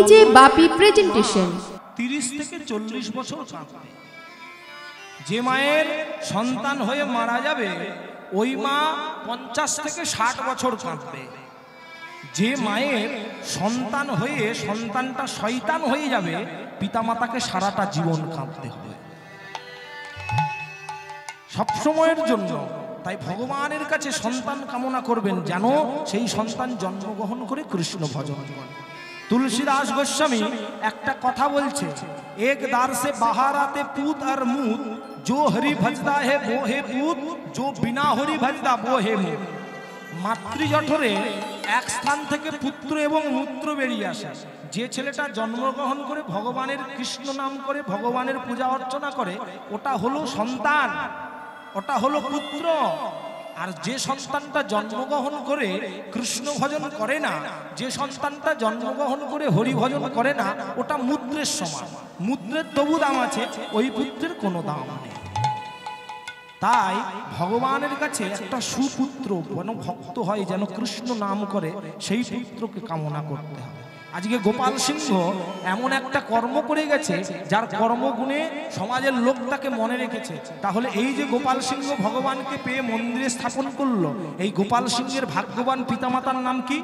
DJ বাপি presentation. 30 থেকে 40 বছর কাঁদবে। যে মায়ের সন্তান হয়ে মারা যাবে ওই মা 50 থেকে 60 বছর কাঁদবে। যে মায়ের সন্তান হয়ে সন্তানটা শয়তান হয়ে যাবে পিতামাতাকে সারাটা জীবন কাঁদতে হবে সব সময়ের জন্য। তাই ভগবানের কাছে সন্তান কামনা করবেন যেন সেই সন্তান জন্মগ্রহণ করে কৃষ্ণ ভজন করে। तुलसीदास गोस्वामी একটা কথা বলছে, एक दार से बाहर आते पूत और मूत, जो हरि भजदा है वो है पूत, जो बिना हरि भजदा वो है मूत। মাতৃজঠরে এক স্থান থেকে পুত্র এবং মূত্র বেরিয়ে আসে। যে ছেলেটা জন্মগ্রহণ করে ভগবানের কৃষ্ণ নাম করে ভগবানের পূজা অর্চনা করে ওটা হলো সন্তান, ওটা হলো পুত্র। আর যে সন্তানটা জন্মগ্রহণ করে কৃষ্ণ ভজন করে না, যে সন্তানটা জন্মগ্রহণ করে হরি ভজন করে না ওটা মূত্রের সমান। মূত্রের তবু দাম আছে, ওই পুত্রের কোনো দাম নেই। তাই ভগবানের কাছে একটা সুপুত্র যেন ভক্ত হয়, যেন কৃষ্ণ নাম করে, সেই পুত্রকে কামনা করতে হবে। আজকে গোপাল সিংহ এমন একটা কর্ম করে গেছে যার কর্মগুণে সমাজের লোক তাকে মনে রেখেছে। তাহলে এই যে গোপাল সিংহ ভগবানকে পেয়ে মন্দিরে স্থাপন করলো, এই গোপাল সিংহের ভাগ্যবান পিতামাতার নাম কি?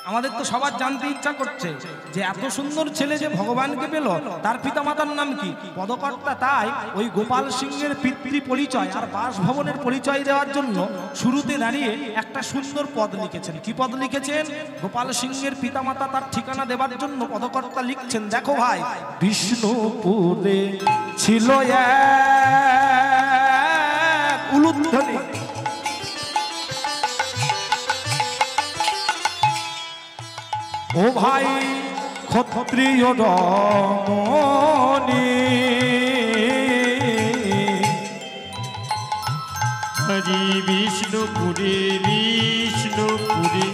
আমাদের তো সবার জানতে ইচ্ছা করছে যে এত সুন্দর ছেলে যে ভগবানকে পেল তার পিতামাতার নাম কি? পদকর্তা তাই ওই গোপাল সিংহের পিতৃ পরিচয় আর বাসভবনের পরিচয় দেওয়ার জন্য শুরুতে দাঁড়িয়ে একটা সুন্দর পদ লিখেছেন। কি পদ লিখেছেন? গোপাল সিংহের পিতামাতা তার ঠিকানা দেবার জন্য পদকর্তা লিখছেন, দেখো ভাই, বিষ্ণুপুরে ছিল এক উলুধ্বনি, ও ভাই ক্ষত্রিয় রমণী, হরি বিষ্ণুপুরে বিষ্ণুপুরে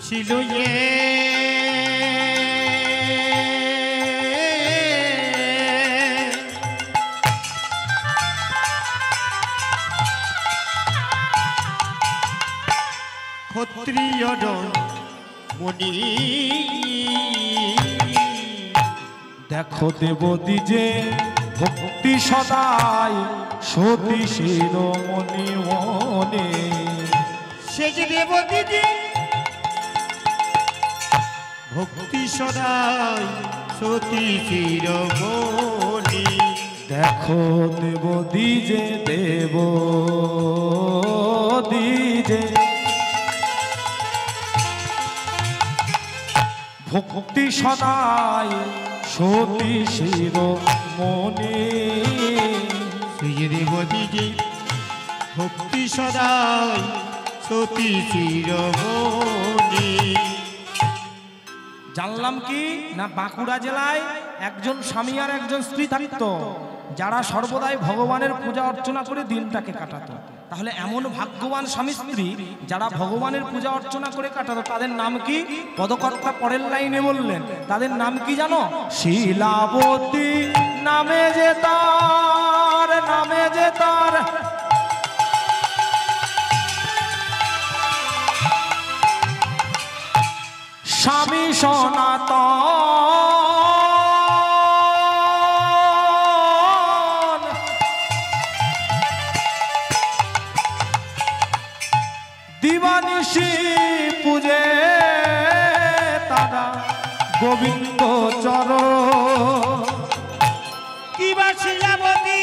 ছিল ক্ষত্রিয় মনি। দেখো দেবতী যে ভক্তি সদাই সতী শিরোমণি মনে, সে যে দেবতী যে ভক্তি সদাই সতী শিরোমণি। দেখো দেবতী যে দেবতী যে ভক্তি সদাই সতী শিরোমণি। শ্রী দেবতী যে ভক্তি সদাই সতী শিরোমণি। জানলাম কি না, বাঁকুড়া জেলায় একজন স্বামী আর একজন স্ত্রী থাকতো যারা সর্বদাই ভগবানের পূজা অর্চনা করে দিনটাকে কাটাতো। তাহলে এমন ভাগ্যবান স্বামী স্ত্রী যারা ভগবানের পূজা অর্চনা করে কাটাতো তাদের নাম কি? পদকর্তা পরের লাইনে বললেন, তাদের নাম কি জানো? শিলাবতী নামে যে তার, নামে যে তার স্বামী সনাতন। দিবানিশি পূজে তারা গোবিন্দ চরণ। কি বা শিলাবতী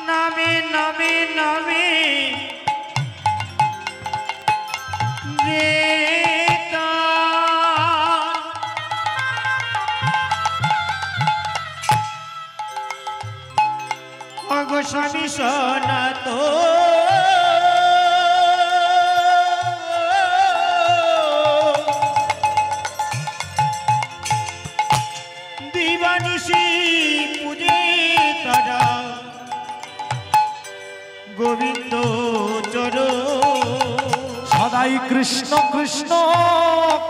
নামে নামে নামে রে স্বামী সনাতন। দিবানিশি পূজে তারা গোবিন্দ চরণ। সদাই কৃষ্ণ কৃষ্ণ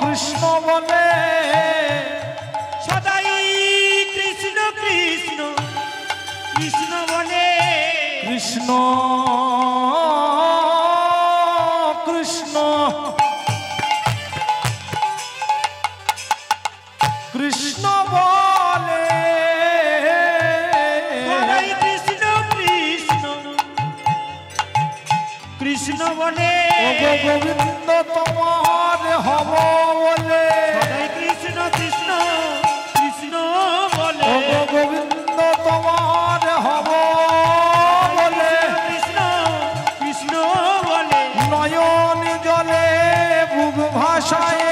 কৃষ্ণ বলে, কৃষ্ণ কৃষ্ণ কৃষ্ণ বলে কৃষ্ণ কৃষ্ণ কৃষ্ণ বলে গোবিন্দ তোমার হব বলে কৃষ্ণ কৃষ্ণ কৃষ্ণ বলে গোবিন্দ তোমার হব বলে কৃষ্ণ কৃষ্ণ বলে নয়ন জলে বুক ভাষায়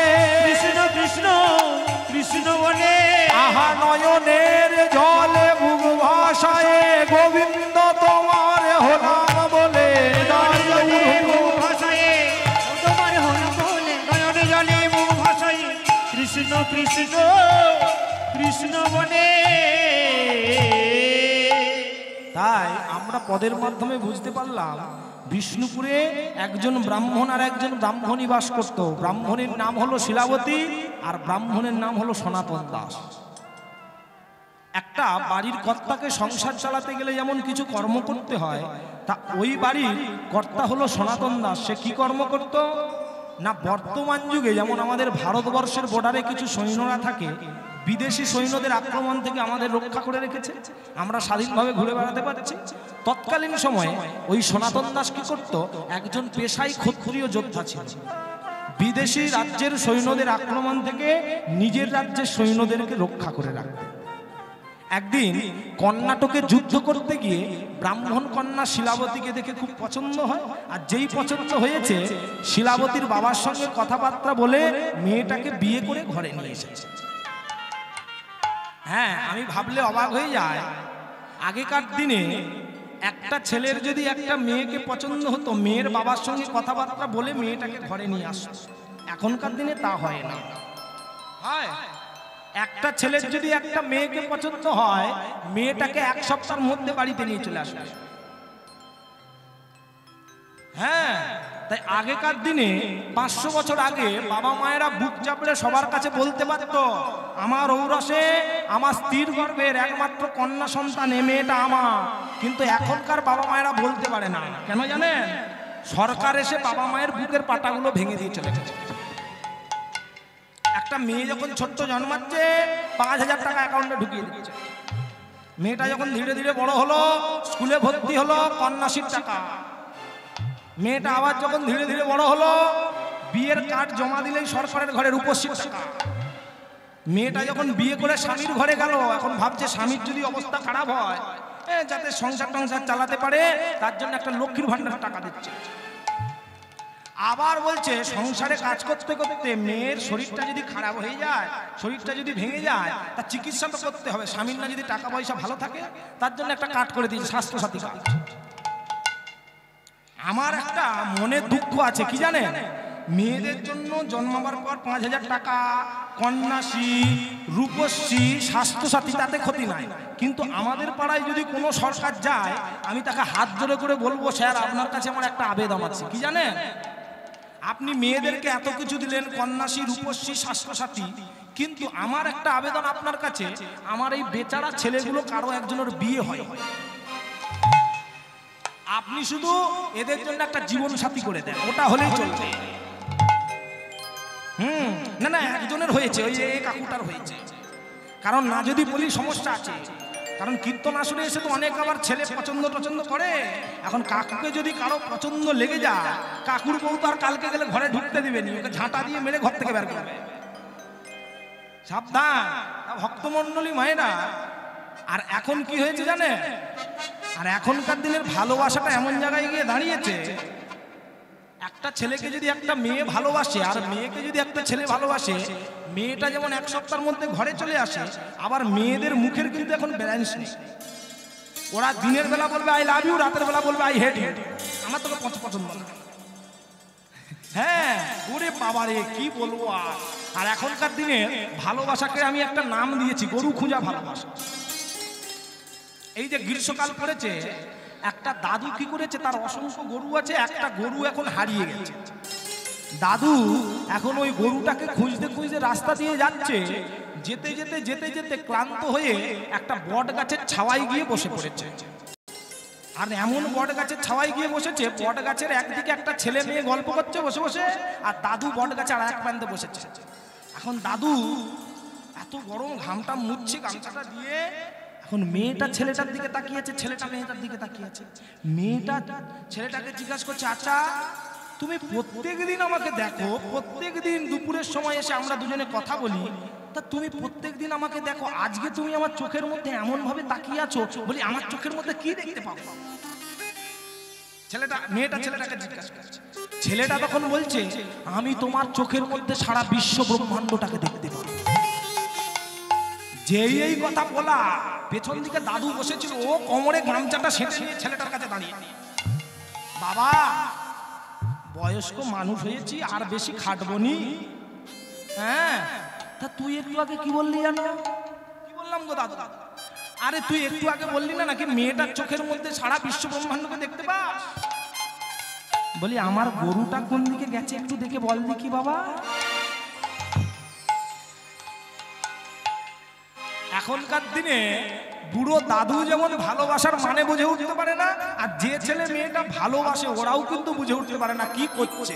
কৃষ্ণ কৃষ্ণ কৃষ্ণ বলে আহা নয়নের জলে বুক ভাষায় গোবিন্দ তোমার হলাম বলে কৃষ্ণ কৃষ্ণ কৃষ্ণ বলে। তাই আমরা পদের মাধ্যমে বুঝতে পারলাম বিষ্ণুপুরে একজন ব্রাহ্মণ আর একজন ব্রাহ্মণী বাস করত। ব্রাহ্মণের নাম হলো শিলাবতী আর ব্রাহ্মণের নাম হলো সনাতন দাস। একটা বাড়ির কর্তাকে সংসার চালাতে গেলে যেমন কিছু কর্ম করতে হয়, তা ওই বাড়ির কর্তা হলো সনাতন দাস। সে কি কর্ম করত না, বর্তমান যুগে যেমন আমাদের ভারতবর্ষের বর্ডারে কিছু সৈন্যরা থাকে, বিদেশি সৈন্যদের আক্রমণ থেকে আমাদের রক্ষা করে রেখেছে, আমরা স্বাধীনভাবে ঘুরে বেড়াতে পারছি। তৎকালীন সময়ে ওই সনাতন দাস কি করত, একজন পেশাই ক্ষত্রিয় যোদ্ধা ছিল। বিদেশি রাজ্যের সৈন্যদের আক্রমণ থেকে নিজের রাজ্যের সৈন্যদেরকে রক্ষা করে রাখতে। একদিন কর্ণাটকে যুদ্ধ করতে গিয়ে ব্রাহ্মণ কন্যা শিলাবতীকে দেখে খুব পছন্দ হয়, আর যেই পছন্দ হয়েছে শিলাবতীর বাবার সঙ্গে কথাবার্তা বলে মেয়েটাকে বিয়ে করে ঘরে নিয়ে এসেছে। হ্যাঁ, আমি ভাবলে অবাক হয়ে যায়, আগেকার দিনে একটা ছেলের যদি একটা মেয়েকে পছন্দ হতো, মেয়ের বাবার সঙ্গে কথাবার্তা বলে মেয়েটাকে ঘরে নিয়ে আসতো। এখনকার দিনে তা হয় না। হয় একটা ছেলের যদি একটা মেয়েকে পছন্দ হয়, মেয়েটাকে এক সপ্তাহের মধ্যে বাড়িতে নিয়ে চলে আসবে। হ্যাঁ, তাই আগেকার দিনে 500 বছর আগে বাবা মায়েরা বুক চাপড়ে সবার কাছে বলতে পারত, আমার ঔরসে আমার স্ত্রীর গর্ভের একমাত্র কন্যা সন্তান এ মেয়েটা আমার। কিন্তু এখনকার বাবা মায়েরা বলতে পারে না। কেন জানেন? সরকার এসে বাবা মায়ের বুকের পাটাগুলো ভেঙে দিয়ে চলে গেছে। একটা মেয়ে যখন ছোট্ট জন্মাচ্ছে 5000 টাকা অ্যাকাউন্টে ঢুকিয়ে দিচ্ছে। মেয়েটা যখন ধীরে ধীরে বড় হলো, স্কুলে ভর্তি হলো, কন্যাশ্রীর টাকা। মেয়েটা আবার যখন ধীরে ধীরে বড় হলো, বিয়ের কার্ড জমা দিলেই সরকারের ঘরে রূপশ্রীর টাকা। মেয়েটা যখন বিয়ে করে স্বামীর ঘরে গেল, এখন ভাবছে স্বামীর যদি অবস্থা খারাপ হয়, যাতে সংসার টংসার চালাতে পারে, তার জন্য একটা লক্ষ্মীর ভান্ডার টাকা দিচ্ছে। আবার বলছে সংসারে কাজ করতে করতে মেয়ের শরীরটা যদি খারাপ হয়ে যায়, শরীরটা যদি ভেঙে যায়, তার চিকিৎসা তো করতে হবে। স্বামীর না যদি টাকা পয়সা ভালো থাকে, তার জন্য একটা কার্ড করে দিয়েছে, স্বাস্থ্যসাথী কার্ড। আমার একটা মনে দুঃখ আছে, কি জানেন? মেয়েদের জন্য জন্মাবার পর 5000 টাকা, কন্যাশ্রী, রূপশ্রী, স্বাস্থ্যসাথী, তাতে ক্ষতি নাই। কিন্তু আমাদের পাড়ায় যদি কোনো সরকার যায়, আমি তাকে হাত জোড়ে করে বলবো, স্যার আপনার কাছে আমার একটা আবেদন আছে। কি জানেন? আপনি মেয়েদেরকে এত কিছু দিলেন, কন্যাশ্রী, রূপশ্রী, স্বাস্থ্যসাথী, কিন্তু আমার একটা আবেদন আপনার কাছে, আমার এই বেচারা ছেলেগুলো কারো একজনের বিয়ে হয়, আপনি শুধু এদের জন্য একটা জীবন সাথী করে দেন, ওটা হলেই চলবে। না না, একজনের হয়েছে, ওই যে কাকুটার হয়েছে। কারণ না যদি বলি সমস্যা আছে, কারণ কীর্তন আসরে এসে তো অনেক আবার ছেলে পছন্দ টছন্দ করে। এখন কাকুকে যদি কারো পছন্দ লেগে যায়, কাকুর বউ তো আর কালকে গেলে ঘরে ঢুকতে দিবেনি, ওকে ঝাঁটা দিয়ে মেরে ঘর থেকে বের করবে। সাবধান ভক্তমণ্ডলী মায়েরা। আর এখন কি হয়েছে জানে? আর এখনকার দিনের ভালোবাসাটা এমন জায়গায় গিয়ে দাঁড়িয়েছে, একটা ছেলেকে যদি একটা মেয়ে ভালোবাসে আর মেয়েকে যদি একটা ছেলে ভালোবাসে, মেয়েটা যেমন এক সপ্তাহের মধ্যে ঘরে চলে আসে, আবার মেয়েদের মুখের কিন্তু এখন ব্যালেন্স নেই। ওরা দিনের বেলা বলবে আই লাভ ইউ, রাতের বেলা বলবে আই হেট ইউ, আমার তোকে পছন্দ না। হ্যাঁ, ওরে বাবা রে, কি বলবো। আর এখনকার দিনে ভালোবাসাকে আমি একটা নাম দিয়েছি, গরু খুঁজা ভালোবাসা। এই যে গ্রীষ্মকাল পড়েছে, একটা দাদু কি করেছে, তার অসংখ্য গরু আছে, একটা গরু এখন হারিয়ে গেছে। দাদু এখন ওই গরুটাকে খুঁজতে খুঁজতে রাস্তা দিয়ে যাচ্ছে, যেতে যেতে যেতে যেতে ক্লান্ত হয়ে একটা বট গাছের ছাওয়ায় গিয়ে বসে পড়েছে। আর এমন বট গাছের ছাওয়ায় গিয়ে বসেছে, বট গাছের একদিকে একটা ছেলে মেয়ে গল্প করছে বসে বসে, আর দাদু বট গাছে আর এক প্রান্তে বসেছে। এখন দাদু এত গরম, ঘামটা মুছছে গামছাটা দিয়ে, এখন মেয়েটা ছেলেটার দিকে তাকিয়েছে, ছেলেটা মেয়েটার দিকে তাকিয়েছে। মেয়েটা ছেলেটাকে জিজ্ঞাসা করছে, আচ্ছা তুমি প্রত্যেকদিন আমাকে দেখো, প্রত্যেকদিন দুপুরের সময় এসে আমরা দুজনে কথা বলি, তা তুমি প্রত্যেকদিন আমাকে দেখো, আজকে তুমি আমার চোখের মধ্যে এমন ভাবে তাকিয়ে আছো, বলি আমার চোখের মধ্যে কি দেখতে পাবো? মেয়েটা ছেলেটাকে জিজ্ঞাসা করছে। ছেলেটা তখন বলছে, আমি তোমার চোখের মধ্যে সারা বিশ্ব ব্রহ্মাণ্ডটাকে দেখতে পাবো। যেই এই কথা বলা, পেছন দিকে দাদু বসেছিল, ও কোমরে গামছাটা সেঁটে নিয়ে ছেলেটার কাছে দাঁড়িয়ে, বাবা বয়স্ক মানুষ হয়েছি, আর বেশি খাটবো নি। হ্যাঁ, তা তুই একটু আগে কি বললি জানো? কি বললাম গো দাদু? আরে তুই একটু আগে বললি না নাকি মেয়েটার চোখের মধ্যে সারা বিশ্ব ব্রহ্মাণ্ডকে দেখতে পাস? বলি আমার গরুটা কোন দিকে গেছে একটু দেখে বল দেখি বাবা। এখনকার দিনে বুড়ো দাদু যেমন ভালোবাসার মানে বুঝে উঠতে পারে না, আর যে ছেলে মেয়েটা ভালোবাসে ওরাও কিন্তু বুঝে উঠতে পারে না কি করছে।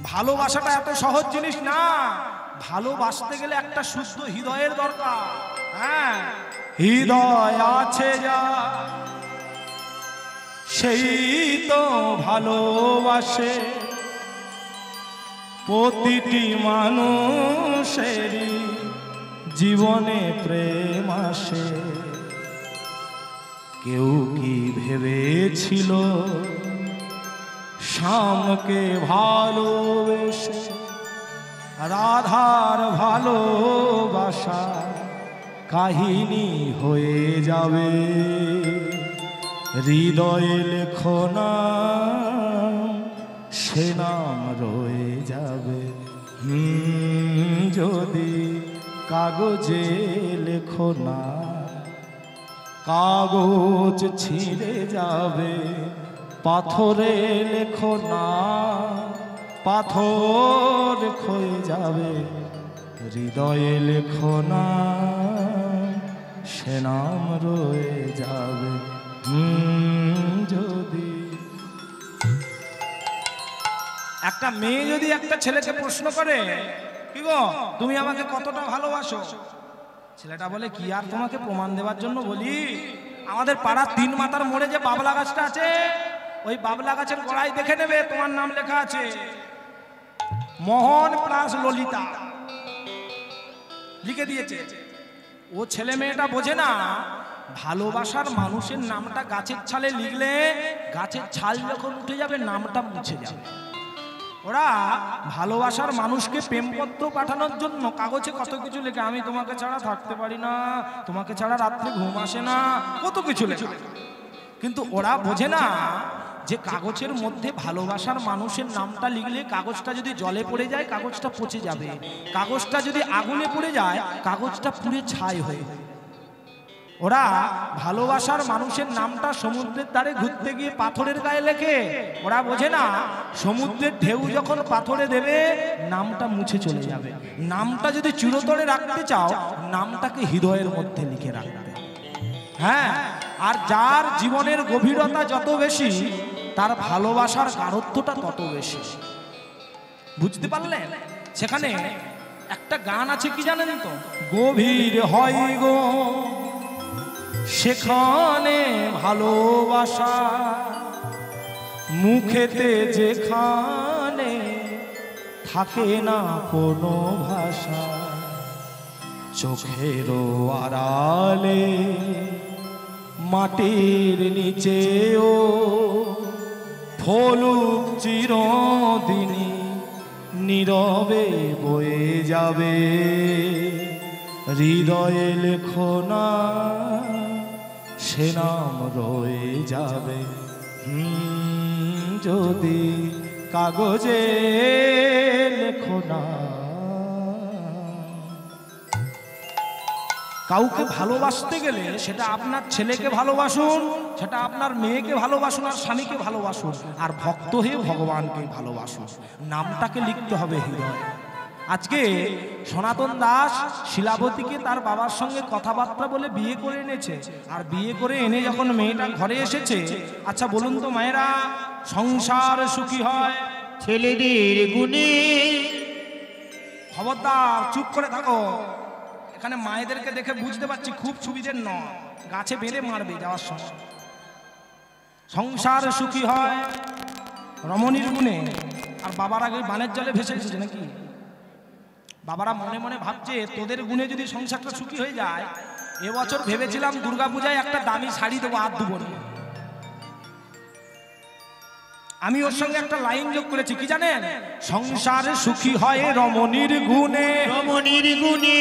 ভালোবাসাটা এত সহজ জিনিস না, ভালোবাসতে গেলে একটা শুদ্ধ হৃদয়ের দরকার। হ্যাঁ, হৃদয় আছে যা সেই তো ভালোবাসে, প্রতিটি মানুষেরই জীবনে প্রেম আসে। কেউ কি ভেবেছিল শ্যামকে ভালোবেসে রাধার ভালোবাসা কাহিনী হয়ে যাবে? হৃদয়ে লেখো না, সে নাম রয়ে যাবে। যদি কাগজে লেখো না, কাগজ ছিঁড়ে যাবে। পাথরে লেখো না, পাথর ক্ষয়ে যাবে। হৃদয়ে লেখো না, সে নাম রয়ে যাবে। যদি একটা মেয়ে যদি একটা ছেলেকে প্রশ্ন করে, কি গো তুমি আমাকে কতটা ভালোবাসো, ছেলেটা বলে, কি আর তোমাকে প্রমাণ দেওয়ার জন্য বলি, আমাদের পাড়ার 3 মাথার মোড়ে যে বাবলা গাছটা আছে, ওই বাবলা গাছের গোড়ায় দেখে নেবে তোমার নাম লেখা আছে মোহন প্লাস ললিতা, লিখে দিয়েছে। ও ছেলে মেয়েটা বোঝে না, ভালোবাসার মানুষের নামটা গাছের ছালে লিখলে গাছের ছাল যখন উঠে যাবে নামটা মুছে যাবে। ওরা ভালোবাসার মানুষকে প্রেমপত্র পাঠানোর জন্য কাগজে কত কিছু লেখে, আমি তোমাকে ছাড়া থাকতে পারি না, তোমাকে ছাড়া রাত্রে ঘুম আসে না, কত কিছু লেখে। কিন্তু ওরা বোঝে না যে কাগজের মধ্যে ভালোবাসার মানুষের নামটা লিখলে কাগজটা যদি জলে পড়ে যায় কাগজটা পচে যাবে, কাগজটা যদি আগুনে পড়ে যায় কাগজটা পুড়ে ছাই হয়ে। ওরা ভালোবাসার মানুষের নামটা সমুদ্রের ধারে ঘুরতে গিয়ে পাথরের গায়ে লেখে। ওরা বোঝে না সমুদ্রের ঢেউ যখন পাথরে দেবে নামটা মুছে চলে যাবে। নামটা যদি চিরতরে রাখতে চাও নামটাকে হৃদয়ের মধ্যে লিখে রাখবে। হ্যাঁ, আর যার জীবনের গভীরতা যত বেশি তার ভালোবাসার গাঢ়ত্বটা তত বেশি। বুঝতে পারলেন? সেখানে একটা গান আছে, কি জানেন তো? গভীর হয় গো সেখানে ভালোবাসা, মুখেতে যেখানে থাকে না কোনো ভাষা, চোখেরও আড়ালে মাটির নিচেও ফলুক চিরদিনই নীরবে বয়ে যাবে। হৃদয়ে লেখো না, সে নাম রয়ে যাবে। যদি কাগজে লেখো না। কাউকে ভালোবাসতে গেলে সেটা আপনার ছেলেকে ভালোবাসুন, সেটা আপনার মেয়েকে ভালোবাসুন, আর স্বামীকে ভালোবাসুন, আর ভক্ত হয়ে ভগবানকে ভালোবাসুন। নামটাকে লিখতে হবে হৃদয়। আজকে সনাতন দাস শিলাবতীকে তার বাবার সঙ্গে কথাবার্তা বলে বিয়ে করে এনেছে, আর বিয়ে করে এনে যখন মেয়েটা ঘরে এসেছে, আচ্ছা বলুন তো মায়েরা, সংসার সুখী হয় ছেলেদের গুণে। খবরদার চুপ করে থাকো। এখানে মায়েদেরকে দেখে বুঝতে পারছি খুব সুবিধের নয়, গাছে বেঁধে মারবে যাওয়ার সময়। সংসার সুখী হয় রমণীর গুণে। আর বাবার আগে বানের জলে ভেসে এসেছে নাকি? বাবারা মনে মনে ভাবছে তোদের গুণে যদি সংসারটা সুখী হয়ে যায়। এবছর ভেবেছিলাম দুর্গাপূজায় একটা দামি শাড়ি দেবো, আর দেবো না। আমি ওর সঙ্গে একটা লাইন যোগ করেছি, কি জানেন? সংসার সুখী হয় রমণীর গুণে, রমণীর গুণে।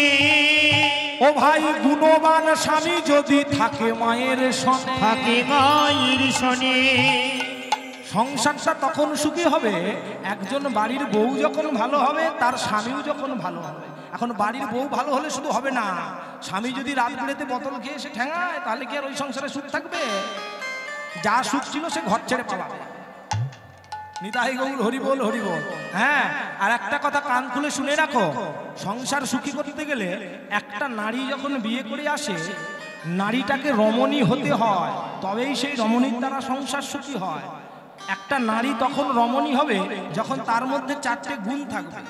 ও ভাই গুণবান স্বামী যদি থাকে মায়ের সনে, থাকে মায়ের সনে। সংসারটা তখন সুখী হবে একজন বাড়ির বউ যখন ভালো হবে, তার স্বামীও যখন ভালো হবে। এখন বাড়ির বউ ভালো হলে শুধু হবে না, স্বামী যদি রাত বেড়েতে বোতল খেয়ে এসে ঠ্যাঙায়, তাহলে কি আর ওই সংসারে সুখ থাকবে? যা সুখ ছিল সে ঘর ছেড়ে পালাবে। নিতাই গৌর হরি বল হরি বল। হ্যাঁ, আর একটা কথা কান খুলে শুনে রাখো, সংসার সুখী করতে গেলে একটা নারী যখন বিয়ে করে আসে, নারীটাকে রমণী হতে হয়, তবেই সেই রমণীর দ্বারা সংসার সুখী হয়। একটা নারী তখন রমণী হবে যখন তার মধ্যে চারটে গুণ থাকবে।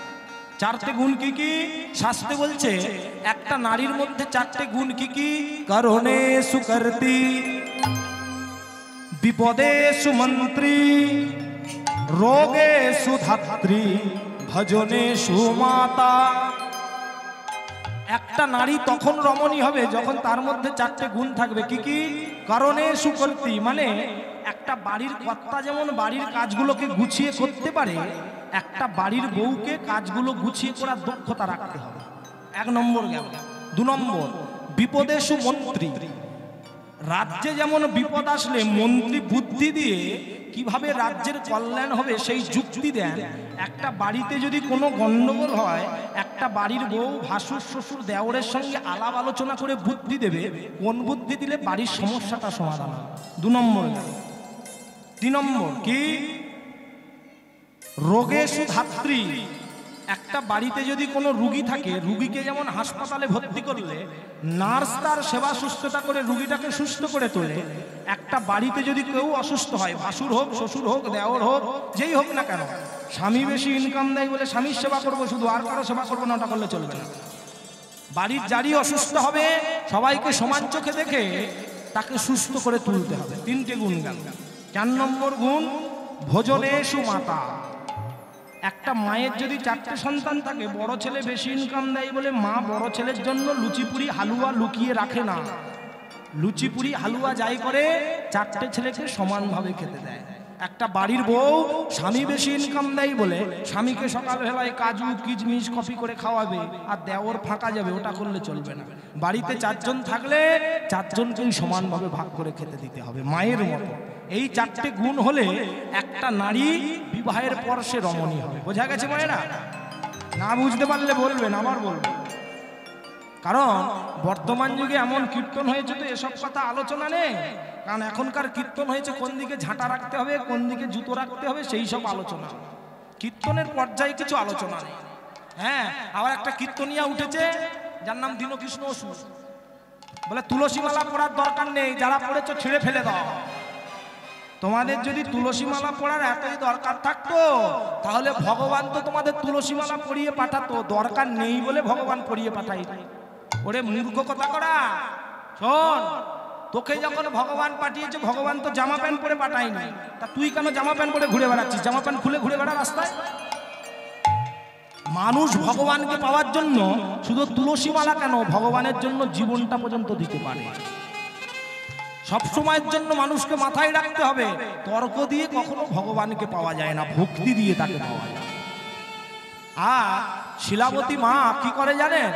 চারটে গুণ কি কি? শাস্ত্রে বলছে একটা নারীর মধ্যে চারটে গুণ কি কি? করণে সুকর্তি, বিপদে সুমন্ত্রী, রোগে সুধাত্রী, ভজনে সুমাতা। একটা নারী তখন রমণী হবে যখন তার মধ্যে চারটে গুণ থাকবে। কি কি? কারণে সুকর্তি, মানে একটা বাড়ির কর্তা যেমন বাড়ির কাজগুলোকে গুছিয়ে করতে পারে, একটা বাড়ির বউকে কাজগুলো গুছিয়ে করার দক্ষতা রাখতে হবে। এক নম্বর গেল। দু নম্বর, বিপদে সুমন্ত্রী, রাজ্যে যেমন বিপদ আসলে মন্ত্রী বুদ্ধি দিয়ে কিভাবে রাজ্যের কল্যাণ হবে সেই যুক্তি দেন। একটা বাড়িতে যদি কোনো গন্ডগোল হয়, একটা বাড়ির বউ ভাসুর শ্বশুর দেওরের সঙ্গে আলাপ আলোচনা করে বুদ্ধি দেবে, কোন বুদ্ধি দিলে বাড়ির সমস্যাটা সমাধান হবে। দু নম্বর। তিন নম্বর কি? রোগে সুধাত্রী, একটা বাড়িতে যদি কোনো রুগী থাকে, রুগীকে যেমন হাসপাতালে ভর্তি করলে নার্স তার সেবা সুস্থতা করে রুগীটাকে সুস্থ করে তোলে, একটা বাড়িতে যদি কেউ অসুস্থ হয়, ভাসুর হোক শ্বশুর হোক দেওর হোক যেই হোক না কেন, স্বামী বেশি ইনকাম দেয় বলে স্বামীর সেবা করবো শুধু, আর কারো সেবা করবো না, ওটা করলে চলবে না। বাড়ির যারই অসুস্থ হবে সবাইকে সমান চোখে দেখে তাকে সুস্থ করে তুলতে হবে। তিনটে গুণ গেল। 4 নম্বর গুণ, ভোজনে সুমাতা, একটা মায়ের যদি চারটে সন্তান থাকে, বড় ছেলে বেশি ইনকাম দেয় বলে মা বড় ছেলের জন্য লুচিপুরি হালুয়া লুকিয়ে রাখে না, লুচিপুরি হালুয়া যাই করে চারটে ছেলেকে সমানভাবে খেতে দেয়। একটা বাড়ির বউ স্বামী বেশি ইনকাম দেয় বলে স্বামীকে সকালবেলায় কাজু কিশমিশ কফি করে খাওয়াবে আর দেওর ফাঁকা যাবে, ওটা করলে চলবে না। বাড়িতে 4 জন থাকলে 4 জনকেই সমানভাবে ভাগ করে খেতে দিতে হবে মায়ের মতো। এই 4টে গুণ হলে একটা নারী বিবাহের পর সে রমণী হবে। বোঝা গেছে মায়েরা? না বুঝতে পারলে বলবেন, আবার বলবেন। কারণ বর্তমান যুগে এমন কীর্তন হয়েছে তো এসব কথা আলোচনা নেই। কারণ এখনকার কীর্তন হয়েছে কোন দিকে ঝাঁটা রাখতে হবে, কোন দিকে জুতো রাখতে হবে, সেই সব আলোচনা। কীর্তনের পর্যায়ে কিছু আলোচনা নেই। হ্যাঁ, আবার একটা কীর্তনিয়া উঠেছে যার নাম দীনকৃষ্ণ অসুর, বলে তুলসী মালা পড়ার দরকার নেই, যারা পড়েছো ছিঁড়ে ফেলে দাও। তোমাদের যদি তুলসী মালা পড়ার এতই দরকার থাকতো তাহলে ভগবান তো তোমাদের তুলসী মালা পরিয়ে পাঠাতো, দরকার নেই বলে ভগবান পরিয়ে পাঠাই। ওরে মূর্খ কথা করা, শোন, তোকে যখন ভগবান পাঠিয়েছে ভগবান তো জামা প্যান্ট পরে পাঠায়নি, তা তুই কেন জামা প্যান্ট পরে ঘুরে বেড়াচ্ছিস? জামা প্যান্ট খুলে ঘুরে বেড়া রাস্তায়। মানুষ ভগবানকে পাওয়ার জন্য শুধু তুলসী মালা কেন, ভগবানের জন্য জীবনটা পর্যন্ত দিতে পারে। সবসময়ের জন্য মানুষকে মাথায় রাখতে হবে, তর্ক দিয়ে কখনো ভগবানকে পাওয়া যায় না, ভক্তি দিয়ে তাকে পাওয়া যায়। আর শিলাবতী মা কি করে জানেন?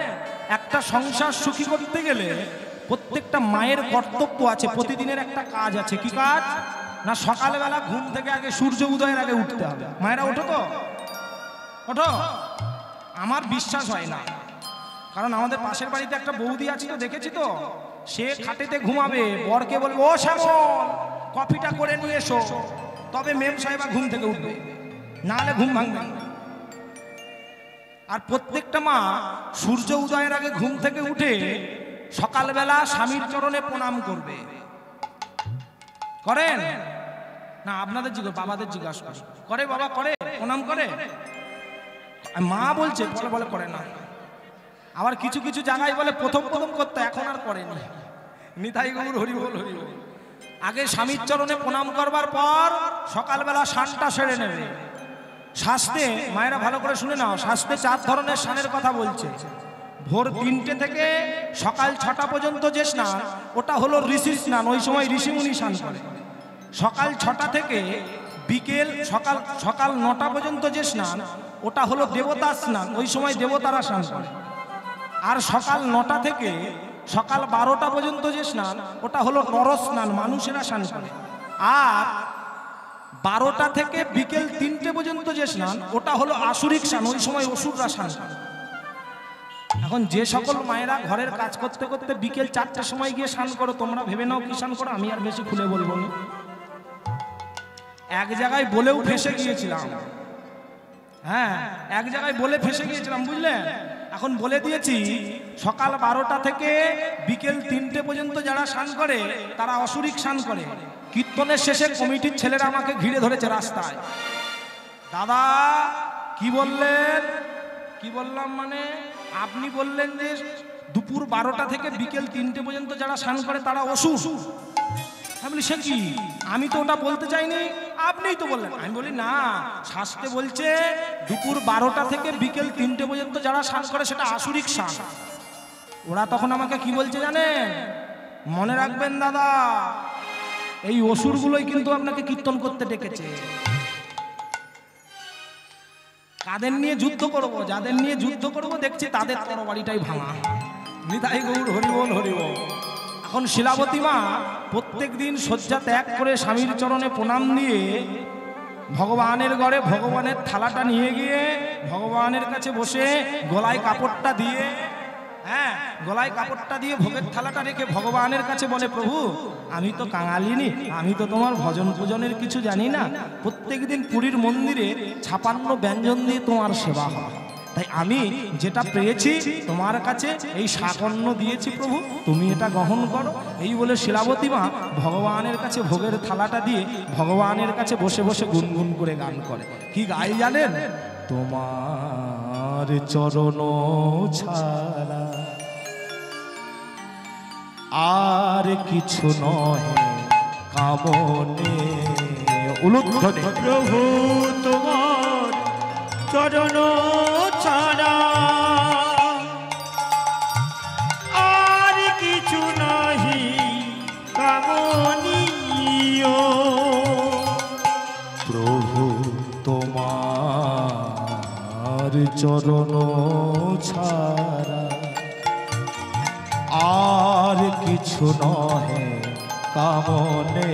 একটা সংসার সুখী করতে গেলে প্রত্যেকটা মায়ের কর্তব্য আছে, প্রতিদিনের একটা কাজ আছে। কি কাজ? না সকালবেলা ঘুম থেকে আগে সূর্য উদয়ের আগে উঠতে হবে। মায়েরা ওঠো তো, ওঠো। আমার বিশ্বাস হয় না, কারণ আমাদের পাশের বাড়িতে একটা বৌদি আছে তো, দেখেছি তো, সে খাটেতে ঘুমাবে, বরকে বলবে ও শ্যামল কফিটা করে নিয়ে এসো, তবে মেম সাহেবা ঘুম থেকে উঠবে, নাহলে ঘুম ভাঙবে। আর প্রত্যেকটা মা সূর্য উদয়ের আগে ঘুম থেকে উঠে সকালবেলা স্বামীর চরণে প্রণাম করবে। করেন না? আপনাদের জিজ্ঞাসা, বাবাদের জিজ্ঞাসা করে, বাবা করে, প্রণাম করে? মা বলছে বলে করে না। আবার কিছু কিছু জায়গায় বলে প্রথম করতে, এখন আর করেনি। নিতাই গৌর হরি বল, হরি বল। আগে স্বামীর চরণে প্রণাম করবার পর সকালবেলা স্নানটা সেরে নেবে। শাস্ত্রে, মায়েরা ভালো করে শুনে নাও, শাস্ত্রে 4 ধরনের স্নানের কথা বলছে। ভোর 3টে থেকে সকাল 6টা পর্যন্ত যে স্নান, ওটা হলো ঋষি স্নান, ওই সময় ঋষিমুনি স্নান করে। সকাল 6টা থেকে বিকেল সকাল 9টা পর্যন্ত যে স্নান, ওটা হলো দেবতা স্নান, ওই সময় দেবতারা স্নান করে। আর সকাল 9টা থেকে সকাল 12টা পর্যন্ত যে স্নান, ওটা হলো নর স্নান, মানুষেরা স্নান করে। আর 12টা থেকে বিকেল 3টে পর্যন্ত যে স্নান, ওটা হলো আসুরিক স্নান, ওই সময় অসুররা স্নান করে। এখন যে সকল মায়েরা ঘরের কাজ করতে করতে বিকেল 4টার সময় গিয়ে স্নান করো, তোমরা ভেবে নাও কি স্নান করো, আমি আর বেশি খুলে বলবো না। এক জায়গায় বলেও ফেঁসে গিয়েছিলাম, হ্যাঁ এক জায়গায় বলে ফেঁসে গিয়েছিলাম, বুঝলেন? এখন বলে দিয়েছি, সকাল 12টা থেকে বিকেল 3টে পর্যন্ত যারা স্নান করে তারা অসুরিক স্নান করে। কীর্তনের শেষে কমিটির ছেলেরা আমাকে ঘিরে ধরেছে রাস্তায়, দাদা কি বললেন? কি বললাম মানে? আপনি বললেন যে দুপুর 12টা থেকে বিকেল 3টে পর্যন্ত যারা স্নান করে তারা অসুর। আমি বলি সে কি? আমি তো ওটা বলতে চাইনি, আপনিই তো বললেন। আমি বলি না, শাস্ত্রে বলছে দুপুর 12টা থেকে বিকেল 3টে পর্যন্ত যারা স্নান করে সেটা আসুরিক স্নান। ওরা তখন আমাকে কি বলছে জানেন? মনে রাখবেন দাদা, এই অসুরগুলোই কিন্তু আপনাকে কীর্তন করতে ডেকেছে। কাদের নিয়ে যুদ্ধ করব? যাদের নিয়ে যুদ্ধ করব দেখছি তাদের তরবারিটাই ভাঙা। নিতাই গৌর হরি বল, হরি বল। এখন শিলাবতী মা প্রত্যেক দিন শয্যা ত্যাগ করে স্বামীর চরণে প্রণাম দিয়ে ভগবানের ঘরে ভগবানের থালাটা নিয়ে গিয়ে ভগবানের কাছে বসে গলায় কাপড়টা দিয়ে, হ্যাঁ গলায় কাপড়টা দিয়ে ভোগের থালাটা রেখে ভগবানের কাছে বলে, প্রভু আমি তো কাঙালিনী, আমি তো তোমার ভজন পূজনের কিছু জানি না। প্রত্যেক দিন পুরীর মন্দিরে 56 ব্যঞ্জন দিয়ে তোমার সেবা হয়, তাই আমি যেটা পেয়েছি তোমার কাছে এই শাকন্য দিয়েছি, প্রভু তুমি এটা গ্রহণ করো। এই বলে শিলাবতী মা ভগবানের কাছে ভোগের থালাটা দিয়ে ভগবানের কাছে বসে বসে গুনগুন করে গান করে। কি গাই জানেন? তোমার চরণ ছাড়া আর কিছু নয় কামনে। উলুধ্বনি। প্রভু তোমার চরণ ছাড়া আর কিছু নাহি কামনীয়। প্রভু তোমার চরণ ছাড়া আর কিছু নহে কামনে।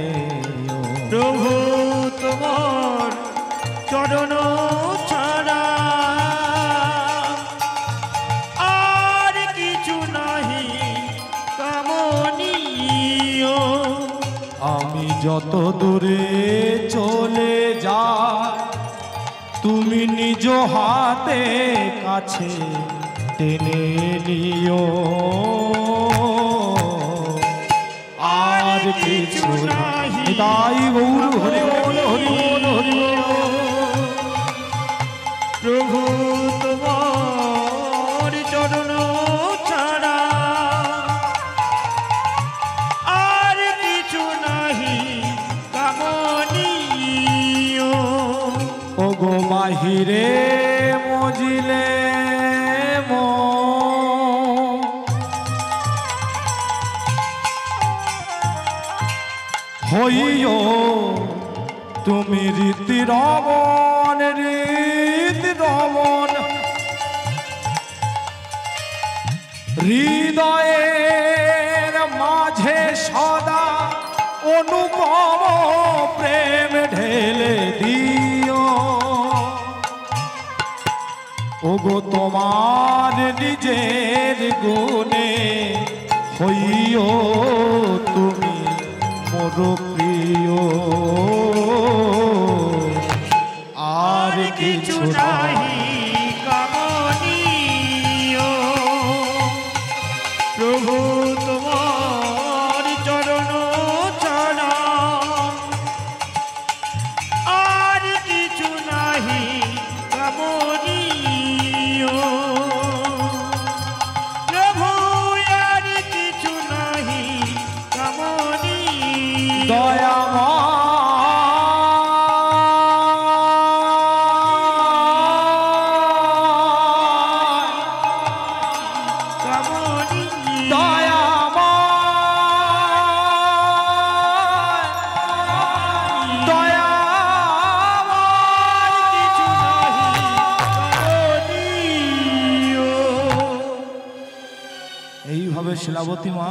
প্রভু তোমার চরণ ছাড়া আর কিছু নাহি কামনীয়। আমি যত দূরে চলে যাই তুমি নিজ হাতে কাছে টেনে নিও। আর কিছু নাহি। তাই গৌর হরি বল, হরি বল, হরি বল। প্রভু তোমার চরণ ছাড়া আর কিছু নাহি কামনীয়। ওগো বাহিরে মজিলে হইও তুমি রীতি রমন, রীতি রমন। হৃদয়ের মাঝে সদা অনুপম প্রেম ঢেলে দিও। ওগো তোমার নিজের গুণে হইও তুমি মোর প্রিয়। আর কিছু নাহি কামনীয়। প্রভু তোমার চরণ ছাড়া আর কিছু নাহি কামনীয়। প্রভু আর কিছু নাহি কামনীয়। দয়াময় শিলাবতী মা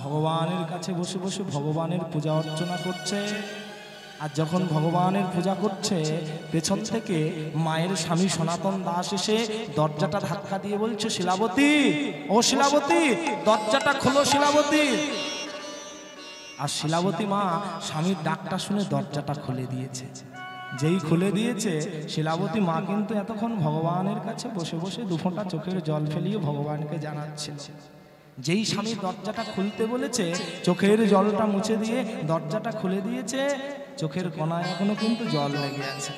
ভগবানের কাছে বসে বসে ভগবানের পূজা অর্চনা করছে। আর যখন ভগবানের পূজা করছে, পেছন থেকে মায়ের স্বামী সনাতন দাস এসে দরজাটা ধাক্কা দিয়ে বলছে, শিলাবতী, ও শিলাবতী, দরজাটা খোলো শিলাবতী। আর শিলাবতী মা স্বামীর ডাকটা শুনে দরজাটা খুলে দিয়েছে। যেই খুলে দিয়েছে, শিলাবতী মা কিন্তু এতক্ষণ ভগবানের কাছে বসে বসে দুফোঁটা চোখের জল ফেলিয়ে ভগবানকে জানাচ্ছিল। যেই স্বামী দরজাটা খুলতে বলেছে, চোখের জলটা মুছে দিয়ে দরজাটা খুলে দিয়েছে। চোখের কোনায় এখনো কিন্তু জল লেগে আছে।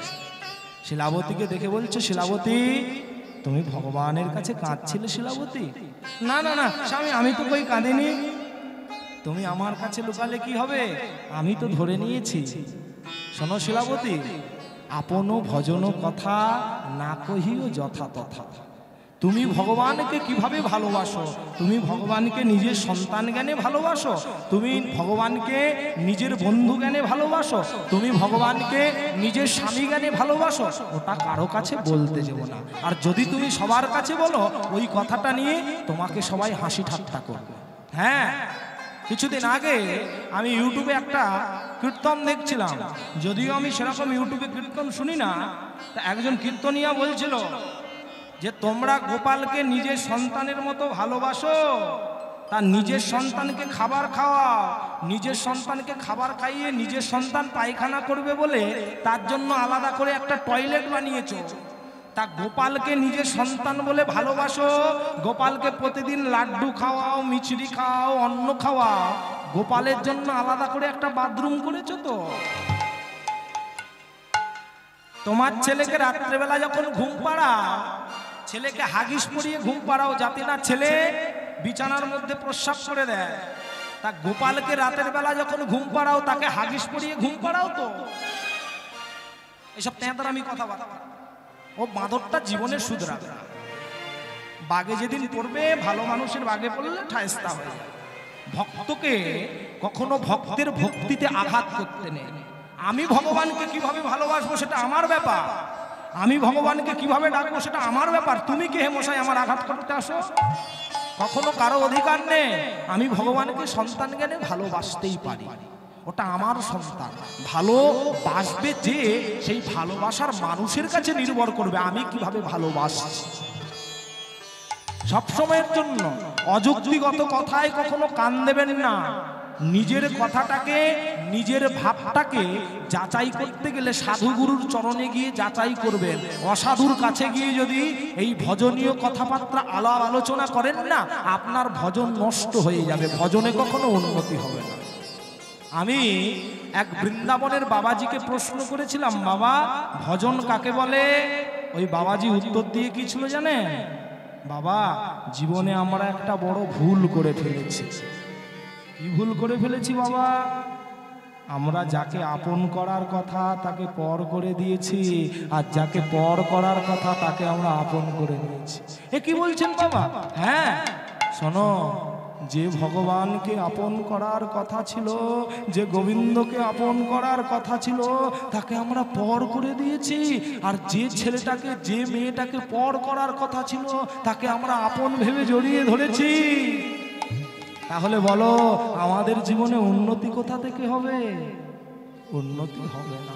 শিলাবতীকে দেখে বলছে, শিলাবতী, তুমি ভগবানের কাছে কাঁদছিলে শিলাবতী? না না না স্বামী, আমি তো কই কাঁদিনি। তুমি আমার কাছে লুকালে কি হবে? আমি তো ধরে নিয়েছি। শোনো শিলাবতী, আপন ভজন কথা না কহিও যথা তথা। তুমি ভগবানকে কিভাবে ভালোবাসো? তুমি ভগবানকে নিজের সন্তান জ্ঞানে ভালোবাসো, তুমি ভগবানকে নিজের বন্ধু জ্ঞানে ভালোবাসো, তুমি ভগবানকে নিজের স্বামী জ্ঞানে ভালোবাসো, ওটা কারো কাছে বলতে যাবো না। আর যদি তুমি সবার কাছে বলো, ওই কথাটা নিয়ে তোমাকে সবাই হাসি ঠাট্টা করবে। হ্যাঁ, কিছুদিন আগে আমি ইউটিউবে একটা কীর্তন দেখছিলাম। যদিও আমি সেরকম ইউটিউবে কীর্তন শুনি না, তা একজন কীর্তনিয়া বলছিল যে তোমরা গোপালকে নিজের সন্তানের মতো ভালোবাসো, তার নিজের সন্তানকে খাবার খাওয়াও, নিজের সন্তানকে খাবার খাইয়ে নিজের সন্তান পায়খানা করবে বলে তার জন্য আলাদা করে একটা টয়লেট বানিয়েছো। তা গোপালকে নিজের সন্তান বলে ভালোবাসো, গোপালকে প্রতিদিন লাড্ডু খাওয়াও, মিছরি খাওয়াও, অন্ন খাওয়াও, গোপালের জন্য আলাদা করে একটা বাথরুম করেছো তো? তোমার ছেলেকে রাত্রেবেলা যখন ঘুম পাড়াও, ছেলেকে হাগিস পরিয়ে ঘুম পাড়াও, যাতে না ছেলে বিছানার মধ্যে প্রস্রাব করে দেয়। তা গোপালকে রাতের বেলা যখন ঘুম পাড়াও, তাকে হাগিস পরিয়ে ঘুম পাড়াও তো? এসব তেঁতার আমি কথা বলা, ও বাঁদরটা জীবনে শুধরাবে না। বাগে যেদিন পড়বে, ভালো মানুষের বাগে পড়লে ঠায়স্তা হয়ে যায়। ভক্তকে কখনো ভক্তের ভক্তিতে আঘাত করতে নেই। আমি ভগবানকে কিভাবে ভালোবাসবো সেটা আমার ব্যাপার, আমি ভগবানকে কিভাবে ডাকবো সেটা আমার ব্যাপার। তুমি কে হে মশাই আমার আঘাত করতে আসো? কখনো কারো অধিকার নেই। আমি ভগবানকে সন্তান জ্ঞানে ভালোবাসতেই পারি, ওটা আমার সন্তান। ভালোবাসবে যে, সেই ভালোবাসার মানুষের কাছে নির্ভর করবে আমি কিভাবে ভালোবাসছি। সবসময়ের জন্য অযুক্তিগত কথায় কখনো কান দেবেন না। নিজের কথাটাকে, নিজের ভাবটাকে যাচাই করতে গেলে সাধুগুরুর চরণে গিয়ে যাচাই করবেন। অসাধুর কাছে গিয়ে যদি এই ভজনীয় কথাবার্তা আলাপ আলোচনা করেন না, আপনার ভজন নষ্ট হয়ে যাবে, ভজনে কখনো উন্নতি হবে না। আমি এক বৃন্দাবনের বাবাজিকে প্রশ্ন করেছিলাম, বাবা ভজন কাকে বলে? ওই বাবাজি উত্তর দিয়ে কি ছিল জানেন? বাবা, জীবনে আমরা একটা বড় ভুল করে ফেলেছি। কি ভুল করে ফেলেছি বাবা? আমরা যাকে আপন করার কথা তাকে পর করে দিয়েছি, আর যাকে পর করার কথা তাকে আমরা আপন করে নিয়েছি। এ কি বলছেন বাবা? হ্যাঁ শোনো, যে ভগবানকে আপন করার কথা ছিল, যে গোবিন্দকে আপন করার কথা ছিল, তাকে আমরা পর করে দিয়েছি। আর যে ছেলেটাকে, যে মেয়েটাকে পর করার কথা ছিল, তাকে আমরা আপন ভেবে জড়িয়ে ধরেছি। তাহলে বলো, আমাদের জীবনে উন্নতি কোথা থেকে হবে? উন্নতি হবে না।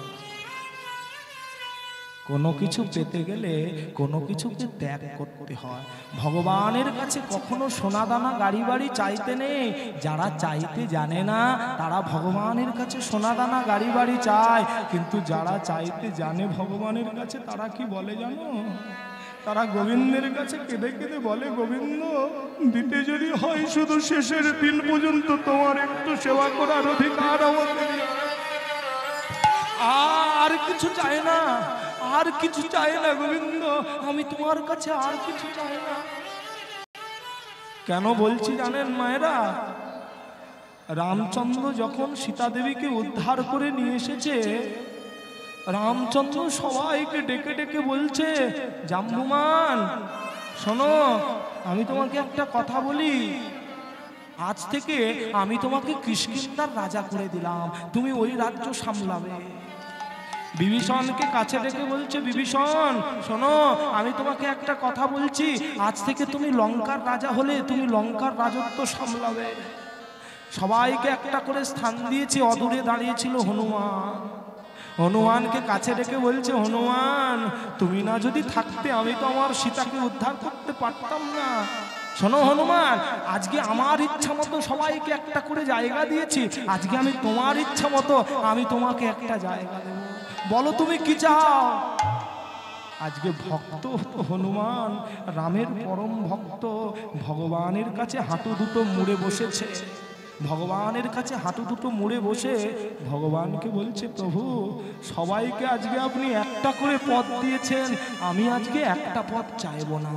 কোনো কিছু পেতে গেলে কোনো কিছুকে ত্যাগ করতে হয়। ভগবানের কাছে কখনো সোনাদানা গাড়ি বাড়ি চাইতে নেই। যারা চাইতে জানে না তারা ভগবানের কাছে সোনাদানা গাড়ি বাড়ি চায়, কিন্তু যারা চাইতে জানে ভগবানের কাছে, তারা কি বলে জানো? তারা গোবিন্দের কাছে কেঁদে কেঁদে বলে, গোবিন্দ দিতে যদি হয় শুধু শেষের দিন পর্যন্ত তোমার একটু সেবা করার অধিকার আমাদের, আর কিছু চাই না, আর কিছু চাই না গোবিন্দ, আমি তোমার কাছে আর কিছু চাই না। কেন বলছি জানেন মায়েরা? রামচন্দ্র যখন সীতা দেবীকে উদ্ধার করে নিয়ে এসেছে, রামচন্দ্র সবাইকে ডেকে ডেকে বলছে, জাম্বুমান শোনো, আমি তোমাকে একটা কথা বলি, আজ থেকে আমি তোমাকে কিষ্কিন্ধার রাজা করে দিলাম, তুমি ওই রাজ্য সামলাবে। বিভীষণকে কাছে ডেকে বলছে, বিভীষণ শোনো, আমি তোমাকে একটা কথা বলছি, আজ থেকে তুমি লঙ্কার রাজা হলে তুমি লঙ্কার রাজত্ব সামলাবে। সবাইকে একটা করে স্থান দিয়েছে। অদূরে দাঁড়িয়েছিল হনুমান, হনুমানকে কাছে ডেকে বলছে, হনুমান তুমি না যদি থাকতে আমি তো আমার সীতাকে উদ্ধার করতে পারতাম না। শোনো হনুমান, আজকে আমার ইচ্ছা মতো সবাইকে একটা করে জায়গা দিয়েছি, আজকে আমি তোমার ইচ্ছা মতো আমি তোমাকে একটা জায়গা দেব, বলো তুমি কি চাও। আজকে ভক্ত হনুমান, রামের পরম ভক্ত, ভগবানের কাছে হাঁটু দুটো মুড়ে বসেছে। ভগবানের কাছে হাঁটু দুটো মুড়ে বসে ভগবানকে বলছে, প্রভু সবাইকে আজকে আপনি একটা করে পদ দিয়েছেন, আমি আজকে একটা পদ চাইব না।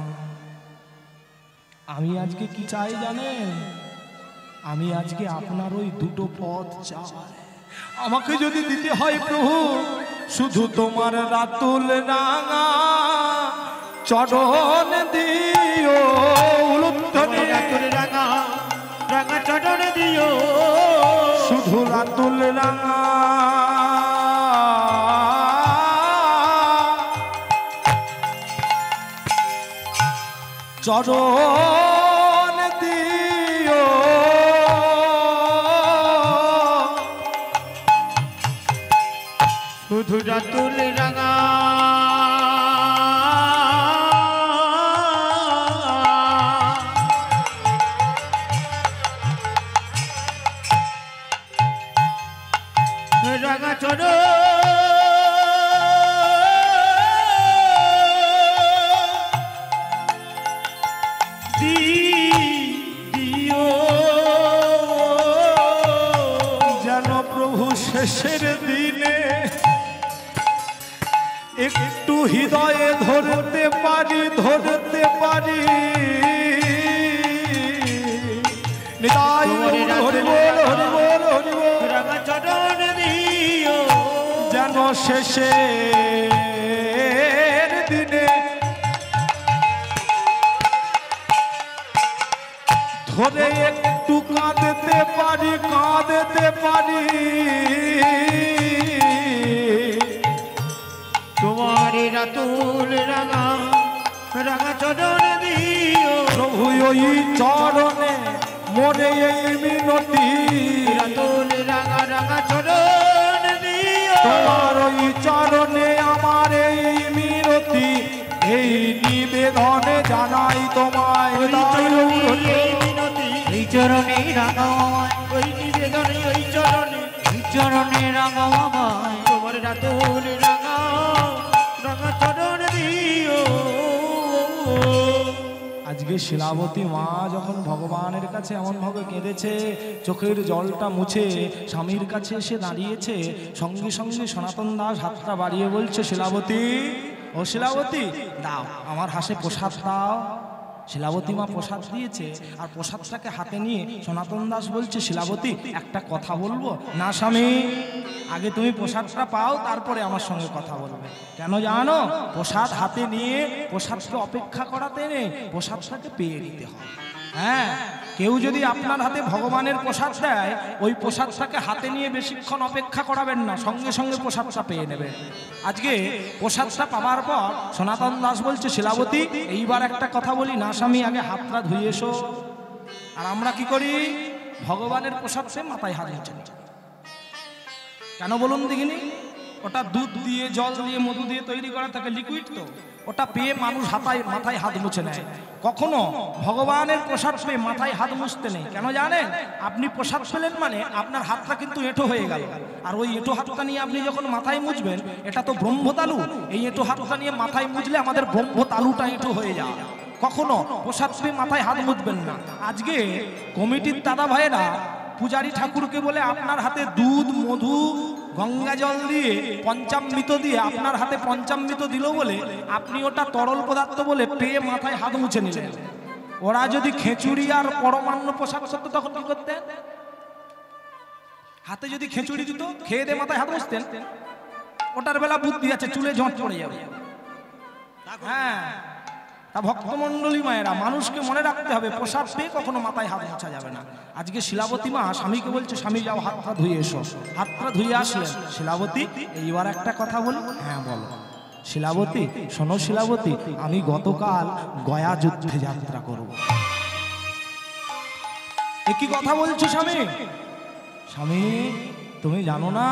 আমি আজকে কি চাই জানেন? আমি আজকে আপনার ওই দুটো পদ চাই। আমাকে যদি দিতে হয় প্রভু, শুধু তোমার রাতুল রাঙা চরণ দিও, উলুধ্বনি রাতুল রাঙা রাঙা চরণ দিও, শুধু রাতুল রাঙা চরণ দিও, শুধু রাতুল রাঙা রাঙা চরণ দিও, যেন প্রভু শেষের দিনে একটু হৃদয়ে ধরতে পারি, ধরতে পারি। নিতাই গৌর হরি বল, হরি বল, হরি বল। রাঙা চরণ দিও, যেন শেষের দিনে ধরে একটু কাঁদতে পারি, কাঁদতে পারি। তোমার রাতুল রাঙা রাঙা চরণ দিও, প্রভু ওই চরণে মোরে এই মিনতি, রাতুল রাঙা রাঙা চরণ দিও, তোমার ওই চরণে আমার এই মিনতি, এই নিবেদনে জানাই তোমায়। এই মিনতি, এই চরণে রাঙামায়, ওই নিবেদনে ওই চরণে, এই চরণে রাঙামায়, তোমার রাতুল রাঙা রাঙা চরণ দিও। আজকে শিলাবতী মা যখন ভগবানের কাছে এমন ভাবে কেঁদেছে, চোখের জলটা মুছে স্বামীর কাছে এসে দাঁড়িয়েছে, সঙ্গে সঙ্গে সনাতন দাস হাতটা বাড়িয়ে বলছে, শিলাবতী ও শিলাবতী দাও আমার হাসে প্রসাদ দাও। শিলাবতী মা প্রসাদ দিয়েছে, আর প্রসাদটাকে হাতে নিয়ে সনাতন দাস বলছে, শিলাবতী একটা কথা বলবো না? স্বামী আগে তুমি প্রসাদটা পাও, তারপরে আমার সঙ্গে কথা বলবে। কেন জানো? প্রসাদ হাতে নিয়ে প্রসাদকে অপেক্ষা করাতে নেই, প্রসাদটাকে পেয়ে নিতে হয়। হ্যাঁ, কেউ যদি আপনার হাতে ভগবানের প্রসাদ দেয়, ওই প্রসাদটাকে হাতে নিয়ে বেশিক্ষণ অপেক্ষা করাবেন না, সঙ্গে সঙ্গে প্রসাদটা পেয়ে নেবেন। আজকে প্রসাদটা পাওয়ার পর সনাতন দাস বলছে, শিলাবতী এইবার একটা কথা বলি না স্বামী, আগে হাতটা ধুয়ে এসো। আর আমরা কি করি? ভগবানের প্রসাদ সে মাথায় হাত মুছে নিই। কেন বলুন দেখিনি? ওটা দুধ দিয়ে, জল দিয়ে, মধু দিয়ে তৈরি করা থাকে, লিকুইড তো। ওটা পেয়ে মানুষ মাথায় হাত মুছে নেয়। কখনো ভগবানের প্রসাদ পেয়ে মাথায় হাত মুছতে নেই। কেন জানেন? আপনি প্রসাদ পেলেন মানে আপনার হাতটা কিন্তু এঁটো হয়ে গেল, আর ওই এঁটো হাতটা নিয়ে আপনি যখন মাথায় মুছবেন, এটা তো ব্রহ্মতালু, এই এঁটো হাতটা নিয়ে মাথায় মুছলে আমাদের ব্রহ্মতালুটা এঁটো হয়ে যায়। কখনো প্রসাদ পেয়ে মাথায় হাত মুছবেন না। আজকে কমিটির দাদা ভাইয়েরা পূজারী ঠাকুরকে বলে আপনার হাতে দুধ, মধু, গঙ্গা জল দিয়ে, পঞ্চামৃত দিয়ে আপনার হাতে পঞ্চামৃত দিল বলে আপনি ওটা তরল পদার্থ বলে পেয়ে মাথায় হাত মুছে নিলেন। ওরা যদি খিচুড়ি আর পরমান্ন প্রসাদ করতো তখন কি করতেন? হাতে যদি খিচুড়ি দিত, খেয়ে দিয়ে মাথায় হাত মুছতেন। ওটার বেলা বুদ্ধি আছে, চুলে জট পড়ে যাবে। হ্যাঁ, তা ভক্তমণ্ডলী মায়েরা, মানুষকে মনে রাখতে হবে প্রসাদ পেয়ে কখনো মাথায় হাত মোছা যাবে না। আজকে শিলাবতী মা স্বামীকে বলছে, স্বামী যাও হাতটা ধুয়ে এসো। হাতটা ধুয়ে আসলেন। শিলাবতী, এইবার একটা কথা বলি। হ্যাঁ বলো। শিলাবতী, শোনো শিলাবতী, আমি গতকাল গয়া যুদ্ধে যাত্রা করব। একই কথা বলছো স্বামী? স্বামী, তুমি জানো না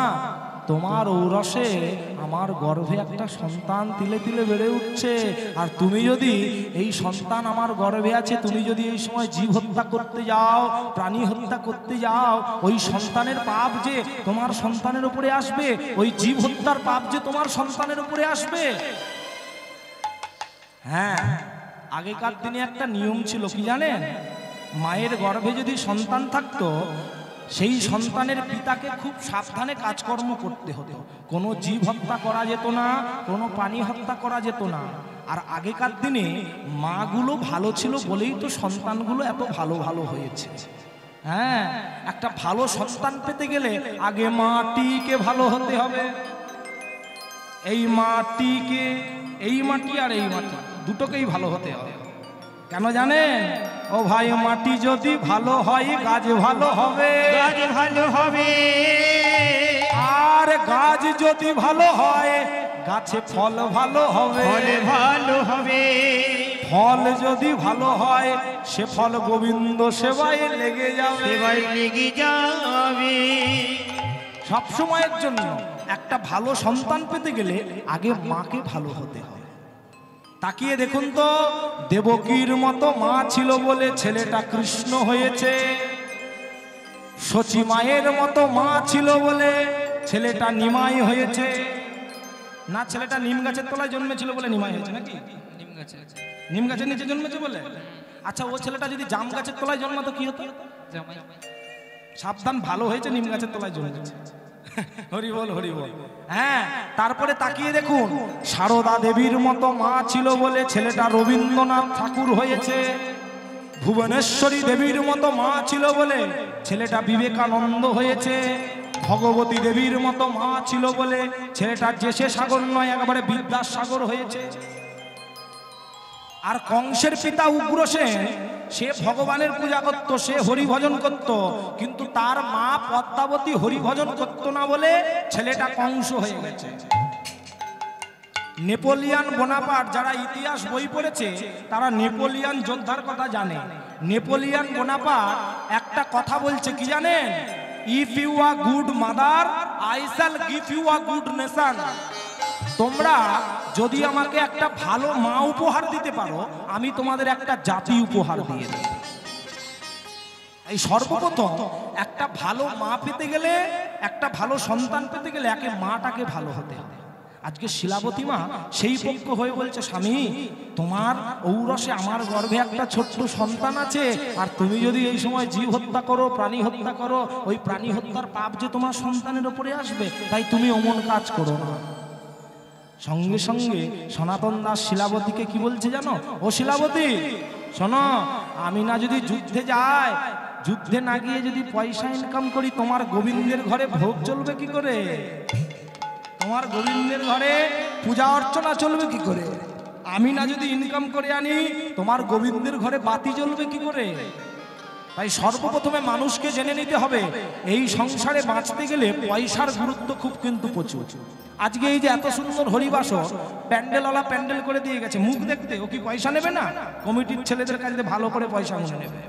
তোমার ঔরসে আমার গর্ভে একটা সন্তান তিলে তিলে বেড়ে উঠছে, আর তুমি যদি এই সন্তান আমার গর্ভে আছে, তুমি যদি এই সময় জীব হত্যা করতে যাও, প্রাণী হত্যা করতে যাও, ওই সন্তানের পাপ যে তোমার সন্তানের উপরে আসবে, ওই জীব হত্যার পাপ যে তোমার সন্তানের উপরে আসবে। হ্যাঁ, আগেকার দিনে একটা নিয়ম ছিল, কি জানেন? মায়ের গর্ভে যদি সন্তান থাকতো, সেই সন্তানের পিতাকে খুব সাবধানে কাজকর্ম করতে হতো। কোনো জীব হত্যা করা যেত না, কোনো প্রাণী হত্যা করা যেত না। আর আগেকার দিনে মাগুলো ভালো ছিল বলেই তো সন্তানগুলো এত ভালো ভালো হয়েছে। হ্যাঁ, একটা ভালো সন্তান পেতে গেলে আগে মাটিকে ভালো হতে হবে। এই মাটিকে, এই মাটি আর এই মাটি দুটোকেই ভালো হতে হবে। কেন জানেন? ও ভাই, মাটি যদি ভালো হয় গাছ ভালো হবে, গাছ ভালো হবে। আর গাছ যদি ভালো হয় গাছে ফল ভালো হবে, ফল ভালো হবে। ফল যদি ভালো হয় সে ফল গোবিন্দ সেবায় লেগে যাবে, সেবায় লেগে যাবে। সব সময়ের জন্য একটা ভালো সন্তান পেতে গেলে আগে মাকে ভালো হতে হবে। তাকিয়ে দেখুন তো, দেবকীর মতো মা ছিল বলে ছেলেটা কৃষ্ণ হয়েছে। সচী মায়ের মতো মা ছিল বলে ছেলেটা নিমাই হয়েছে। না, ছেলেটা নিম গাছের তলায় জন্মেছিল বলে নিমাই হয়েছে নাকি? নিম গাছের নিচে জন্মেছে বলে। আচ্ছা, ও ছেলেটা যদি জাম গাছের তলায় জন্মাতো কি হতো? সাবধান, ভালো হয়েছে নিম গাছের তলায় জন্মেছে। হরি বল, হরি বল। হ্যাঁ, তারপরে তাকিয়ে দেখুন, সারদা দেবীর মতো মা ছিল বলে ছেলেটা রবীন্দ্রনাথ ঠাকুর হয়েছে। ভুবনেশ্বরী দেবীর মতো মা ছিল বলে ছেলেটা বিবেকানন্দ হয়েছে। ভগবতী দেবীর মতো মা ছিল বলে ছেলেটা জেসে সাগর নয়, একেবারে বিদ্যাসাগর হয়েছে। আর কংসের পিতা উগ্রসেন, সে ভগবানের পূজা করত, সে হরিভজন করত, কিন্তু তার মা পদ্মাবতী হরিভজন করত না বলে ছেলেটা কংস হয়ে গেছে। নেপোলিয়ান বোনাপার্ট, যারা ইতিহাস বই পড়েছে তারা নেপোলিয়ান যোদ্ধার কথা জানে। নেপোলিয়ান বোনাপার্ট একটা কথা বলছে, কি জানেন? If you are good mother, I shall give you a good nation. তোমরা যদি আমাকে একটা ভালো মা উপহার দিতে পারো, আমি তোমাদের একটা জাতি উপহার দিয়ে দেব। এই সর্বপ্রথম একটা ভালো মা পেতে গেলে, একটা ভালো সন্তান পেতে গেলে আগে মাটাকে ভালো হতে হবে। আজকে শিলাবতী মা সেই পক্ষ হয়ে বলছে, স্বামী, তোমার ঔরসে আমার গর্ভে একটা ছোট্ট সন্তান আছে, আর তুমি যদি এই সময় জীব হত্যা করো, প্রাণী হত্যা করো, ওই প্রাণী হত্যার পাপ যে তোমার সন্তানের উপরে আসবে, তাই তুমি অমন কাজ করো না। সঙ্গে সঙ্গে সনাতন দাস শিলাবতীকে কি বলছে জানো? ও শিলাবতী, শোনো, আমি না যদি যুদ্ধে যাই, যুদ্ধে না গিয়ে যদি পয়সা ইনকাম করি, তোমার গোবিন্দের ঘরে ভোগ চলবে কি করে? তোমার গোবিন্দের ঘরে পূজা অর্চনা চলবে কি করে? আমি না যদি ইনকাম করে আনি, তোমার গোবিন্দের ঘরে বাতি জ্বলবে কি করে? তাই সর্বপ্রথমে মানুষকে জেনে নিতে হবে, এই সংসারে বাঁচতে গেলে পয়সার গুরুত্ব খুব কিন্তু প্রচুর। আজকে এই যে এত সুন্দর হরিবাস, প্যান্ডেলওয়ালা প্যান্ডেল করে দিয়ে গেছে, মুখ দেখতে ও কি পয়সা নেবে না? কমিটির ছেলেদের কাছে ভালো করে পয়সা মনে নেবে।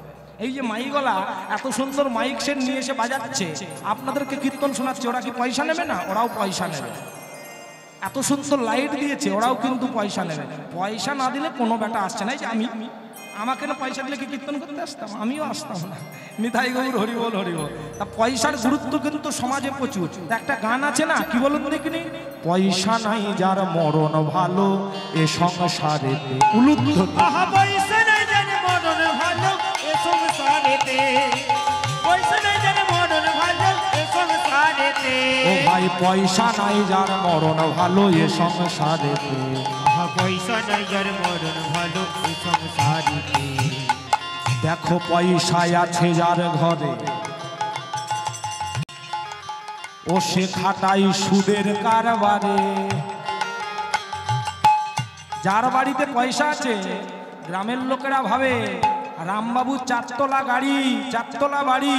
এই যে মাইকওয়ালা এত সুন্দর মাইক সেট নিয়ে এসে বাজাচ্ছে, আপনাদেরকে কীর্তন শোনাচ্ছে, ওরা কি পয়সা নেবে না? ওরাও পয়সা নেবে। এত সুন্দর লাইট দিয়েছে, ওরাও কিন্তু পয়সা নেবে। পয়সা না দিলে কোনো ব্যাটা আসছে না। যে আমাকে না পয়সা দিলে কি কীর্তন করতে আসতাম? আমিও আসতাম না। নিতাই গৌর হরিবল হরিবল। তা পয়সার গুরুত্ব কিন্তু সমাজে প্রচুর। একটা গান আছে না, কি বলুন দেখিনি? পয়সা নাই যার মরণ ভালো এ সংসারে উলুদ্ধ। পয়সা নাই যার মরণ ভালো এ সংসারেতে, পয়সা নাই যার মরণ ভালো এ সংসারেতে। ও ভাই পয়সা নাই যার মরণ ভালো এ সংসারেতে, পয়সা নাই যার মরণ ভালো এ সংসারেতে। দেখো পয়সায় আছে যার ঘরে ও সে খাটাই সুদের কারবারে। যার বাড়িতে পয়সা আছে গ্রামের লোকেরা ভাবে রামবাবু চারতলা গাড়ি, চারতলা বাড়ি,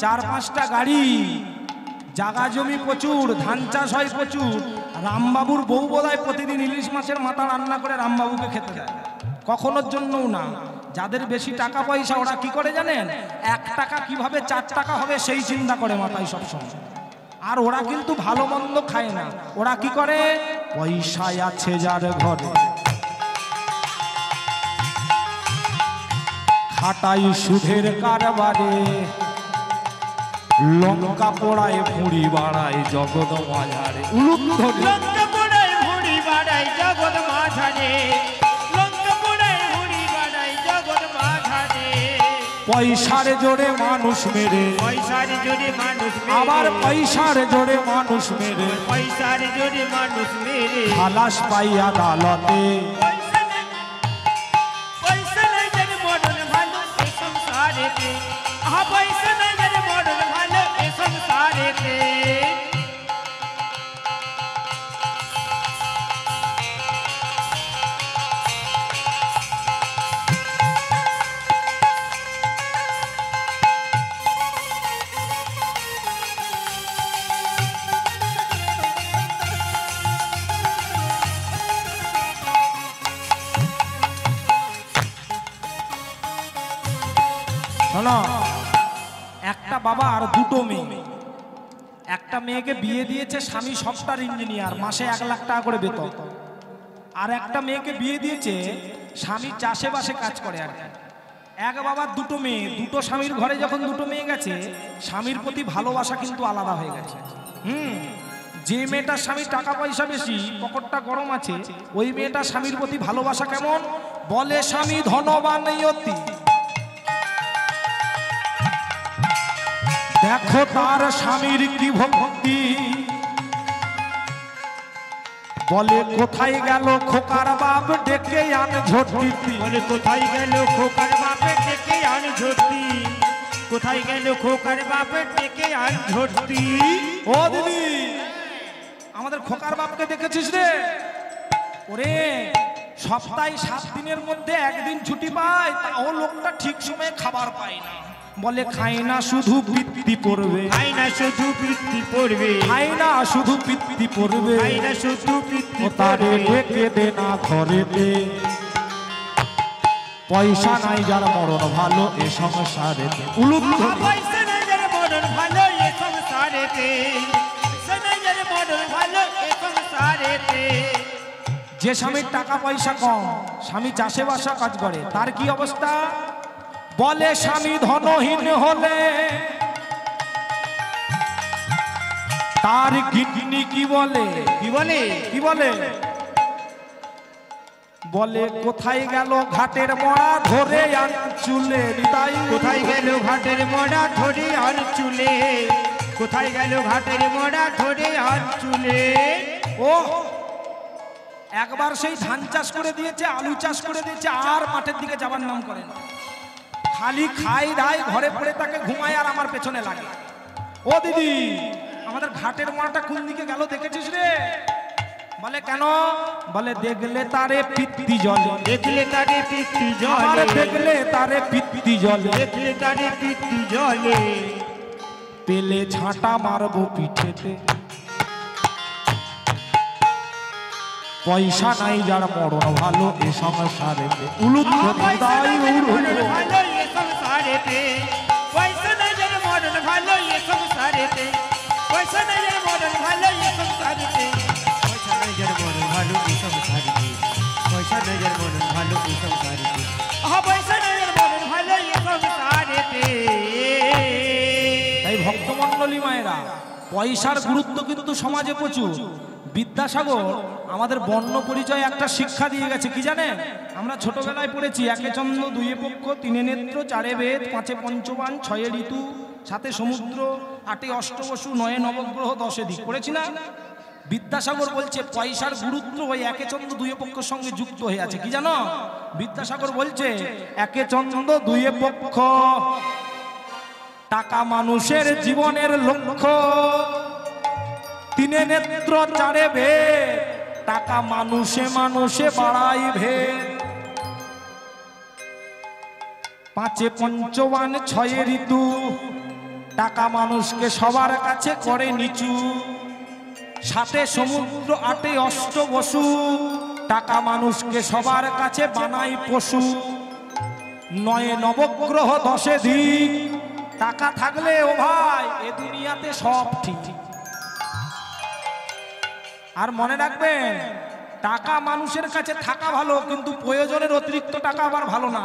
4-5টা গাড়ি, জাগা জমি প্রচুর, ধান চাষ হয় প্রচুর। রামবাবুর বউ বোধহয় প্রতিদিন ইলিশ মাছের মাথা রান্না করে রামবাবুকে খেতে দেয়। কখনোর জন্যও না। যাদের বেশি টাকা পয়সা ওরা কি করে জানেন? 1 টাকা কিভাবে 4 টাকা হবে সেই চিন্তা করে মাথায় সবসময়। আর ওরা কিন্তু ভালো মন্দ খায় না। ওরা কি করে? পয়সায় আছে যার ঘরে খাটাই সুদের কারবারে, লঙ্কা পোড়ায় ভুঁড়ি বাড়ায় জগৎ মাঝারে। লঙ্কা পোড়ায় ভুঁড়ি বাড়ায় জগৎ মাঝারে, লঙ্কা পোড়ায় ভুঁড়ি বাড়ায় জগৎ মাঝারে। পয়সার জোরে মানুষ মেরে, পয়সার জোরে মানুষ মেরে, আবার পয়সার জোরে মানুষ মেরে, পয়সার জোরে মানুষ মেরে খালাস পাই আদালতে। পয়সা নাই যার মরণ ভালো এ সংসারেতে, পয়সা নাই যার মরণ ভালো এ সংসারেতে। শোনো, একটা বাবা আর 2টো মেয়ে। একটা মেয়েকে বিয়ে দিয়েছে স্বামী সফটওয়্যার ইঞ্জিনিয়ার, মাসে 1 লাখ টাকা করে বেতন। আর একটা মেয়েকে বিয়ে দিয়েছে স্বামী চাষে বাসে কাজ করে। আর এক বাবার 2টো মেয়ে, 2টো স্বামীর ঘরে যখন 2টো মেয়ে গেছে, স্বামীর প্রতি ভালোবাসা কিন্তু আলাদা হয়ে গেছে। যে মেয়েটার স্বামীর টাকা পয়সা বেশি, পকেটটা গরম আছে, ওই মেয়েটার স্বামীর প্রতি ভালোবাসা কেমন? বলে স্বামী ধনবান অতি, দেখো তার স্বামীর কি ভক্তি। বলে কোথায় গেল খোকার বাপ ডেকে আন ঝটি। বলে কোথায় গেল খোকার বাপে ডেকে আন ঝটি, কোথায় গেল খোকার বাপে ডেকে আন ঝটি। ও দিদি, আমাদের খোকার বাপকে দেখেছিস রে? ওরে সপ্তাহে 7 দিনের মধ্যে 1 দিন ছুটি পায়, তাও লোকটা ঠিক সময়ে খাবার পায় না। বলে খায় না শুধু পিত্তি পড়বে, খায় না শুধু পিত্তি পড়বে, খায় না শুধু পিত্তি পড়বে, খায় না শুধু পিত্তি তারে পড়বে। ডেকে দে না ঘরেতে। পয়সা নাই যার মরণ ভালো এ সংসারেতে। পয়সা নাই যার মরণ ভালো এ সংসারেতে, পয়সা নাই যার মরণ ভালো এ সংসারেতে। যে স্বামীর টাকা পয়সা কম, স্বামী চাষে বাসা কাজ করে, তার কি অবস্থা? বলে স্বামী ধনহীন হলে তার কিডনি কি বলে? কি বলে? কি বলে? বলে কোথায় গেল ঘাটের মরা ধরে আন চুলে। তাই কোথায় গেল ঘাটের মোড়া ধরে আর চুলে, কোথায় গেল ঘাটের মোড়া ধরে আর চুলে। ও একবার সেই ধান চাষ করে দিয়েছে, আলু চাষ করে দিয়েছে, আর মাঠের দিকে যাবার নাম করে না। খালি খাই দায়, ঘরে পড়ে তাকে ঘুমায়, আর আমার পেছনে লাগে। ও দিদি, আমাদের ঘাটের মোড়াটা কোন দিকে গেল দেখেছিস রে? বলে কেন? বলে দেখলে তারে পিত্তি জলে, দেখলে তারে পিত্তি আমার জলে, দেখলে তারে পিত্তি জলে, দেখলে তারে পিত্তি জলে। পেলে ঝাঁটা মারবো পিঠেতে। পয়সা নাই যার মরণ ভালো এ সংসারেতে। পয়সা নাই যার মরণ ভালো এ সংসারেতে, পয়সা নাই যার মরণ ভালো এ সংসারেতে, পয়সা নাই যার মরণ ভালো এ সংসারেতে, পয়সা নাই যার সংসারেতে পয়সা নজর মরণ ভালো এই সংসারেতে পয়সা নজর মরণ ভালো এই সংসারেতে। তাই ভক্তমণ্ডলী মায়েরা, পয়সার গুরুত্ব কিন্তু সমাজে প্রচুর। বিদ্যাসাগর আমাদের বর্ণ পরিচয় একটা শিক্ষা দিয়ে গেছে, কি জানেন? আমরা ছোটবেলায় পড়েছি, একে চন্দ্র, দুইয়ে পক্ষ, তিনে নেত্র, চারে বেদ, পাঁচে পঞ্চবান, ছয়ে ঋতু, সাতে সমুদ্র, আটে অষ্টবসু, নয়ে নবগ্রহ, দশে দিক, পড়েছি না? বিদ্যাসাগর বলছে পয়সার গুরুত্ব ওই একে চন্দ্র দুইয়ে পক্ষের সঙ্গে যুক্ত হয়ে আছে, কি জানো? বিদ্যাসাগর বলছে একে চন্দ্র দুইয়ে পক্ষ, টাকা মানুষের জীবনের লক্ষ্য, তিনে নেত্র, চারে ভেদ, টাকা মানুষে মানুষে বাড়াই ভেদ, পাঁচে পঞ্চবান, ছয়ে ঋতু, টাকা মানুষকে সবার কাছে করে নিচু, সাতে সমুদ্র, আটে অষ্টবসু, টাকা মানুষকে সবার কাছে বানাই পশু, নয়ে নবগ্রহ, দশে দিক, টাকা থাকলে ও ভাই এ দুনিয়াতে সব ঠিক। আর মনে রাখবেন, টাকা মানুষের কাছে থাকা ভালো, কিন্তু প্রয়োজনের অতিরিক্ত টাকা আবার ভালো না।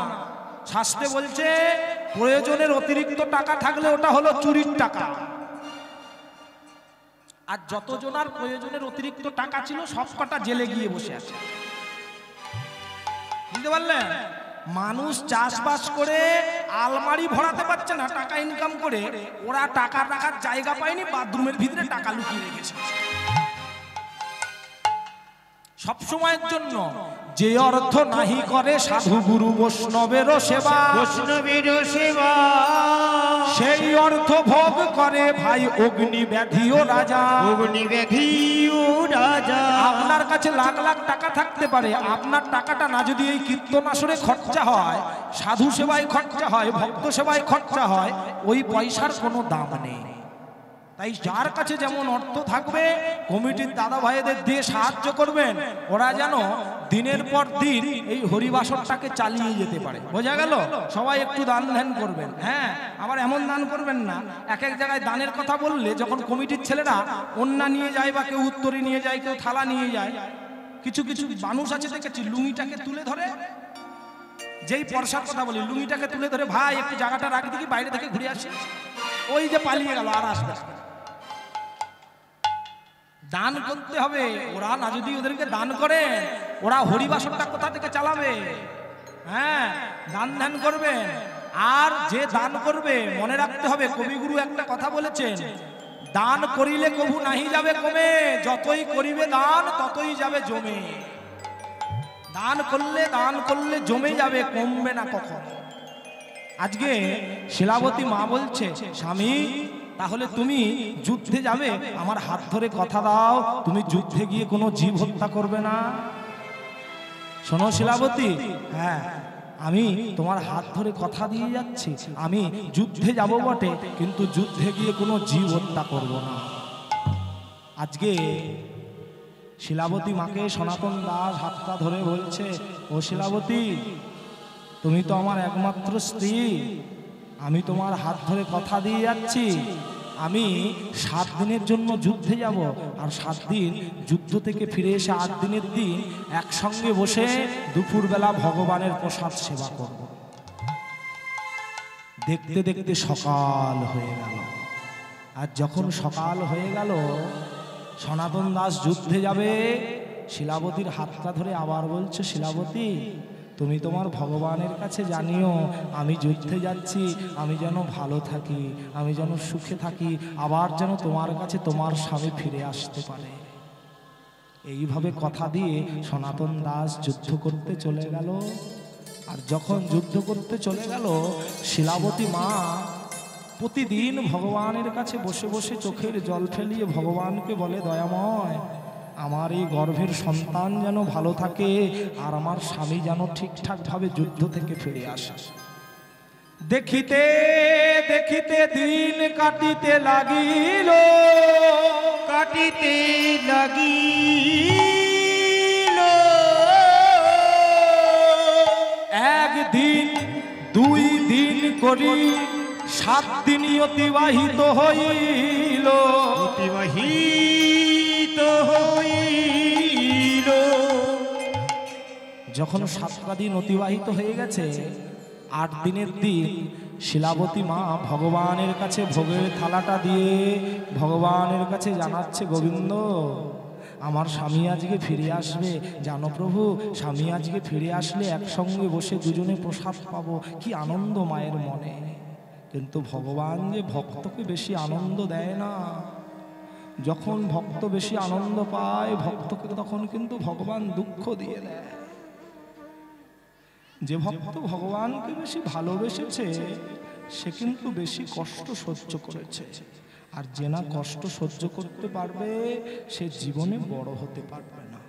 শাস্ত্রে বলছে প্রয়োজনের অতিরিক্ত টাকা থাকলে ওটা হলো চুরির টাকা। আর যতজনার প্রয়োজনের অতিরিক্ত টাকা ছিল সব কটা জেলে গিয়ে বসে আছে, বুঝতে পারলেন? মানুষ চাষবাস করে আলমারি ভরাতে পারছে না টাকা ইনকাম করে, ওরা টাকা রাখার জায়গা পায়নি, বাথরুমের ভিতরে টাকা লুকিয়ে রেখেছে সব সময়ের জন্য। যে অর্থ নাহি করে সাধু গুরু বৈষ্ণবের সেবা, বৈষ্ণবের সেবা, সেই অর্থ ভোগ করে ভাই অগ্নি ব্যাধি ও রাজা। অগ্নি ব্যাধি ও রাজা। আপনার কাছে লাখ লাখ টাকা থাকতে পারে, আপনার টাকাটা না যদি এই কীর্তন আসরে খরচা হয়, সাধু সেবায় খরচা হয়, ভক্ত সেবায় খরচা হয়, ওই পয়সার কোনো দাম নেই। তাই যার কাছে যেমন অর্থ থাকবে কমিটির দাদা ভাইদের দিয়ে সাহায্য করবেন, ওরা যেন দিনের পর দিন এই হরিবাসরটাকে চালিয়ে যেতে পারে। বোঝা গেল? সবাই একটু দান ধ্যান করবেন। হ্যাঁ, আবার এমন দান করবেন না, এক এক জায়গায় দানের কথা বললে যখন কমিটির ছেলেরা ওন্না নিয়ে যায় বা কেউ উত্তরে নিয়ে যায়, কেউ থালা নিয়ে যায়, কিছু কিছু মানুষ আছে দেখেছি লুঙ্গিটাকে তুলে ধরে, যেই পরসার কথা বলি লুঙ্গিটাকে তুলে ধরে, ভাই একটু জায়গাটা রাখ দেখি, বাইরে থেকে ঘুরে আসি, ওই যে পালিয়ে গেল, আর আসবে। দান করতে হবে। ওরা না যদি ওদেরকে দান করে, ওরা হরিবাসরটা কোথা থেকে চালাবে? হ্যাঁ, দান ধ্যান করবেন। আর যে দান করবে মনে রাখতে হবে, কবিগুরু একটা কথা বলেছেন, দান করিলে কভু নাহি যাবে কমে, যতই করিবে দান ততই যাবে জমে। দান করলে জমে যাবে, কমবে না কখনো। আজকে শিলাবতী মা বলছে, স্বামী তাহলে তুমি যুদ্ধে যাবে, আমার হাত ধরে কথা দাও, তুমি যুদ্ধে গিয়ে কোনো জীব হত্যা করবে না। শোনো শিলাবতী, হ্যাঁ আমি তোমার হাত ধরে কথা দিয়ে যাচ্ছি, আমি যুদ্ধে যাব বটে, কিন্তু যুদ্ধে গিয়ে কোনো জীব হত্যা করব না। আজকে শিলাবতী মাকে সনাতন দাস হাতটা ধরে বলছে, ও শিলাবতী তুমি তো আমার একমাত্র স্ত্রী, আমি তোমার হাত ধরে কথা দিয়ে যাচ্ছি, আমি 7 দিনের জন্য যুদ্ধে যাব, আর 7 দিন যুদ্ধ থেকে ফিরে এসে 8 দিনের দিন একসঙ্গে বসে দুপুরবেলা ভগবানের প্রসাদ সেবা করব। দেখতে দেখতে সকাল হয়ে গেল। আর যখন সকাল হয়ে গেল, সনাতন দাস যুদ্ধে যাবে, শিলাবতীর হাতটা ধরে আবার বলছে, শিলাবতী তুমি তোমার ভগবানের কাছে জানিও আমি যুদ্ধে যাচ্ছি, আমি যেন ভালো থাকি, আমি যেন সুখে থাকি, আবার যেন তোমার কাছে তোমার স্বামী ফিরে আসতে পারে। এইভাবে কথা দিয়ে সনাতন দাস যুদ্ধ করতে চলে গেল। আর যখন যুদ্ধ করতে চলে গেল, শিলাবতী মা প্রতিদিন ভগবানের কাছে বসে বসে চোখের জল ফেলিয়ে ভগবানকে বলে, দয়াময় আমার এই গর্ভের সন্তান যেন ভালো থাকে, আর আমার স্বামী যেন ঠিকঠাক ভাবে যুদ্ধ থেকে ফিরে আসে। দেখিতে দেখিতে দিন কাটিতে লাগিল, কাটিতে লাগিল, একদিন 2 দিন করি 7 দিন অতিবাহিত হইল, অতিবাহিত হইল। যখন 7টা দিন অতিবাহিত হয়ে গেছে, 8 দিনের দিন শিলাবতী মা ভগবানের কাছে ভোগের থালাটা দিয়ে ভগবানের কাছে জানাচ্ছে, গোবিন্দ আমার স্বামী আজকে ফিরে আসবে, জানো প্রভু স্বামী আজকে ফিরে আসলে একসঙ্গে বসে দুজনে প্রসাদ পাবো, কি আনন্দ মায়ের মনে। কিন্তু ভগবান যে ভক্তকে বেশি আনন্দ দেয় না। যখন ভক্ত বেশি আনন্দ পায় ভক্তকে তখন কিন্তু ভগবান দুঃখ দিয়ে দেয়। যে ভক্ত ভগবানকে বেশি ভালোবেসেছে সে কিন্তু বেশি কষ্ট সহ্য করেছে, আর যে না কষ্ট সহ্য করতে পারবে সে জীবনে বড় হতে পারবে না।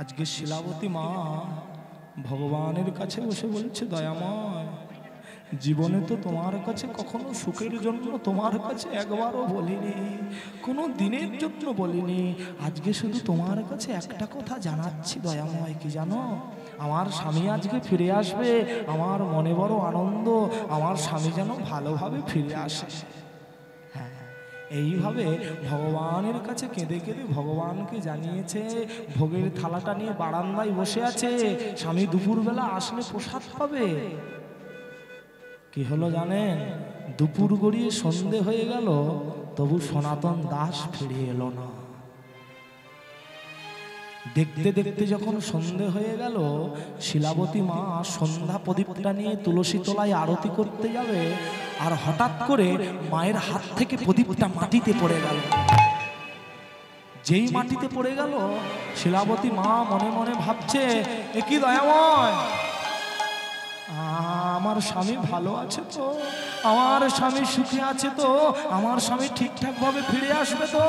আজকে শিলাবতী মা ভগবানের কাছে বসে বলছে, দয়াময় জীবনে তো তোমার কাছে কখনো সুখের জন্য তোমার কাছে একবারও বলিনি, কোনো দিনের জন্য বলিনি, আজকে শুধু তোমার কাছে একটা কথা জানাচ্ছি দয়াময়, কি জানো, আমার স্বামী আজকে ফিরে আসবে, আমার মনে বড় আনন্দ, আমার স্বামী যেন ভালোভাবে ফিরে আসে। হ্যাঁ, এইভাবে ভগবানের কাছে কেঁদে কেঁদে ভগবানকে জানিয়েছে। ভোগের থালাটা নিয়ে বারান্দায় বসে আছে, স্বামী দুপুরবেলা আসলে প্রসাদ পাবে। কি হলো জানেন, দুপুর গড়িয়ে সন্ধে হয়ে গেল, তবু সনাতন দাস ফিরে এলো না। দেখতে দেখতে যখন সন্ধে হয়ে গেল, শিলাবতী মা সন্ধ্যা প্রদীপটা নিয়ে তুলসী তলায় আরতি করতে যাবে, আর হঠাৎ করে মায়ের হাত থেকে প্রদীপটা মাটিতে পড়ে গেল। যেই মাটিতে পড়ে গেল, শিলাবতী মা মনে মনে ভাবছে, এ কি দয়াময়, আমার স্বামী ভালো আছে তো, আমার স্বামী সুখে আছে তো, আমার স্বামী ঠিকঠাক ভাবে ফিরে আসবে তো।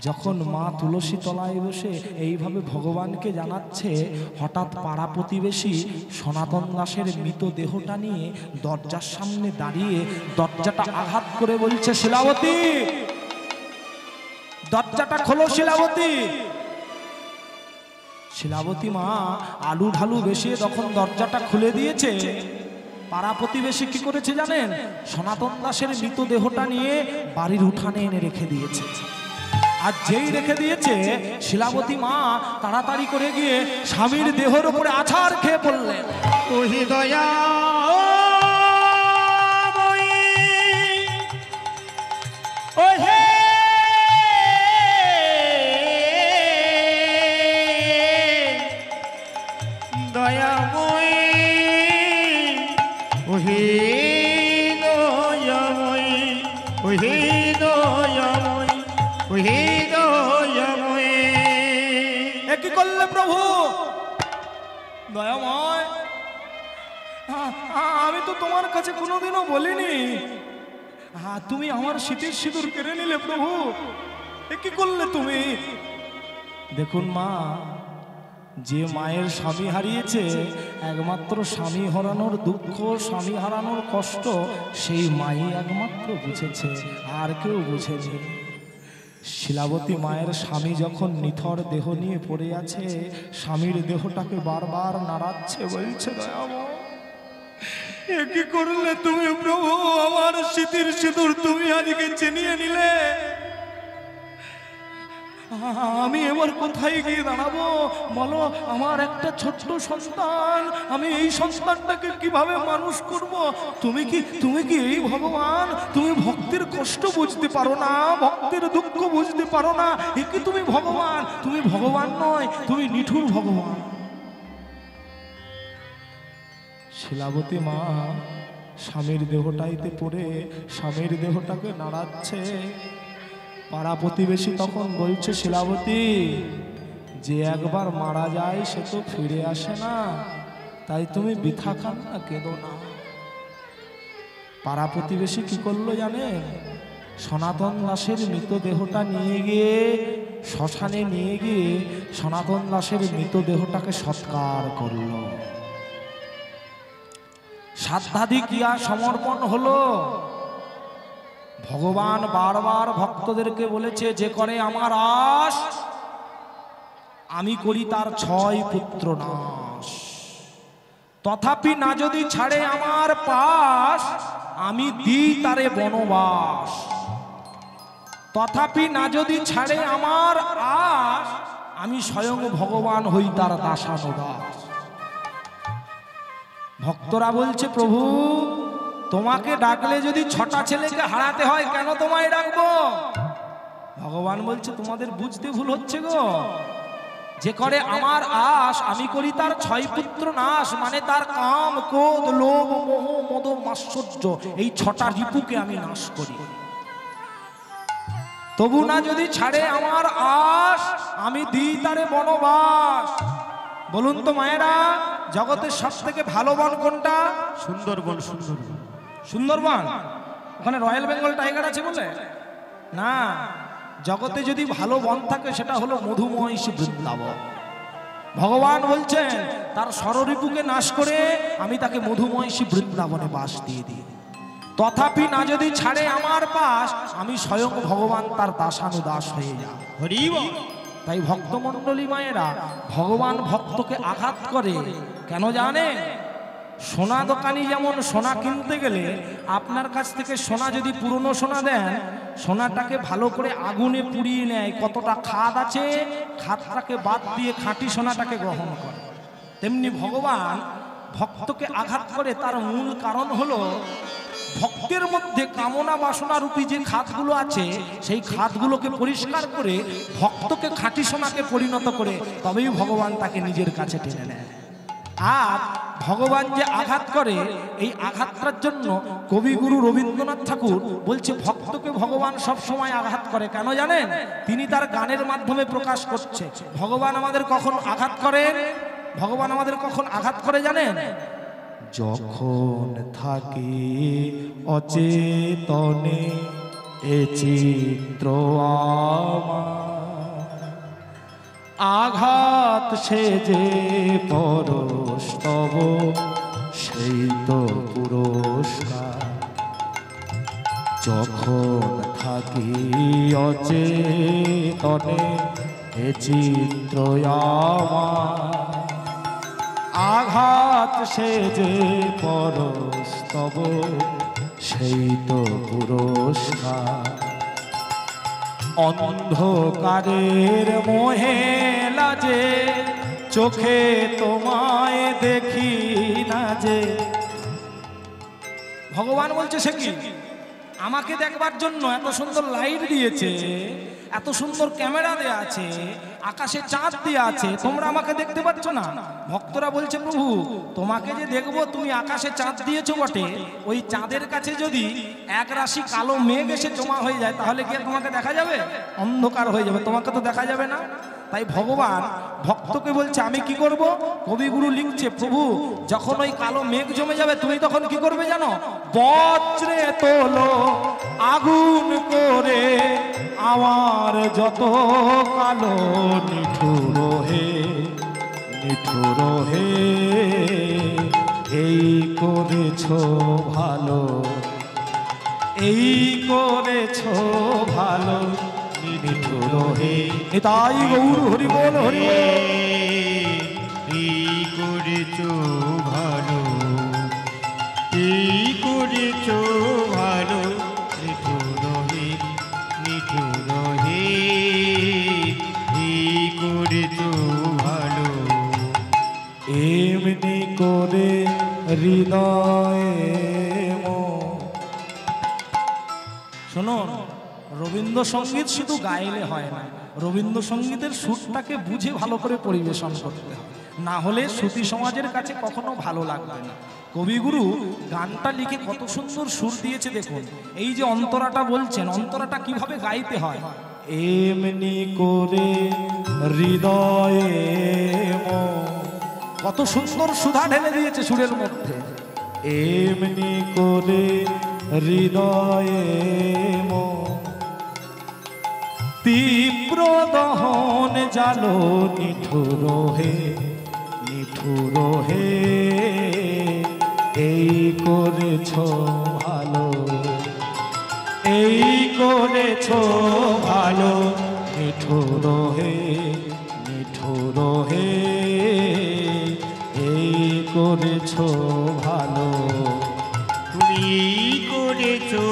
যখন মা তুলসী তলায় বসে এইভাবে ভগবানকে জানাচ্ছে, হঠাৎ পাড়া প্রতিবেশী সনাতন দাসের মৃত দেহটা নিয়ে দরজার সামনে দাঁড়িয়ে দরজাটা আঘাত করে বলছে, শিলাবতী দরজাটা খোলো শিলাবতী। শিলাবতী মা আলু ঢালু বেশি তখন দরজাটা খুলে দিয়েছে। পাড়া প্রতিবেশী কি করেছে জানেন, সনাতন দাসের মৃতদেহটা নিয়ে বাড়ির উঠানে এনে রেখে দিয়েছে। আর যেই রেখে দিয়েছে, শিলাবতী মা তাড়াতাড়ি করে গিয়ে স্বামীর দেহের উপরে আছাড় খেয়ে পড়লেন। ওহি দয়া ওহে দয়াময়, ওহে দয়াময়, ওহে দয়াময়, ওহে দয়াময়। এ কি করলে প্রভু? দয়াময়, আমি তো তোমার কাছে কোনোদিনও বলিনি, তুমি আমার শীতের সিঁদুর কেড়ে নিলে প্রভু, এ কি করলে তুমি? দেখুন মা, যে মায়ের স্বামী হারিয়েছে, একমাত্র স্বামী হারানোর দুঃখ, স্বামী হারানোর কষ্ট সেই মাই একমাত্র বুঝেছে, আর কেউ বুঝেছে। শিলাবতী মায়ের স্বামী যখন নিথর দেহ নিয়ে পড়ে আছে, স্বামীর দেহটাকে বারবার নাড়াচ্ছে, বলছে, দয়াময় এ কি করলে তুমি প্রভু, আমার শীতের সিঁদুর তুমি আজকে চিনিয়ে নিলে, আমি এবার কোথায় গিয়ে দাঁড়াবো বলো? আমার একটা ছোট্ট সন্তান, আমি এই সন্তানটাকে কিভাবে মানুষ করব? তুমি কি এই ভগবান? তুমি ভক্তের কষ্ট বুঝতে পারো না, ভক্তের দুঃখ বুঝতে পারো না? এ কি তুমি ভগবান? তুমি ভগবান নয়, তুমি নিঠুর ভগবান। শিলাবতী মা স্বামীর দেহটাইতে পড়ে স্বামীর দেহটাকে নাড়াচ্ছে। পাড়া প্রতিবেশী তখন বলছে, শিলাবতী যে একবার মারা যায় সে তো ফিরে আসে না, তাই তুমি বৃথা কান্না কেঁদো না। পাড়া প্রতিবেশী কি করলো জানেন, সনাতন দাসের মৃতদেহটা নিয়ে গিয়ে শ্মশানে নিয়ে গিয়ে সনাতন দাসের মৃতদেহটাকে সৎকার করলো। সাধ্যাদি ক্রিয়া সমর্পণ হলো। ভগবান বারবার ভক্তদেরকে বলেছে, যে করে আমার আশ আমি করি তার 6 পুত্র নাশ। তথাপি না যদি ছাড়ে আমার পাশ, আমি দিই তারে বনবাস। তথাপি না যদি ছাড়ে আমার আশ, আমি স্বয়ং ভগবান হই তার দাসানুদাস। ভক্তরা বলছে প্রভু তোমাকে ডাকলে যদি 6টা ছেলেকে হারাতে হয় কেন তোমায় ডাকবো? ভগবান বলছে তোমাদের বুঝতে ভুল হচ্ছে গো। যে করে আমার আশ আমি করি তার 6 পুত্র নাশ, মানে তার কাম ক্রোধ লোভ মোহ মদ মাৎসর্য, এই 6টা রিপুকে আমি নাশ করি। তবু না যদি ছাড়ে আমার আশ আমি দিই তারে বনবাস। বলুন তো মায়েরা, জগতের সব থেকে ভালো বন কোনটা? সুন্দরবন। সুন্দরবন সুন্দরবন। ওখানে রয়্যাল বেঙ্গল টাইগার আছে বলে না, জগতে যদি ভালো বন থাকে সেটা হলো মধুমহিষী বৃন্দাবন। ভগবান বলছেন তার ষড়রিপুকে নাশ করে আমি তাকে মধুমহিষী বৃন্দাবনে বাস দিয়ে দিই। তথাপি না যদি ছাড়ে আমার পাশ আমি স্বয়ং ভগবান তার দাসানুদাস হয়ে যাব। হরি বল। তাই ভক্তমণ্ডলী মায়েরা, ভগবান ভক্তকে আঘাত করে কেন জানেন? সোনা দোকানি যেমন সোনা কিনতে গেলে আপনার কাছ থেকে সোনা যদি পুরনো সোনা দেন, সোনাটাকে ভালো করে আগুনে পুড়িয়ে নেয়, কতটা খাদ আছে খাদটাকে বাদ দিয়ে খাঁটি সোনাটাকে গ্রহণ করে। তেমনি ভগবান ভক্তকে আঘাত করে তার মূল কারণ হলো ভক্তের মধ্যে কামনা বাসনা রূপী যে খাদগুলো আছে সেই খাদগুলোকে পরিষ্কার করে ভক্তকে খাঁটি সোনাকে পরিণত করে তবেই ভগবান তাকে নিজের কাছে টেনে নেয়। আর ভগবান যে আঘাত করে এই আঘাতটার জন্য কবিগুরু রবীন্দ্রনাথ ঠাকুর বলছে ভক্তকে ভগবান সব সময় আঘাত করে কেন জানেন? তিনি তার গানের মাধ্যমে প্রকাশ করছে ভগবান আমাদের কখন আঘাত করেন। ভগবান আমাদের কখন আঘাত করে জানেন? যখন থাকি অচেতনে এ চিত্র আঘাত সে যে পরশ তব সেই তো পুরস্কার। যখন থাকি অচেতনে এ চিত্র আঘাত সে যে পরশ তব সেই তো পুরস্কার। অন্ধকারের মোহে লাজে চোখে তোমায় দেখি না যে। ভগবান বলছে সে কি আমাকে দেখবার জন্য এত সুন্দর লাইট দিয়েছে, এত সুন্দর ক্যামেরা দেয়া আছে, আকাশে চাঁদ দেয়া আছে, তোমরা আমাকে দেখতে পাচ্ছ না? ভক্তরা বলছে প্রভু তোমাকে যে দেখবো তুমি আকাশে চাঁদ দিয়েছো বটে, ওই চাঁদের কাছে যদি এক রাশি কালো মেঘ এসে জমা হয়ে যায় তাহলে কি তোমাকে দেখা যাবে? অন্ধকার হয়ে যাবে, তোমাকে তো দেখা যাবে না। তাই ভগবান ভক্তকে বলছে আমি কি করব? কবিগুরু লিখছে প্রভু যখন ওই কালো মেঘ জমে যাবে তুমি তখন কি করবে জানো? বজ্রে তোলো আগুন করে আমার যত কালো নিঠুর হে নিঠুর হে এই করেছো ভালো, এই করেছো ভালো নিঠুর হে। তাই গৌর হরি বল হরি বল। এই করেছো ভালো, এই করেছো ভালো নিঠুর হে নিঠুর হে এই করেছো ভালো। এমনি করে হৃদয়ে শুনুন, রবীন্দ্রসঙ্গীত শুধু গাইলে হয় না, রবীন্দ্রসঙ্গীতের সুরটাকে বুঝে ভালো করে পরিবেশন করতে হয়, না হলে শ্রুতি সমাজের কাছে কখনো ভালো লাগবে না। কবিগুরু গানটা লিখে কত সুন্দর সুর দিয়েছে দেখুন। এই যে অন্তরাটা বলছেন, অন্তরাটা কিভাবে গাইতে হয়? এমনি করে হৃদয়ে কত সুন্দর সুধা ঢেলে দিয়েছে সুরের মধ্যে। এমনি করে হৃদয়ে তীব্র দহন জালো নিঠুর হে নিঠুর হে এই করেছো ভালো, এই করেছো ভালো নিঠুর হে নিঠুর হে এই করেছো ভালো। তুমি করেছো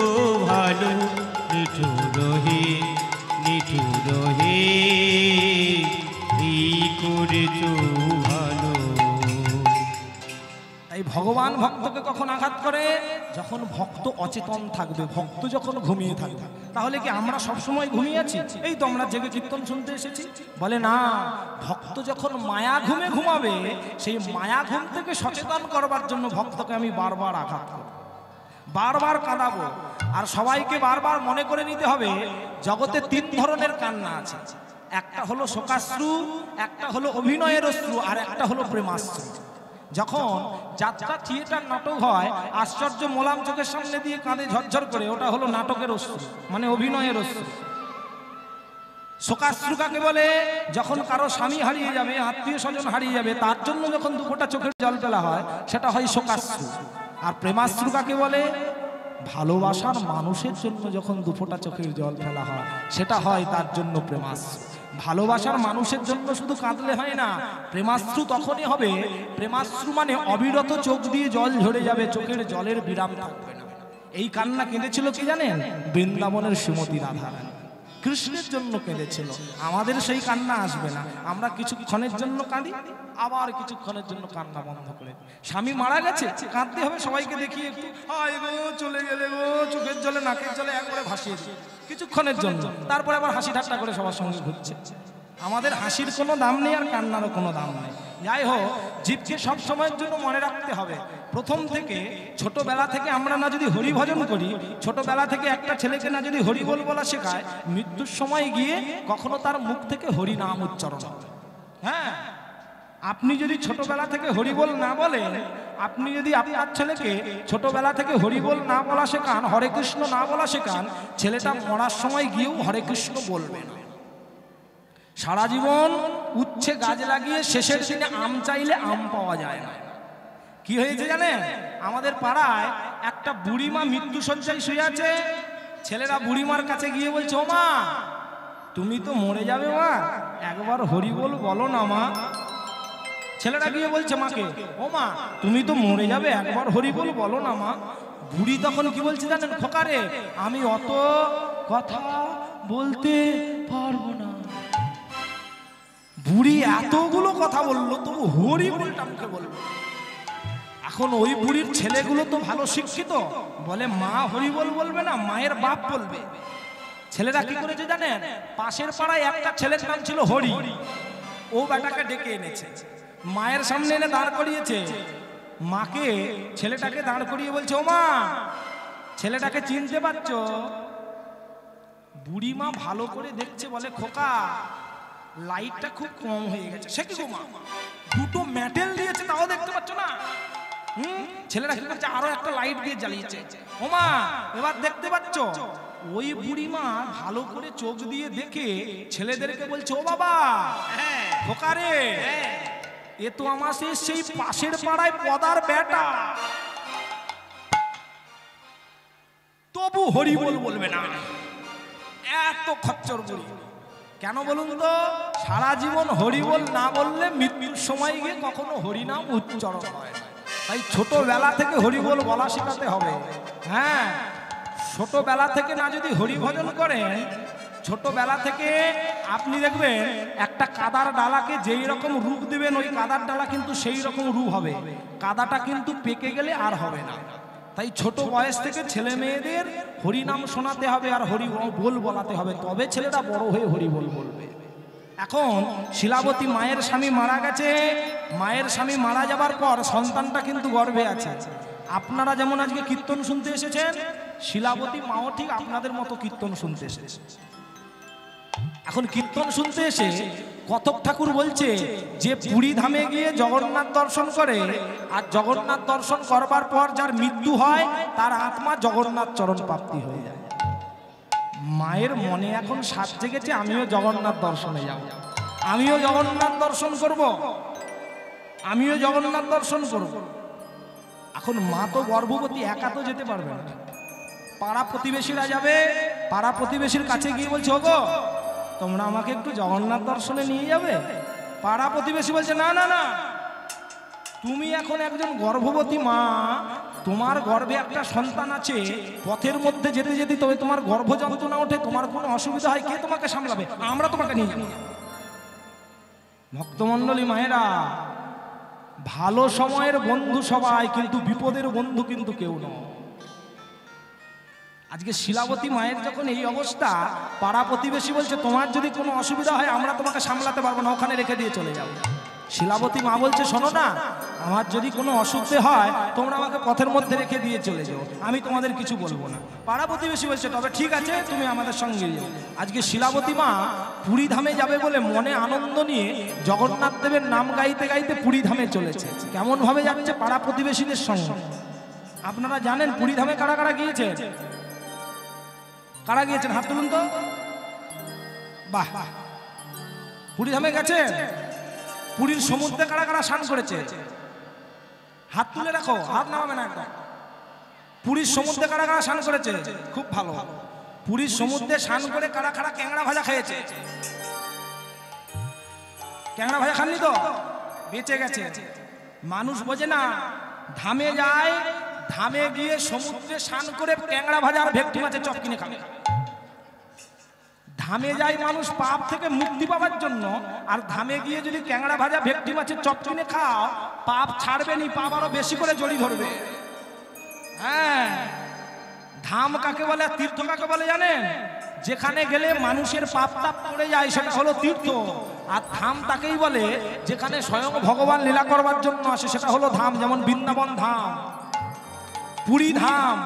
ভালো নিঠুর হে নিঠুর হে ভগবান ভক্তকে কখন আঘাত করে? যখন ভক্ত অচেতন থাকবে, ভক্ত যখন ঘুমিয়ে থাকবে। তাহলে কি আমরা সবসময় ঘুমিয়ে আছি? এই তো আমরা জেগে কীর্তন শুনতে এসেছি। বলে না, ভক্ত যখন মায়া ঘুমে ঘুমাবে, সেই মায়া ঘুম থেকে সচেতন করবার জন্য ভক্তকে আমি বারবার আঘাত করব, বারবার কাঁদাবো। আর সবাইকে বারবার মনে করে নিতে হবে, জগতে 3 ধরনের কান্না আছে। একটা হলো শোকাশ্রু, একটা হলো অভিনয়ের অশ্রু, আর একটা হলো প্রেমাশ্রু। যখন যাত্রা থিয়েটার নাটক হয়, আশ্চর্য মোলাম চোখের সামনে দিয়ে কাঁদে ঝরঝর করে, ওটা হলো নাটকের অশ্রু, মানে অভিনয়ের অশ্রু। শোকাশ্রু কাকে বলে? যখন কারো স্বামী হারিয়ে যাবে, আত্মীয় স্বজন হারিয়ে যাবে, তার জন্য যখন 2 ফোঁটা চোখের জল ফেলা হয়, সেটা হয় শোকাশ্রু। আর প্রেমাশ্রু কাকে বলে? ভালোবাসার মানুষের জন্য যখন 2 ফোঁটা চোখের জল ফেলা হয়, সেটা হয় তার জন্য প্রেমাশ্রু। ভালোবাসার মানুষের জন্য শুধু কাঁদলে হয় না, প্রেমাশ্রু তখনই হবে। প্রেমাশ্রু মানে অবিরত চোখ দিয়ে জল ঝরে যাবে, চোখের জলের বিরাম থাকবে না। এই কান্না কেঁদেছিল কি জানেন? বৃন্দাবনের শ্রীমতী রাধা রানী কৃষ্ণের জন্য কেঁদেছিল। আমাদের সেই কান্না আসবে না। আমরা কিছুক্ষণের জন্য কাঁদি, আবার কিছুক্ষণের জন্য কান্না বন্ধ করে। স্বামী মারা গেছে, কাঁদতে হবে, সবাইকে দেখিয়ে একটু হায় গো চলে গেলে গো, চোখের জলে নাকের জলে একবারে ভাসিয়ে দিই কিছুক্ষণের জন্য, তারপরে আবার হাসি ঠাট্টা করে সবার সঙ্গে ঘুরছে। আমাদের হাসির কোনো দাম নেই, আর কান্নারও কোনো দাম নেই। যাই হোক, জীবকে সব সময়ের জন্য মনে রাখতে হবে, প্রথম থেকে ছোটবেলা থেকে আমরা না যদি হরি ভজন করি, ছোটবেলা থেকে একটা ছেলেকে না যদি হরি বল বলা শেখায়, মৃত্যুর সময় গিয়ে কখনো তার মুখ থেকে হরি নাম উচ্চারণ হবে। হ্যাঁ, আপনি যদি ছোটবেলা থেকে হরি বল না বলেন, আপনি যদি আপনার ছেলেকে ছোটবেলা থেকে হরি বল না বলা শেখান, হরে কৃষ্ণ না বলা শেখান, ছেলেটা মরার সময় গিয়েও হরে কৃষ্ণ বলবে না। সারা জীবন উচ্ছে গাছ লাগিয়ে শেষের দিনে আম চাইলে আম পাওয়া যায় না। কি হয়েছে জানেন? আমাদের পাড়ায় একটা বুড়িমা মৃত্যু শয্যায় শুয়ে আছে। ছেলেরা বুড়িমার কাছে গিয়ে বলছে, ও মা, তুমি তো মরে যাবে মা, একবার হরি বল বলো না মা। ছেলেরা গিয়ে বলছে মাকে, ও মা, তুমি তো মরে যাবে, একবার হরি বল বলো না মা। বুড়ি তখন কি বলছে জানেন? খোকারে, আমি অত কথা বলতে পারবো না। বুড়ি এতগুলো কথা বললো, তবু হরি বলটা মুখে বললো। এখন ওই বুড়ির ছেলেগুলো তো ভালো শিক্ষিত, বলে মা হরি বল বলবে না, মায়ের বাপ বলবে। ছেলেরা কি করেছে জানেন? পাশের পাড়ায় একটা ছেলের নাম ছিল হরি, ও বেটাকে ডেকে এনেছে, মায়ের সামনে এনে দাঁড় করিয়েছে। মাকে ছেলেটাকে দাঁড় করিয়ে বলছে, ও মা, ছেলেটাকে চিনতে পারছো? বুড়ি মা ভালো করে দেখছে, বলে খোকা, লাইটটা খুব কম হয়ে গেছে। সে কি গো মা, 2টো মেটেল দিয়েছে তাও দেখতে পাচ্ছ না? ছেলেরা কি করছে? আরো একটা লাইট দিয়ে জ্বালিয়েছে। ও মা, এবার দেখতে পাচ্ছ? ওই বুড়ি মা ভালো করে চোখ দিয়ে দেখে ছেলেদেরকে বলছে, ও বাবা, খোকারে, এ তো আমার সেই পাশের পাড়ায় পদার বেটা, তবু হরি বল বলবে না। এত খচ্চর বুড়ি কেন বলুন তো? সারা জীবন হরি বল না বললে মৃত্যুর সময় গিয়ে কখনো হরি নাম উচ্চারণ হয়। তাই ছোটবেলা থেকে হরি বল বলা শেখাতে হবে। হ্যাঁ, ছোটবেলা থেকে না যদি হরি ভজন করেন, ছোটবেলা থেকে আপনি দেখবেন একটা কাদার ডালাকে যেই রকম রূপ দিবেন, ওই কাদার ডালা কিন্তু সেই রকম রূপ হবে। কাদাটা কিন্তু পেকে গেলে আর হবে না। তাই ছোট বয়স থেকে ছেলে মেয়েদের হরি নাম শোনাতে হবে, আর হরি বল বলাতে হবে, তবে ছেলেরা বড় হয়ে হরি বল বলবে। এখন শিলাবতী মায়ের স্বামী মারা গেছে, মায়ের স্বামী মারা যাবার পর সন্তানটা কিন্তু গর্ভে আছে। আপনারা যেমন আজকে কীর্তন শুনতে এসেছেন, শিলাবতী মাও ঠিক আপনাদের মতো কীর্তন শুনতে এসেছে। এখন কীর্তন শুনতে এসে কতক ঠাকুর বলছে যে পুরী ধামে গিয়ে জগন্নাথ দর্শন করে, আর জগন্নাথ দর্শন করবার পর যার মৃত্যু হয়, তার আত্মা জগন্নাথ চরণ প্রাপ্তি হয়ে যায়। মায়ের মনে এখন সাত জেগেছে, আমিও জগন্নাথ দর্শনে যাব, আমিও জগন্নাথ দর্শন করব, আমিও জগন্নাথ দর্শন করব। এখন মা তো গর্ভবতী, একা তো যেতে পারবে না। পাড়া প্রতিবেশীরা যাবে, পাড়া প্রতিবেশীর কাছে গিয়ে বলছে, ওগো, তোমরা আমাকে একটু জগন্নাথ দর্শনে নিয়ে যাবে? পাড়া প্রতিবেশী বলছে, না না না, তুমি এখন একজন গর্ভবতী মা, তোমার গর্ভে একটা সন্তান আছে, পথের মধ্যে যেতে যেতে তবে তোমার গর্ভ যন্ত্রণা ওঠে, তোমার কোনো অসুবিধা হয়, কে তোমাকে সামলাবে? আমরা তোমাকে নিয়ে যাব। ভক্তমণ্ডলী মায়েরা, ভালো সময়ের বন্ধু সবাই, কিন্তু বিপদের বন্ধু কিন্তু কেউ নয়। আজকে শিলাবতী মায়ের যখন এই অবস্থা, পাড়া প্রতিবেশী বলছে তোমার যদি কোনো অসুবিধা হয় আমরা তোমাকে সামলাতে পারবো না, ওখানে রেখে দিয়ে চলে যাবো। শিলাবতী মা বলছে শোনো না, আমার যদি কোনো অসুবিধে হয় তোমরা আমাকে পথের মধ্যে রেখে দিয়ে চলে যাও, আমি তোমাদের কিছু বলবো না। পাড়া প্রতিবেশী বলছে তবে ঠিক আছে, তুমি আমাদের সঙ্গে যাও। আজকে শিলাবতী মা পুরী ধামে যাবে বলে মনে আনন্দ নিয়ে জগন্নাথ দেবের নাম গাইতে গাইতে পুরী ধামে চলেছে। কেমন ভাবে যাচ্ছে? পাড়া প্রতিবেশীদের সঙ্গে। আপনারা জানেন পুরী ধামে কারা কারা গিয়েছে? কারা গিয়েছেন হাত তুলুন তো। বাহ, পুরী ধামে গেছে। পুরীর সমুদ্রে কারা কারা স্নান করেছে? হাত তুলে রাখো, হাত নামাবে না একদম। পুরীর সমুদ্রে কারা কারা স্নান করেছে? খুব ভালো। পুরীর সমুদ্রে স্নান করে কারা কারা ক্যাংড়া ভাজা খেয়েছে? ক্যাংড়া ভাজা খাননি তো? বেঁচে গেছে। মানুষ বোঝে না, ধামে যায়, ধামে গিয়ে সমুদ্রে স্নান করে ক্যাংড়া ভাজা আর ভেটকি মাছের চপ কিনে খাবে। ধামে যায় মানুষ পাপ থেকে মুক্তি পাওয়ার জন্য, আর ধামে গিয়ে যদি ক্যাংড়া ভাজা ভেটকি মাছের চপ কিনে খাও, পাপ ছাড়বে নি, পাপ আরো বেশি করে জড়ি ধরবে। হ্যাঁ, ধাম কাকে বলে, তীর্থ কাকে বলে জানেন? যেখানে গেলে মানুষের পাপ তাপ পড়ে যায় সেটা হলো তীর্থ। আর ধাম তাকেই বলে যেখানে স্বয়ং ভগবান লীলা করবার জন্য আসে, সেটা হলো ধাম। যেমন বৃন্দাবন ধাম, পুরী ধাম,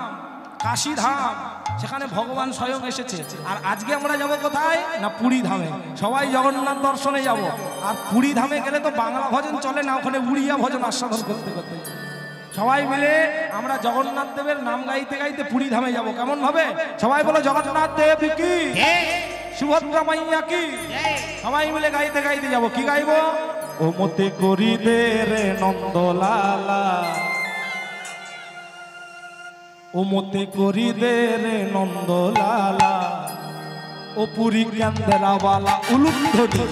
কাশী ধাম, সেখানে ভগবান স্বয়ং এসেছে। আর আজকে আমরা যাব কোথায় না? পুরী ধামে। সবাই জগন্নাথ দর্শনে যাব। আর পুরী ধামে গেলে তো বাংলা ভজন চলে না, ওখানে উড়িয়া ভজন আস্বাদন করতে করতে সবাই মিলে আমরা জগন্নাথ দেবের নাম গাইতে গাইতে পুরী ধামে যাব। কেমন ভাবে? সবাই বলো জগন্নাথ দেব কি, সুভদ্রা মাইয়া কি। সবাই মিলে গাইতে গাইতে যাব। কি গাইবো? ও মতে করি দে রে নন্দলালা, ও মতে করি দে রে নন্দলালা, ও পুরী কেন্দ্রাওয়ালা উলুক ধরি।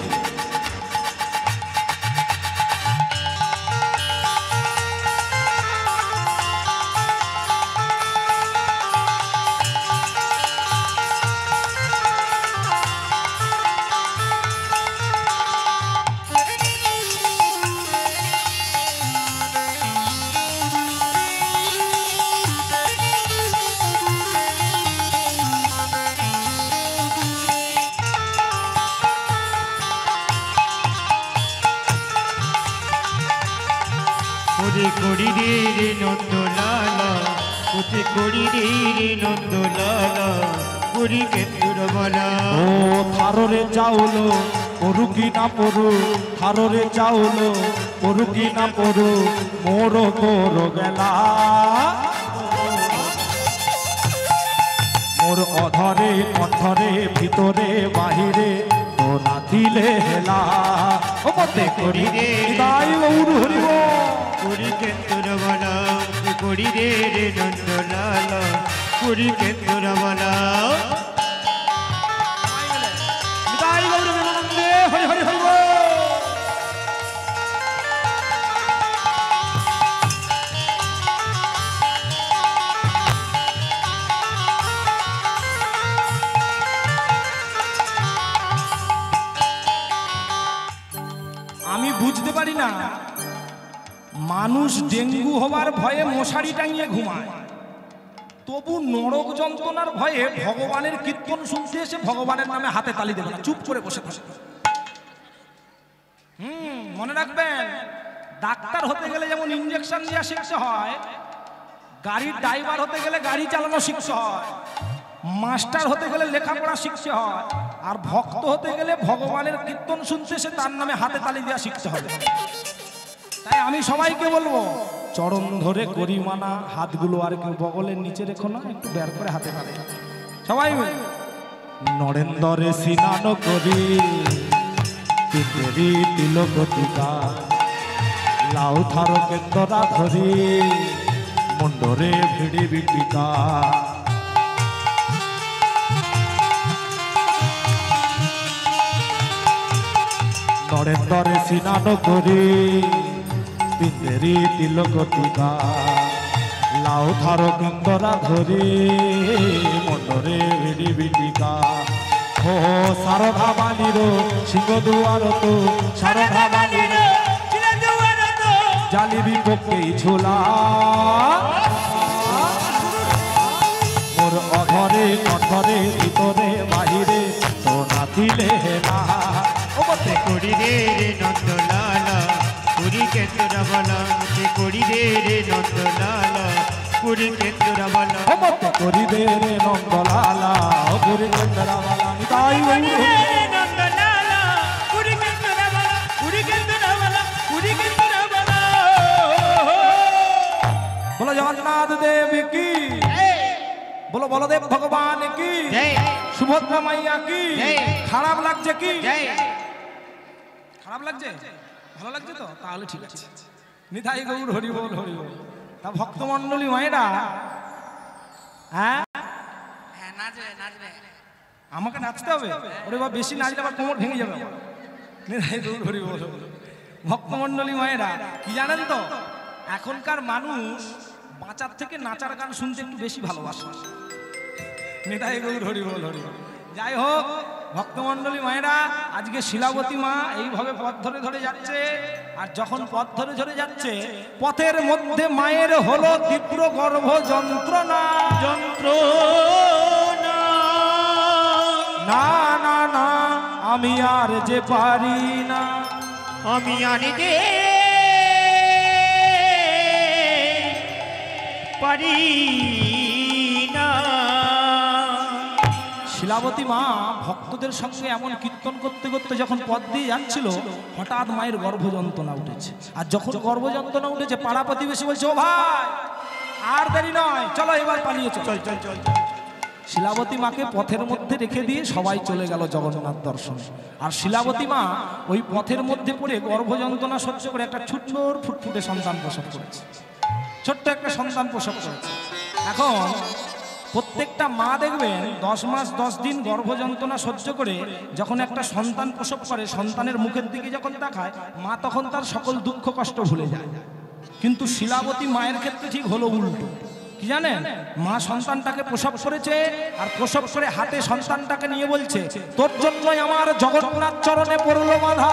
ওরে করি রে নন্দলালা, ওতে করি রে নন্দলালা, পুরী কেন্দ্রবালা। ও থাররে চাউলো পরুকি না পরু, থাররে চাউলো পরুকি না পরু, মোর তোর গেলা মোর অধরে কণ্ঠরে ভিতরে বাহিরে তো নাথিলে হেলা। ও মতে করি রে তাই গৌর হরিব, পুরী কেন্দ্রবালা, করি রে নন্দলালা, পুরী কেন্দ্রবালা। তাই গৌর বিমানন্দে হরি হরি হরিব। আমি বুঝতে পারি না, মানুষ ডেঙ্গু হবার ভয়ে মশারি টাঙিয়ে ঘুমায়, তবু নরক যন্ত্রণার ভয়ে ভগবানের কীর্তন শুনতে এসে ভগবানের নামে হাতে তালি দেবে না, চুপ করে বসে থাকে। মনে রাখবেন, ডাক্তার হতে গেলে যেমন ইঞ্জেকশন দেওয়া শিখতে হয়, গাড়ির ড্রাইভার হতে গেলে গাড়ি চালানো শিখতে হয়, মাস্টার হতে গেলে লেখাপড়া শিখতে হয়, আর ভক্ত হতে গেলে ভগবানের কীর্তন শুনতে এসে তার নামে হাতে তালি দেওয়া শিখতে হবে। তাই আমি সবাইকে বলবো, চরণ ধরে করি মানা, হাতগুলো আর কেউ বগলের নিচে রেখো না, একটু বের করে হাতে তালে সবাই নরেন্দ্রে স্নান করি, তিতেরি তিলকটিকা, লাউ থার কেন্দরা ধরি, মুন্ডরে ভিড়ি বিটিকা। নরেন্দ্রে স্নান করি, তিতেরি তিলকটিকা, লাউ থার কেন্দরা ধরি, মুন্ডরে ভিড়ি বিটিকা। ও সারদা বাণীর সিংহ দুয়ার তো, সারদা বাণীর জালিবি পক্ষেই ঝোলা মোর অধরে অধরে ভিতরে বাহিরে তো না দিলে না করি রে রে নন্দলালা পুরী কেন্দ্রা বলা করি রে রে নন্দলালা পুরী কেন্দ্রা বলা মতে করি দে রে নন্দলালা পুরী কেন্দ্রা বলা তাই নন্দলালা পুরী কেন্দ্রা বলা পুরী কেন্দ্রা বলা পুরী কেন্দ্রা বলা বলো জগন্নাথ দেব কি বলো বলদেব ভগবান কি সুভদ্রা মাইয়া কি খারাপ লাগছে কি খারাপ লাগছে ভালো লাগছে তো তাহলে ঠিক আছে নিতাই গৌর হরি বল হরি বল তা ভক্তমণ্ডলী মায়েরা হ্যাঁ আমাকে নাচতে হবে ওরে বাবা বেশি নাচলে আবার কোমর ভেঙে যাবে নিতাই গৌর হরি বল ভক্তমণ্ডলী মায়েরা কি জানেন তো এখনকার মানুষ বাঁচার থেকে নাচার গান শুনতে একটু বেশি ভালোবাসে নিতাই গৌর হরি বল হরি বল যাই হোক ভক্তমণ্ডলী মায়েরা আজকে শিলাবতী মা এইভাবে পথ ধরে ধরে যাচ্ছে আর যখন পথ ধরে ধরে যাচ্ছে পথের মধ্যে মায়ের হলো তীব্র গর্ভ যন্ত্রণা যন্ত্রণা না না না আমি আর যে পারি না আমি আনি যে পারি না শিলাবতী মা ভক্তদের সঙ্গে এমন কীর্তন করতে করতে যখন পথ দিয়ে যাচ্ছিল হঠাৎ মায়ের গর্ভযন্ত্রণা উঠেছে আর যখন গর্ভযন্ত্রণা উঠেছে পাড়া প্রতিবেশী বলছে ও ভাই আর দেরি নয় চলো এবার পালিয়ে চল চল চল শিলাবতী মাকে পথের মধ্যে রেখে দিয়ে সবাই চলে গেল জগন্নাথ দর্শন আর শিলাবতী মা ওই পথের মধ্যে পড়ে গর্ভযন্ত্রণা সহ্য করে একটা ছোট্ট ফুটফুটে সন্তান প্রসব করেছে ছোট্ট একটা সন্তান প্রসব করেছে এখন প্রত্যেকটা মা দেখবেন 10 মাস 10 দিন গর্ভযন্ত্রণা সহ্য করে যখন একটা সন্তান প্রসব করে সন্তানের মুখের দিকে যখন তাকায় মা তখন তার সকল দুঃখ কষ্ট ভুলে যায় কিন্তু শিলাবতী মায়ের ক্ষেত্রে ঠিক হলো উল্টো কি জানেন মা সন্তানটাকে প্রসব করেছে আর প্রসব করে হাতে সন্তানটাকে নিয়ে বলছে তোর জন্যই আমার জগন্নাথ চরণে পড়লো বাধা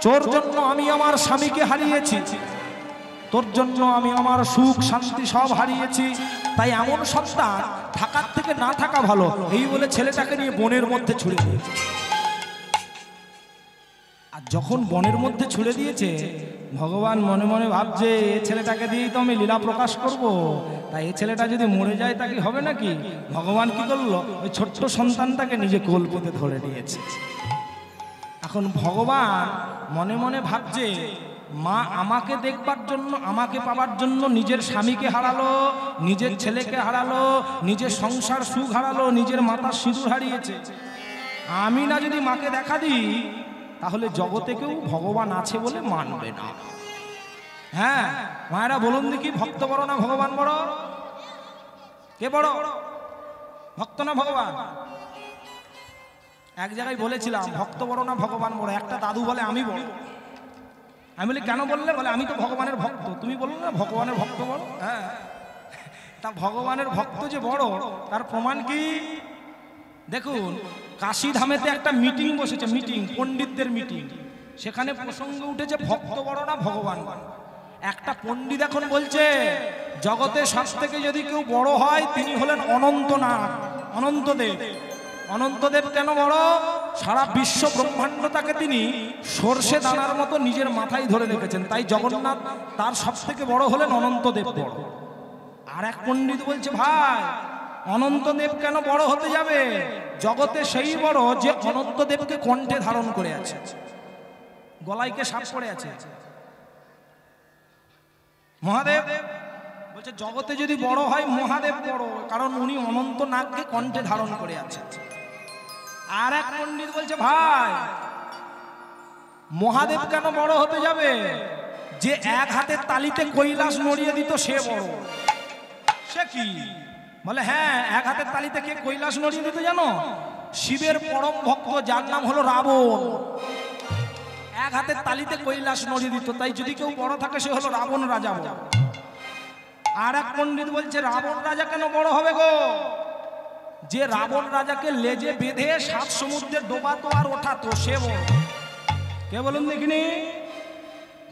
তোর জন্য আমি আমার স্বামীকে হারিয়েছি তোর জন্য আমি আমার সুখ শান্তি সব হারিয়েছি তাই এমন সন্তান থাকার থেকে না থাকা ভালো এই বলে ছেলেটাকে নিয়ে বনের মধ্যে ছুড়ে দিয়েছে আর যখন বনের মধ্যে ছুড়ে দিয়েছে ভগবান মনে মনে ভাবছে এই ছেলেটাকে দিয়েই তো আমি লীলা প্রকাশ করব তাই এই ছেলেটা যদি মরে যায় তা কি হবে নাকি ভগবান কি করলো ওই ছোট্ট সন্তানটাকে নিজে কোল পেতে ধরে নিয়েছে এখন ভগবান মনে মনে ভাবছে মা আমাকে দেখবার জন্য আমাকে পাবার জন্য নিজের স্বামীকে হারালো নিজের ছেলেকে হারালো নিজের সংসার সুখ হারালো নিজের মাতার সিঁদুর হারিয়েছে আমি না যদি মাকে দেখা দিই তাহলে জগতে কেউ ভগবান আছে বলে মানবে না হ্যাঁ মায়েরা বলুন দেখি ভক্ত বড় না ভগবান বড় কে বড় ভক্ত না ভগবান এক জায়গায় বলেছিলাম ভক্ত বড় না ভগবান বড় একটা দাদু বলে আমি বড় আমি বলি কেন বললে বলে আমি তো ভগবানের ভক্ত তুমি বললে না ভগবানের ভক্ত বড় হ্যাঁ তা ভগবানের ভক্ত যে বড় তার প্রমাণ কি দেখুন কাশী ধামেতে একটা মিটিং বসেছে মিটিং পণ্ডিতদের মিটিং সেখানে প্রসঙ্গ উঠেছে ভক্ত বড় না ভগবান একটা পণ্ডিত এখন বলছে জগতে সব থেকে যদি কেউ বড় হয় তিনি হলেন অনন্তনাথ অনন্তদেব অনন্তদেব কেন বড় সারা বিশ্ব ব্রহ্মাণ্ডটাকে তিনি সর্ষে দানার মতো নিজের মাথায় ধরে রেখেছেন তাই জগন্নাথ তার সব থেকে বড় হলেন অনন্তদেব বড় আর এক পণ্ডিত বলছে ভাই অনন্তদেব কেন বড় হতে যাবে জগতে সেই বড় যে অনন্তদেবকে কণ্ঠে ধারণ করে আছে গলাইকে সাপ পড়ে আছে মহাদেব বলছে জগতে যদি বড় হয় মহাদেব বড় কারণ উনি অনন্ত নাগকে কণ্ঠে ধারণ করে আছে আর এক পণ্ডিত বলছে ভাই মহাদেব কেন বড় হতে যাবে যে এক হাতের তালিতে কৈলাস নড়িয়ে দিত সে বড় সে কি বলে হ্যাঁ এক হাতের তালিতে কে কৈলাস নড়িয়ে দিত জানো শিবের পরম ভক্ত যার নাম হলো রাবণ এক হাতের তালিতে কৈলাস নড়িয়ে দিত তাই যদি কেউ বড় থাকে সে হলো রাবণ রাজা আর এক পণ্ডিত বলছে রাবণ রাজা কেন বড় হবে গো যে রাবণ রাজাকে লেজে বেঁধে 7 সমুদ্রে ডোবাতো আর ওঠাতো সে বড় কে বলুন দেখিনি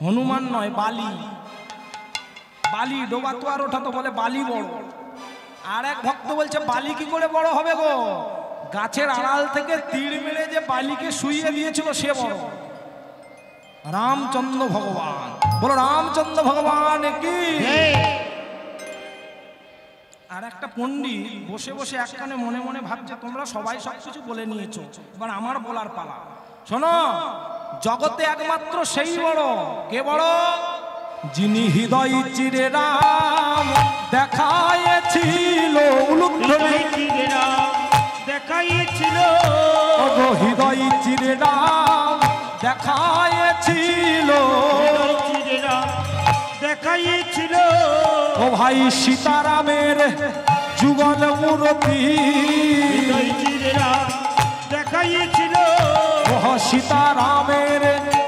হনুমান নয়, বালি। বালি ডোবা তো আর ওঠা তো বলে বালি বড়। আর এক ভক্ত বলছে বালি কি করে বড় হবে গো? গাছের আড়াল থেকে তীর মেরে যে বালিকে শুইয়ে দিয়েছিল সে বড়। রামচন্দ্র ভগবান, বলো রামচন্দ্র ভগবান কি। আর একটা পণ্ডিত বসে বসে এক কানে মনে মনে ভাবছে তোমরা সবাই সবকিছু বলে নিয়েছো, এবার আমার বলার পালা। শোনো, জগতে একমাত্র সেই বড়। কে বড়? যিনি হৃদয় চিরে রাম দেখাইছিল। দেখাইছিল হৃদয় চিরে রাম দেখাইছিল। দেখাইছিল ও ভাই সীতারামের যুগল মূর্তি। দেখাইছিল ও সীতারামের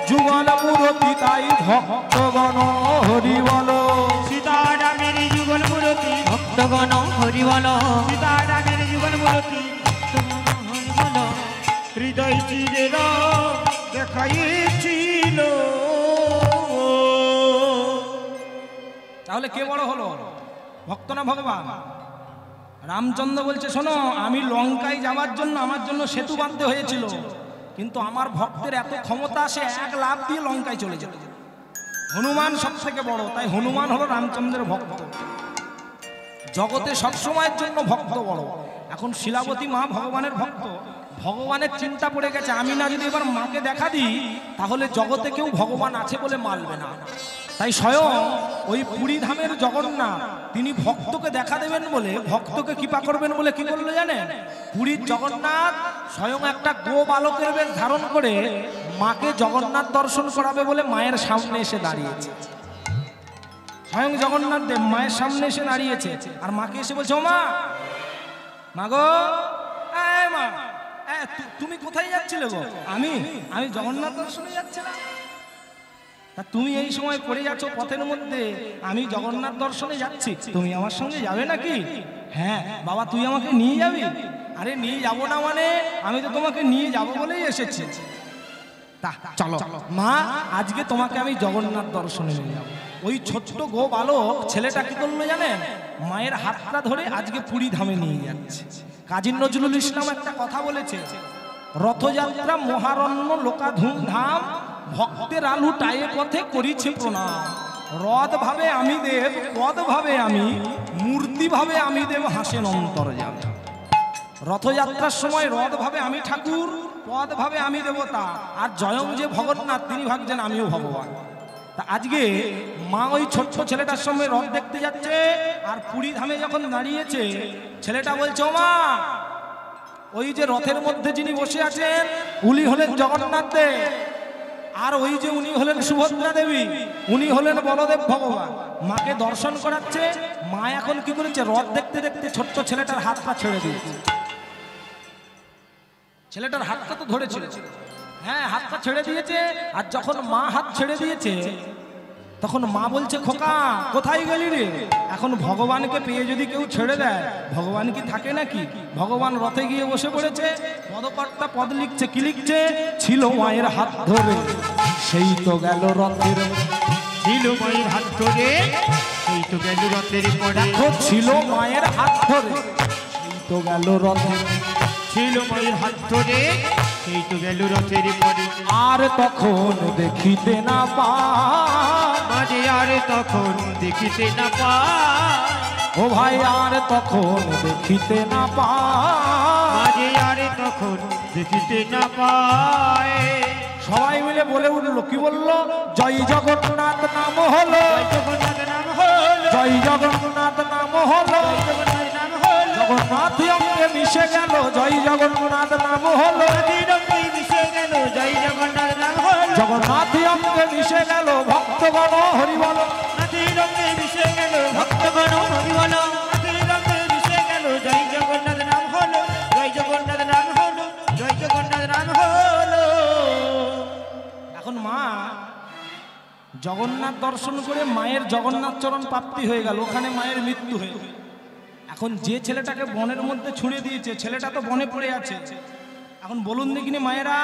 যুগল মূর্তি, তাই ভক্তগণ হরি বল। সীতারামের যুগল মূর্তি, ভক্তগণ হরি বল। সীতারামের যুগল মূর্তি, হরি বল। হৃদয় চিরে দেখাইছিল। তাহলে কে বড় হলো, ভক্ত না ভগবান? রামচন্দ্র বলছে শোনো, আমি লঙ্কায় যাওয়ার জন্য আমার জন্য সেতু বাঁধতে হয়েছিল, কিন্তু আমার ভক্তের এত ক্ষমতা, সে এক লাফ দিয়ে লঙ্কায় চলে যেত। হনুমান সব থেকে বড়, তাই হনুমান হলো রামচন্দ্রের ভক্ত। জগতে সবসময়ের জন্য ভক্ত বড়। এখন শিলাবতী মা ভগবানের ভক্ত, ভগবানের চিন্তা পড়ে গেছে আমি না যদি এবার মাকে দেখা দিই তাহলে জগতে কেউ ভগবান আছে বলে মানবে না। তাই স্বয়ং ওই পুরী ধামের জগন্নাথ তিনি ভক্তকে দেখা দেবেন বলে, ভক্তকে কৃপা করবেন বলে কি করলো জানেন? পুরীর জগন্নাথ স্বয়ং একটা গো বালকের বেশ ধারণ করে মাকে জগন্নাথ দর্শন করাবে বলে মায়ের সামনে এসে দাঁড়িয়েছে। স্বয়ং জগন্নাথ দেব মায়ের সামনে এসে দাঁড়িয়েছে, আর মাকে এসে বলছে ও মা, মা গো, মা তুমি কোথায় যাচ্ছিলে গো? আমি জগন্নাথ দর্শনে যাচ্ছিলাম। তা তুমি এই সময় পড়ে যাচ্ছ পথের মধ্যে, আমি জগন্নাথ দর্শনে যাচ্ছি, তুমি আমার সঙ্গে যাবে নাকি? হ্যাঁ বাবা, তুই আমাকে নিয়ে যাবি? আরে নিয়ে যাবো না মানে, আমি তো তোমাকে নিয়ে যাবো বলেই এসেছি। তা চলো মা, আজকে তোমাকে আমি জগন্নাথ দর্শনে নিয়ে যাবো। ওই ছোট্ট গো বালক ছেলেটা কি করলো জানেন? মায়ের হাতটা ধরে আজকে পুরী ধামে নিয়ে যাচ্ছে। কাজী নজরুল ইসলাম একটা কথা বলেছে, রথযাত্রা মহারণ্য লোকা ধুমধাম, ভক্তের আলু টায়ে পথে করিছে প্রণাম। রথ ভাবে আমি দেব, পদ ভাবে আমি, মূর্তি ভাবে আমি দেব, হাসেন অন্তর্যামী। রথযাত্রার সময় রথ ভাবে আমি ঠাকুর, পদ ভাবে আমি দেবতা, আর জয়ং যে ভগন্নাথ তিনি ভাবছেন আমিও ভগবান। তা আজকে মা ওই ছোট্ট ছেলেটার সঙ্গে রথ দেখতে যাচ্ছে, আর পুরী ধামে যখন দাঁড়িয়েছে ছেলেটা বলছে ও মা, ওই যে রথের মধ্যে যিনি বসে আছেন উনি হলেন জগন্নাথ দেব, আর ওই যে উনি হলেন সুভদ্রা দেবী, উনি হলেন বলদেব ভগবান। মাকে দর্শন করাচ্ছে। মা এখন কি করেছে? রথ দেখতে দেখতে ছোট্ট ছেলেটার হাতটা ছেড়ে দিয়েছে। ছেলেটার হাতটা তো ধরেছিল, হ্যাঁ হাতটা ছেড়ে দিয়েছে। আর যখন মা হাত ছেড়ে দিয়েছে তখন মা বলছে খোকা কোথায় গেলি রে? এখন ভগবানকে পেয়ে যদি কেউ ছেড়ে দেয়, ভগবান কি থাকে নাকি? ভগবান রথে গিয়ে বসে পড়েছে, পদকর্তা পদ লিখছে। কি লিখছে? ছিল মায়ের হাত ধরে সেই তো গেল রথের, ছিল মায়ের হাত ধরে সেই তো গেল রথের পরে। ছিল মায়ের হাত ধরে সেই তো গেল রথের, ছিল মায়ের হাত ধরে সেই তো গেল রথের পরে। আর তখন দেখিতে না পায়, মাঝে আর তখন দেখিতে না পায়, ও ভাই আর তখন দেখিতে না পায়, মাঝে আর তখন দেখিতে না পায়। সবাই মিলে বলে উঠলো, কি বললো? জয় জগন্নাথ নাম হলো, জগন্নাথ নাম হলো, জয় জগন্নাথ নাম হলো, জগন্নাথ নাম হলো, জগন্নাথ অঙ্গে মিশে গেল, জয় জগন্নাথ নাম হলো, রঙ্গে মিশে গেল, জয় জগন্নাথ নাম হলো, জগন্নাথ অঙ্গে মিশে গেল, ভক্তগণ হরি বল, নাথের রঙ্গে মিশে গেল, ভক্তগণ হরি বল, নাথের রঙ্গে মিশে গেল, জয় জগন্নাথ নাম হলো, জয় জগন্নাথ নাম হলো, জয় জগন্নাথ নাম হলো। এখন মা জগন্নাথ দর্শন করে মায়ের জগন্নাথ চরণ প্রাপ্তি হয়ে গেল, ওখানে মায়ের মৃত্যু হয়ে গেল। এখন যে ছেলেটাকে বনের মধ্যে ছুঁড়ে দিয়েছে, ছেলেটা তো বনে পড়ে আছে। এখন বলুন দেখিনি মায়েরা,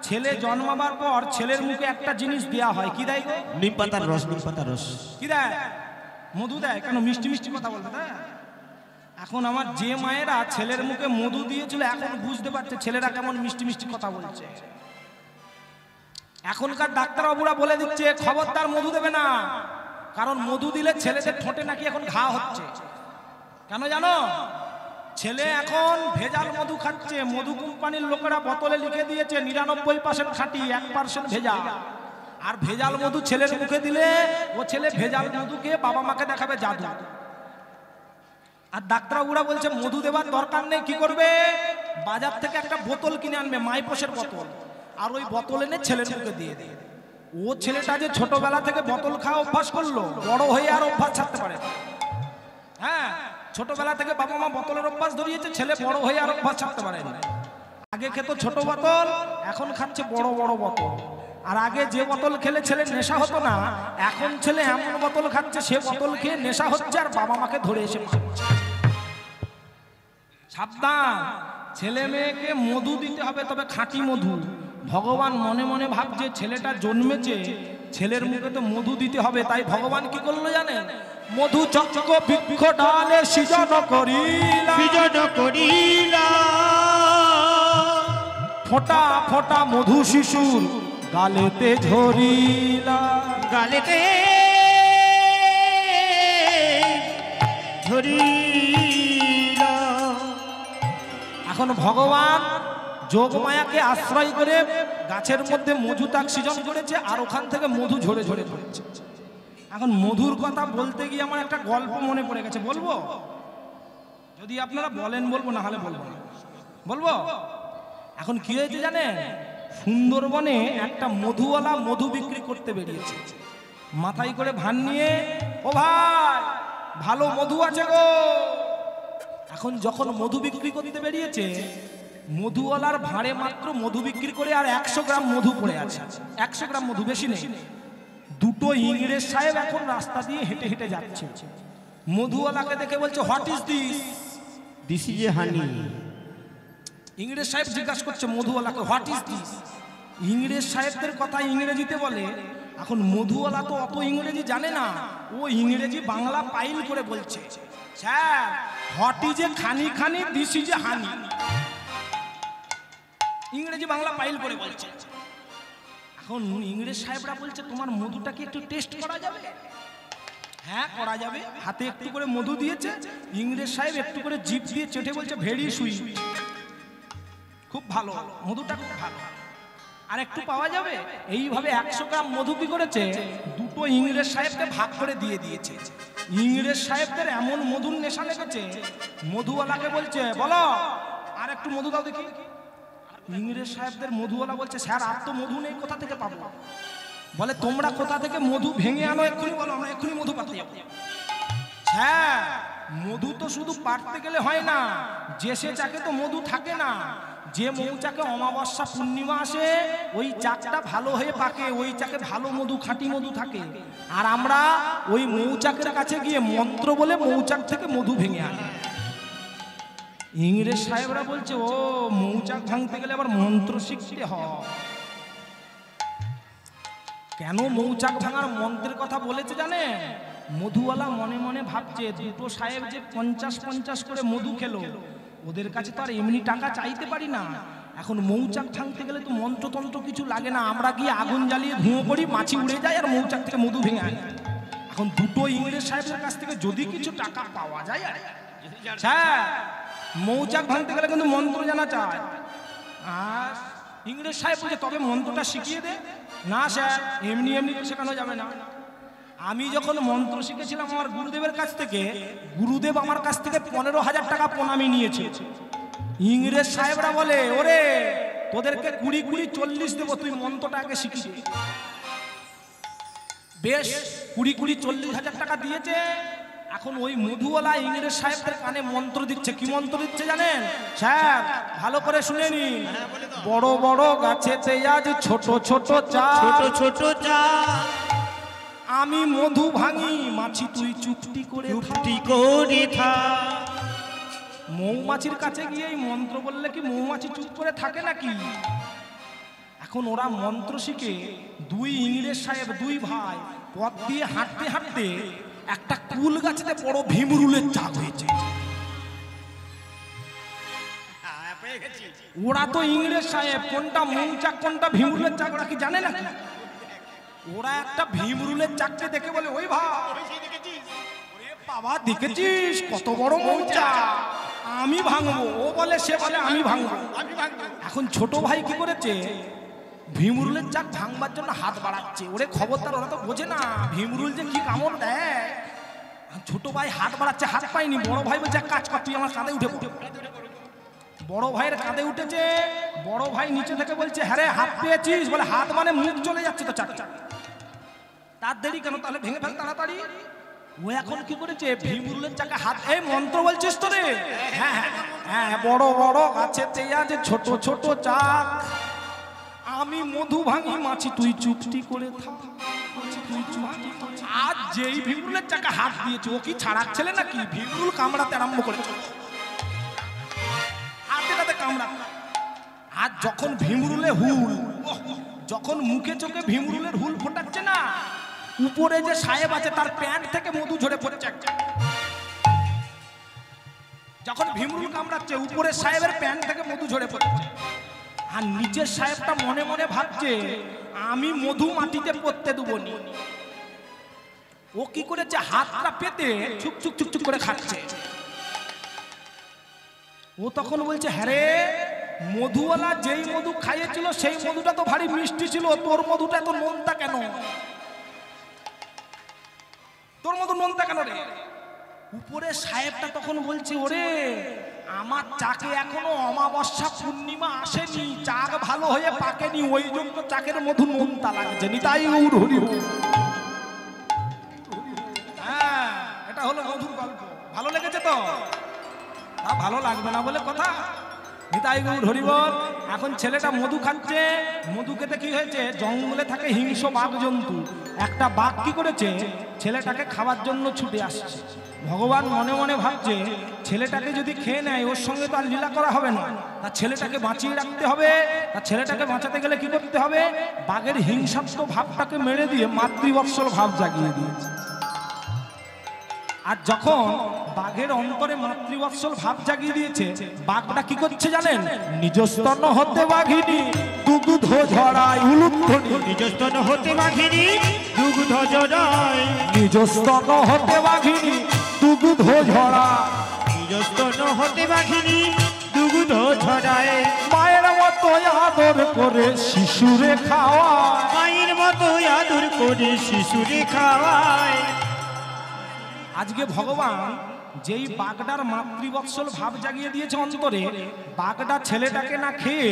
ছেলে জন্মাবার পর ছেলের মুখে একটা জিনিস দেয়া হয়, কি দেয় গো? নিম পাতার রস, নিম পাতার রস। কি দেয়? মধু দেয়। কেন? মিষ্টি মিষ্টি কথা বলবে, তাই? এখন আমার যে মায়েরা ছেলের মুখে মধু দিয়েছিল এখন বুঝতে পারছে ছেলেরা কেমন মিষ্টি মিষ্টি কথা বলছে। এখনকার ডাক্তারবাবুরা বলে দিচ্ছে খবরদার মধু দেবে না, কারণ মধু দিলে ছেলেদের ঠোঁটে নাকি এখন ঘা হচ্ছে। কেন জানো? ছেলে এখন ভেজাল মধু খাচ্ছে। মধু কোম্পানির লোকেরা বোতলে লিখে দিয়েছে 99% খাঁটি, 1% ভেজাল। আর ভেজাল মধু ছেলের মুখে দিলে ও ছেলে ভেজাল মধুকে বাবা মাকে দেখাবে জাদু। আর ডাক্তারবাবুরা বলছে মধু দেওয়ার দরকার নেই। কি করবে? বাজার থেকে একটা বোতল কিনে আনবে, মাইপোষের বোতল, আর ওই বোতল এনে ছেলের মুখে দিয়ে দেবে। ও ছেলেটা যে ছোটবেলা থেকে বোতল খাওয়া অভ্যাস করলো, বড় হয়ে আর অভ্যাস ছাড়তে পারে। হ্যাঁ, ছোটবেলা থেকে বাবা মা বোতলের অভ্যাস ধরিয়েছে, ছেলে বড় হয়ে আর অভ্যাস ছাড়তে পারে না। আগে খেত ছোট বোতল, এখন খাচ্ছে বড় বড় বোতল। আর আগে যে বোতল খেলে ছেলে নেশা হতো না, এখন ছেলে এমন বোতল খাচ্ছে সে বোতল খেয়ে নেশা হচ্ছে আর বাবা মাকে ধরে এসে মারছে। সাবধান, ছেলে মেয়েকে মধু দিতে হবে, তবে খাঁটি মধু। ভগবান মনে মনে ভাবছে ছেলেটা জন্মেছে, ছেলের মুখে তো মধু দিতে হবে। তাই ভগবান কি করলো জানেন? মধু চক্র বৃক্ষ ডালে সৃজন করিলা, সৃজন করিলা, ফোঁটা ফোঁটা মধু শিশুর গালেতে ঝরিলা, গালেতে ঝরিলা। এখন ভগবান যোগমায়াকে আশ্রয় করে গাছের মধ্যে মধু তাক সৃজন করেছে, আর ওখান থেকে মধু ঝরে ঝরে পড়েছে। এখন মধুর কথা বলতে গিয়ে আমার একটা গল্প মনে পড়ে গেছে, বলবো? যদি আপনারা বলেন বলবো, না হলে বলবো না। বলবো? এখন কি হয়েছে জানেন? সুন্দরবনে একটা মধুওয়ালা মধু বিক্রি করতে বেরিয়েছে, মাথায় করে ভান নিয়ে, ও ভাই ভালো মধু আছে গো। এখন যখন মধু বিক্রি করতে বেরিয়েছে, মধুওয়ালার ভাঁড়ে মাত্র মধু বিক্রি করে আর 100 গ্রাম মধু পড়ে আছে। 100 গ্রাম মধু, বেশি নেই। দুটো ইংরেজ সাহেব এখন রাস্তা দিয়ে হেঁটে হেঁটে যাচ্ছে। মধুওয়ালাকে দেখে বলছে, what is this? This is a honey. ইংরেজ সাহেব জিজ্ঞাসা করছে মধুওয়ালাকে, হোয়াট ইজ দিস? ইংরেজ সাহেবদের কথা ইংরেজিতে বলে। এখন মধুওয়ালা তো অত ইংরেজি জানে না, ও ইংরেজি বাংলা পাইল করে বলছে, স্যার হোয়াট ইজ এ খানি খানি, দিস ইজ এ হানি। ইংরেজি বাংলা পাইল করে বলছে। এখন ইংরেজ সাহেবরা বলছে, তোমার মধুটা কি একটু টেস্ট করা যাবে? হ্যাঁ করা যাবে। হাতে একটু করে মধু দিয়েছে, ইংরেজ সাহেব একটু করে জিভ দিয়ে চেটে বলছে, ভেরি সুইট, খুব ভালো, মধুটা খুব ভালো, আর একটু পাওয়া যাবে? এইভাবে 100 গ্রাম মধু কি করেছে, দুটো ইংরেজ সাহেবকে ভাগ করে দিয়ে দিয়েছে। ইংরেজ সাহেবদের এমন মধুর নেশা লেগেছে, মধুওয়ালাকে বলছে, বলো আর একটু মধু দাও দেখি। ইংরেজ সাহেবদের মধুওয়ালা বলছে, স্যার আর তো মধু নেই, কোথা থেকে পাবো? বলে, তোমরা কোথা থেকে মধু ভেঙে আনো, এক্ষুনি বলো, আমরা এক্ষুনি মধু পাতে যাবো। হ্যাঁ, মধু তো শুধু পাড়তে গেলে হয় না, যে সে চাকে তো মধু থাকে না। যে মৌচাকে অমাবস্যা পূর্ণিমা আসে, ওই চাকটা ভালো হয়ে পাকে, ওই চাকে ভালো মধু, খাঁটি মধু থাকে। আর আমরা ওই মৌচাকের কাছে গিয়ে মন্ত্র বলে মৌচাক থেকে মধু ভেঙে আনি। ইংরেজ সাহেবরা বলছে, ও মৌচাক ভাঙতে গেলে আবার মন্ত্র শিখতে হয়। কেন মৌচাক ভাঙার মন্ত্রের কথা বলেছে জানে? মধুওয়ালা মনে মনে ভাবছে, দুটো সাহেব যে 50-50 করে মধু খেলো, ওদের কাছে তো আর এমনি টাকা চাইতে পারি না। এখন মৌচাক ভাঙতে গেলে তো মন্ত্রতন্ত্র কিছু লাগে না, আমরা গিয়ে আগুন জ্বালিয়ে ধুঁয়ো করি, মাছি উড়ে যায় আর মৌচাক থেকে মধু ভেঙে আনি। এখন দুটো ইংরেজ সাহেবের কাছ থেকে যদি কিছু টাকা পাওয়া যায়, হ্যাঁ মৌচাক ভাঙতে গেলে কিন্তু মন্ত্র জানা চায়। আর ইংরেজ সাহেব বলছে, তবে মন্ত্রটা শিখিয়ে দে। না স্যার, এমনি এমনি তো শেখানো যাবে না। আমি যখন মন্ত্র শিখেছিলাম আমার গুরুদেবের কাছ থেকে, গুরুদেব আমার কাছ থেকে 15,000 টাকা প্রণামী নিয়েছে। ইংরেজ সাহেবরা বলে, ওরে তোদেরকে 20 40 দেবো, তুই মন্ত্রটা আগে শিখিস। বেশ 20 40,000 টাকা দিয়েছে। এখন ওই মধুওয়ালা ইংরেজ সাহেবদের কানে মন্ত্র দিচ্ছে। কি মন্ত্র দিচ্ছে জানেন? স্যার ভালো করে শুনে নিন। বড় বড় গাছেতে আজ ছোট ছোট চাল, ছোট ছোট চাল, আমি মধু ভাঙি, মাছি তুই চুপটি করে থাক। মৌমাছির কাছে গিয়ে এই মন্ত্র বললে কি মৌমাছি চুপ করে থাকে নাকি? এখন ওরা মন্ত্র শিখে দুই ইংরেজ সাহেব দুই ভাই পথ দিয়ে হাঁটতে হাঁটতে একটা কুল গাছেতে বড় ভীমরুলের চাক হয়েছে। ওরা তো ইংরেজ সাহেব কোনটা মৌচাক কোনটা ভীমরুলের চাক ওরা কি জানে না? ওরা একটা ভীমরুলের চাককে দেখে বলে ওই ভাই বাবা দেখেছিস কত বড় মৌচাক, আমি ভাঙবো। ও বলে সে বলে আমি ভাঙবো। এখন ছোট ভাই কি করেছে, ভীমরুলের চাক ভাঙবার জন্য হাত বাড়াচ্ছে। ওরে খবরদার, ওরা তো বোঝে না ভীমরুল যে কি কামড় দেয়। ছোট ভাই হাত বাড়াচ্ছে, হাত পায়নি। বড় ভাই বলছে কাজ কর, তুই আমার কাঁধে উঠে পড়ে। বড় ভাইয়ের কাঁধে উঠেছে। বড় ভাই নিচে থেকে বলছে হ্যাঁ রে হাত পেয়েছিস? বলে হাত মানে মুখ চলে যাচ্ছে তো চাক। তার দেরি কেন, তাহলে ভেঙে ফেল তাড়াতাড়ি। ও এখন কি করেছে, ভীমরুলের চাকা হাত, এই মন্ত্র বলছিস তো রে? হ্যাঁ হ্যাঁ, বড় বড় গাছেতে আছে ছোট ছোট চাক, আমি মধু ভাঙি মাছি তুই চুপটি করে থাক। আজ যেই ভীমরুলের চাকা হাত দিয়েছে ও কি ছাড়াক ছেলে নাকি? ভীমরুল কামড়াতে আরম্ভ করেছে, হাতে কামড়া। আর যখন ভীমরুলে হুল, যখন মুখে চোখে ভীমরুলের হুল ফোটাচ্ছে না, উপরে যে সাহেব আছে তার প্যান্ট থেকে মধু ঝরে পড়ছে। যখন ভীমরুল কামড়াচ্ছে উপরে সাহেবের প্যান্ট থেকে মধু ঝরে পড়ছে। আর নিচের সাহেবটা মনে মনে ভাবছে আমি মধু মাটিতে পড়তে দেবো নি। ও কি করেছে, হাতটা পেতে চুপ চুপ চুপ চুপ করে খাচ্ছে। ও তখন বলছে হ্যাঁ রে, মধুওয়ালা যেই মধু খাইয়েছিল সেই মধুটা তো ভারী মিষ্টি ছিল, তোর মধুটা এত নোনতা কেন? তোর মধু নোনতা কেন রে? উপরে সাহেবটা তখন বলছে ওরে আমার চাকে এখনো অমাবস্যা পূর্ণিমা আসেনি, চাক ভালো হয়ে পাকেনি, ওই জন্য চাকের মধু নোনতা লাগছে। নিতাই গৌর হরি হরি। হ্যাঁ, এটা হলো মধুর গল্প। ভালো লেগেছে তো? ভালো লাগবে না বলে কথা। নিতাই গৌর হরি বল। এখন ছেলেটা মধু খাচ্ছে। মধু খেতে কি হয়েছে, জঙ্গলে থাকে হিংস্র বাঘ জন্তু। একটা বাঘ কি করেছে, ছেলেটাকে খাওয়ার জন্য ছুটে আসছে। ভগবান মনে মনে ভাবছে ছেলেটাকে যদি খেয়ে নেয় ওর সঙ্গে তো আর লীলা করা হবে না, তার ছেলেটাকে বাঁচিয়ে রাখতে হবে। তার ছেলেটাকে বাঁচাতে গেলে কি করতে হবে, বাঘের হিংসাত্মক ভাবটাকে মেরে দিয়ে মাতৃবৎসল ভাব জাগিয়ে দিয়েছে। আর যখন বাঘের অন্তরে মাতৃবৎসল ভাব জাগিয়ে দিয়েছে, বাঘটা কি করছে জানেন, নিজস্তন হতে বাঘিনী দুগ্ধ ঝরায় উলুধ্বনি। নিজস্তন হতে বাঘিনী দুগ্ধ ঝরায়, নিজস্তন হতে বাঘিনী দুগ্ধ ঝরায়, নিজস্তন হতে বাঘিনী দুগ্ধ ঝরায়। মায়ের মতো আদর করে শিশুরে খাওয়ায়, মায়ের মতো আদর করে শিশুরে খাওয়ায়। আজকে ভগবান যেই বাঘটার মাতৃবৎসল ভাব জাগিয়ে দিয়েছে অন্তরে, বাঘটা ছেলেটাকে না খেয়ে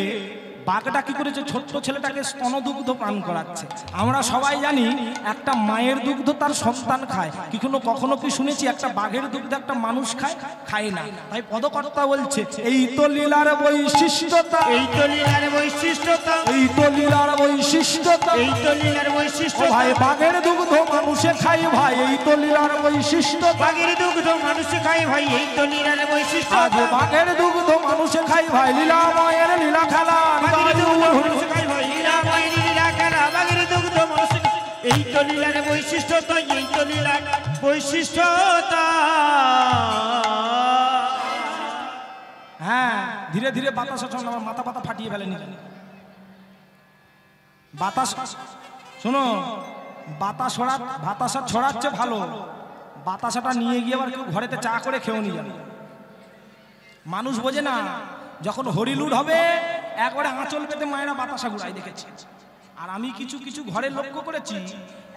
বাঘটা কি করেছে, ছোট্ট ছেলেটাকে স্তনদুগ্ধ পান করাচ্ছে। আমরা সবাই জানি একটা মায়ের দুগ্ধ তার সন্তান খায়, কখনো কি শুনেছি একটা বাঘের দুগ্ধ একটা মানুষ খায়? খায় না। তাই পদকর্তা বলছে এই তো লীলার বৈশিষ্ট্যতা, এই তো লীলার বৈশিষ্ট্যতা, এই তো লীলার বৈশিষ্ট্যতা, এই তো লীলার বৈশিষ্ট্য। ভাই বাঘের দুগ্ধ মানুষে খায় ভাই, এই তো লীলার বৈশিষ্ট্য। বাঘের দুগ্ধ মানুষে খায় ভাই, এই তো লীলার বৈশিষ্ট্য। আজ বাঘের দুগ্ধ মানুষে খায় ভাই, লীলা মায়ের লীলা খেলা। এই তো লীলার বৈশিষ্ট্যতা, এই তো লীলার বৈশিষ্ট্যতা। হ্যাঁ, ধীরে ধীরে বাতাস আমার মাথা পাতা ফাটিয়ে ফেলেনি। বাতাস শোনো, বাতাসা ছড়াচ্ছে ভালো, বাতাসাটা নিয়ে গিয়ে আবার কেউ ঘরেতে চা করে খেয়েও নিয়ে যাবে। মানুষ বোঝে না, যখন হরিলুট হবে একবারে আঁচল পেতে মায়েরা বাতাসা গুড়াই দেখেছি। আর আমি কিছু কিছু ঘরে লক্ষ্য করেছি,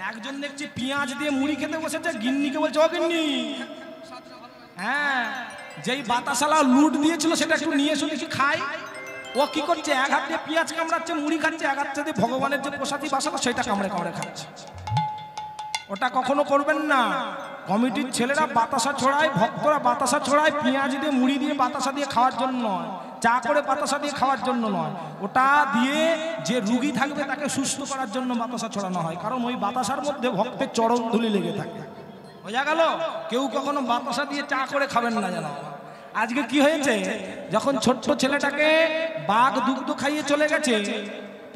একজন দেখছি পেঁয়াজ দিয়ে মুড়ি খেতে বসেছে, গিন্নিকে বলছে ও গিন্নি, হ্যাঁ যেই বাতাসালা লুট দিয়েছিল সেটা একটু নিয়ে এসে দেখি খাই। ও কি করছে, এক হাত দিয়ে পেঁয়াজ কামড়াচ্ছে, মুড়ি খাচ্ছে, এক হাত দিয়ে ভগবানের যে প্রসাদী বাসালো সেটা কামড়ে কামড়ে খাচ্ছে। ওটা কখনো করবেন না। কমিটির ছেলেরা বাতাসা ছড়ায়, ভক্তরা বাতাসা ছড়ায় পেঁয়াজ দিয়ে মুড়ি দিয়ে বাতাসা দিয়ে খাওয়ার জন্য নয়, চা করে বাতাসা দিয়ে খাওয়ার জন্য নয়, ওটা দিয়ে যে রুগী থাকবে তাকে সুস্থ করার জন্য বাতাসা ছড়ানো হয়। কারণ ওই বাতাসার মধ্যে ভক্তের চরণ ধুলি লেগে থাকে। বোঝা গেল? কেউ কখনো বাতাসা দিয়ে চা করে খাবেন না জানো। আজকে কি হয়েছে, যখন ছোট্ট ছেলেটাকে বাঘ দুগ্ধ খাইয়ে চলে গেছে,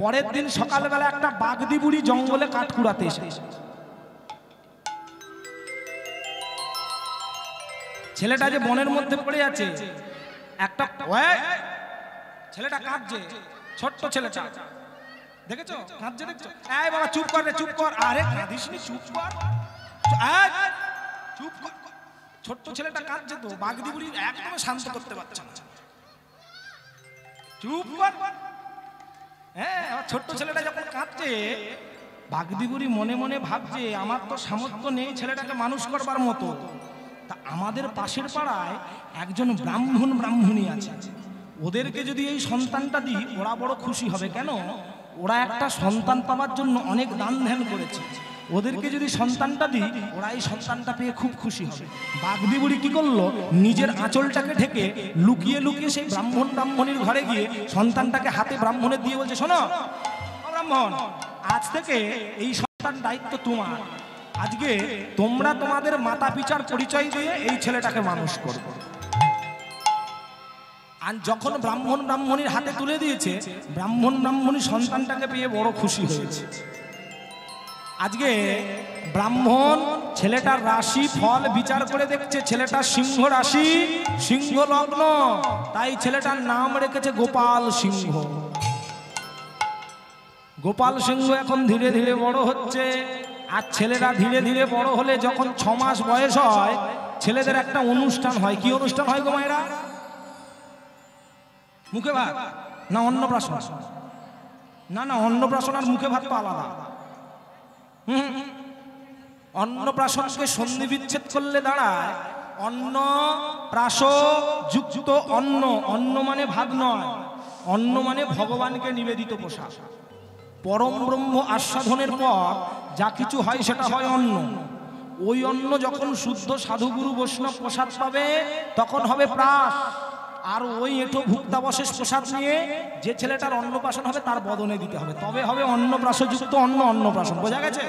পরের দিন সকালবেলা একটা বাগদি বুড়ি জঙ্গলে কাঠ কুড়াতে এসেছে। ছেলেটা যে বনের মধ্যে পড়ে আছে, একটা ছেলেটা কাঁদছে, ছোট্ট ছেলেটা, দেখেছো কাঁদছে, দেখছো? এই বাবা চুপ কর রে, চুপ কর। আরে কাঁদিস নি, চুপ কর, চুপ কর। ছোট্ট ছেলেটা কাঁদছে তো, বাগদি বুড়ি একদম শান্ত করতে পারছে না। চুপ কর। হ্যাঁ, ছোট্ট ছেলেটা যখন কাঁদছে, বাগদি বুড়ি মনে মনে ভাবছে আমার তো সামর্থ্য নেই ছেলেটাকে মানুষ করবার মতো। তা আমাদের পাশের পাড়ায় একজন ব্রাহ্মণী আছে, ওদেরকে যদি এই সন্তানটা দিই ওরা বড় খুশি হবে। কেন? ওরা একটা সন্তান পাওয়ার জন্য অনেক দান ধ্যান করেছে। ওদেরকে যদি সন্তানটা দিই ওরা এই সন্তানটা পেয়ে খুব খুশি হবে। বাগদি বুড়ি কি করলো, নিজের আঁচলটাকে ঢেকে লুকিয়ে লুকিয়ে সেই ব্রাহ্মণীর ঘরে গিয়ে সন্তানটাকে হাতে ব্রাহ্মণের দিয়ে বলছে, শোনো ব্রাহ্মণ, আজ থেকে এই সন্তান দায়িত্ব তোমার। আজকে তোমরা তোমাদের মাতা পিতার পরিচয় দিয়ে এই ছেলেটাকে মানুষ করবে। আর যখন ব্রাহ্মণীর হাতে তুলে দিয়েছে, ব্রাহ্মণী সন্তানটাকে পেয়ে বড় খুশি হয়েছে। আজকে ব্রাহ্মণ ছেলেটার রাশি ফল বিচার করে দেখছে, ছেলেটা সিংহ রাশি, সিংহ লগ্ন, তাই ছেলেটার নাম রেখেছে গোপাল সিংহ। গোপাল সিংহ এখন ধীরে ধীরে বড় হচ্ছে। আর ছেলেরা ধীরে ধীরে বড় হলে যখন 6 মাস বয়স হয়, ছেলেদের একটা অনুষ্ঠান হয়। কি অনুষ্ঠান হয় গো মায়েরা? মুখে ভাত না অন্নপ্রাশন? না না, অন্নপ্রাশন আর মুখে ভাত তো আলাদা। অন্নপ্রাশনকে সন্ধি বিচ্ছেদ করলে দাঁড়ায় অন্ন প্রাশ যুক্ত অন্ন। অন্ন মানে ভাত নয়, অন্ন মানে ভগবানকে নিবেদিত প্রসাদ। পরম ব্রহ্ম আস্বাদনের পর যা কিছু হয় সেটা হয় অন্ন। ওই অন্ন যখন শুদ্ধ সাধুগুরু বৈষ্ণব প্রসাদ পাবে তখন হবে প্রাশ। আর ওই এঁটো ভুক্তাবশেষ প্রসাদ নিয়ে যে ছেলেটার অন্নপ্রাশন হবে তার বদনে দিতে হবে, তবে হবে অন্নপ্রাশযুক্ত অন্ন, অন্নপ্রাশন। বোঝা গেছে?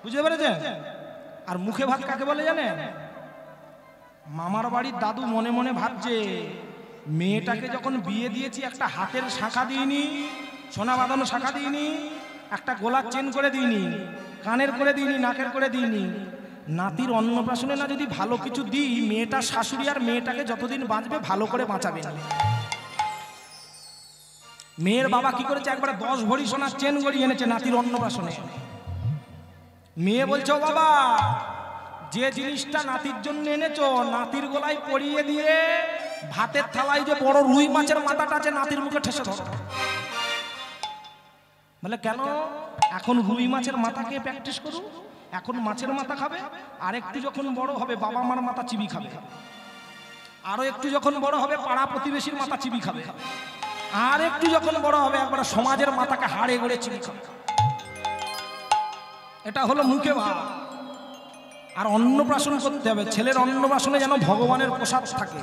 বুঝতে পেরেছেন? আর মুখে ভাত কাকে বলে জানেন? মামার বাড়ির দাদু মনে মনে ভাবছে, মেয়েটাকে যখন বিয়ে দিয়েছি একটা হাতের শাঁখা দিইনি, সোনা বাঁধানো শাঁখা দিইনি, একটা গোলার চেন করে দিইনি, কানের করে দিইনি, নাকের করে দিইনি। নাতির অন্নপ্রাশনে না যদি ভালো কিছু দিই, মেয়েটার শাশুড়ি আর মেয়েটাকে যতদিন বাঁচবে ভালো করে বাঁচাবে না। মেয়ের বাবা কি করেছে, একবারে 10 ভরি সোনার চেন গড়িয়ে এনেছে নাতির অন্নপ্রাশনে। মেয়ে বলছে, ও বাবা, যে জিনিসটা নাতির জন্য এনেছো নাতির গলায় পরিয়ে দিয়ে ভাতের থালায় যে বড় রুই মাছের মাথাটা আছে নাতির মুখে ঠেসে ধরো। বলে কেন? এখন রুই মাছের মাথাকে প্র্যাকটিস করুন, এখন মাছের মাথা খাবে, আর একটু যখন বড় হবে বাবা মার মাথা চিবি খাবে, আরো একটু যখন বড় হবে পাড়া প্রতিবেশীর মাথা চিবি খাবে, আর একটু যখন বড় হবে একবার সমাজের মাথাকে হাড়ে গড়ে চিবি খাবে। এটা হলো মুখে ভাত। আর অন্নপ্রাশন করতে হবে, ছেলের অন্নপ্রাশনে যেন ভগবানের প্রসাদ থাকে।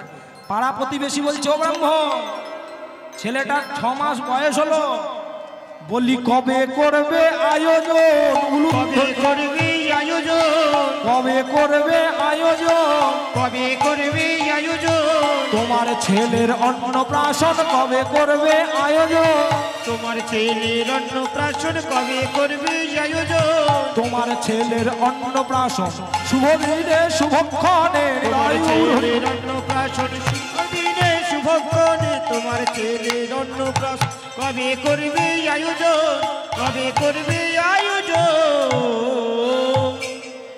পাড়া প্রতিবেশী বলছে, ও ব্রাহ্মণ, ছেলেটার 6 মাস বয়স হলো, বলি কবে করবে আয়োজন? কবে করবে আয়োজন? কবে করবে আয়োজন? কবে করবে আয়োজন? তোমার ছেলের অন্নপ্রাশন কবে করবে আয়োজন? তোমার ছেলের অন্নপ্রাশন কবে করবে আয়োজন? তোমার ছেলের অন্নপ্রাশন শুভ দিনে শুভক্ষণে, তোমার ছেলের অন্নপ্রাশন শুভ দিনে শুভক্ষণে, তোমার ছেলের অন্নপ্রাশন কবে করবে আয়োজন? কবে করবে আয়োজন?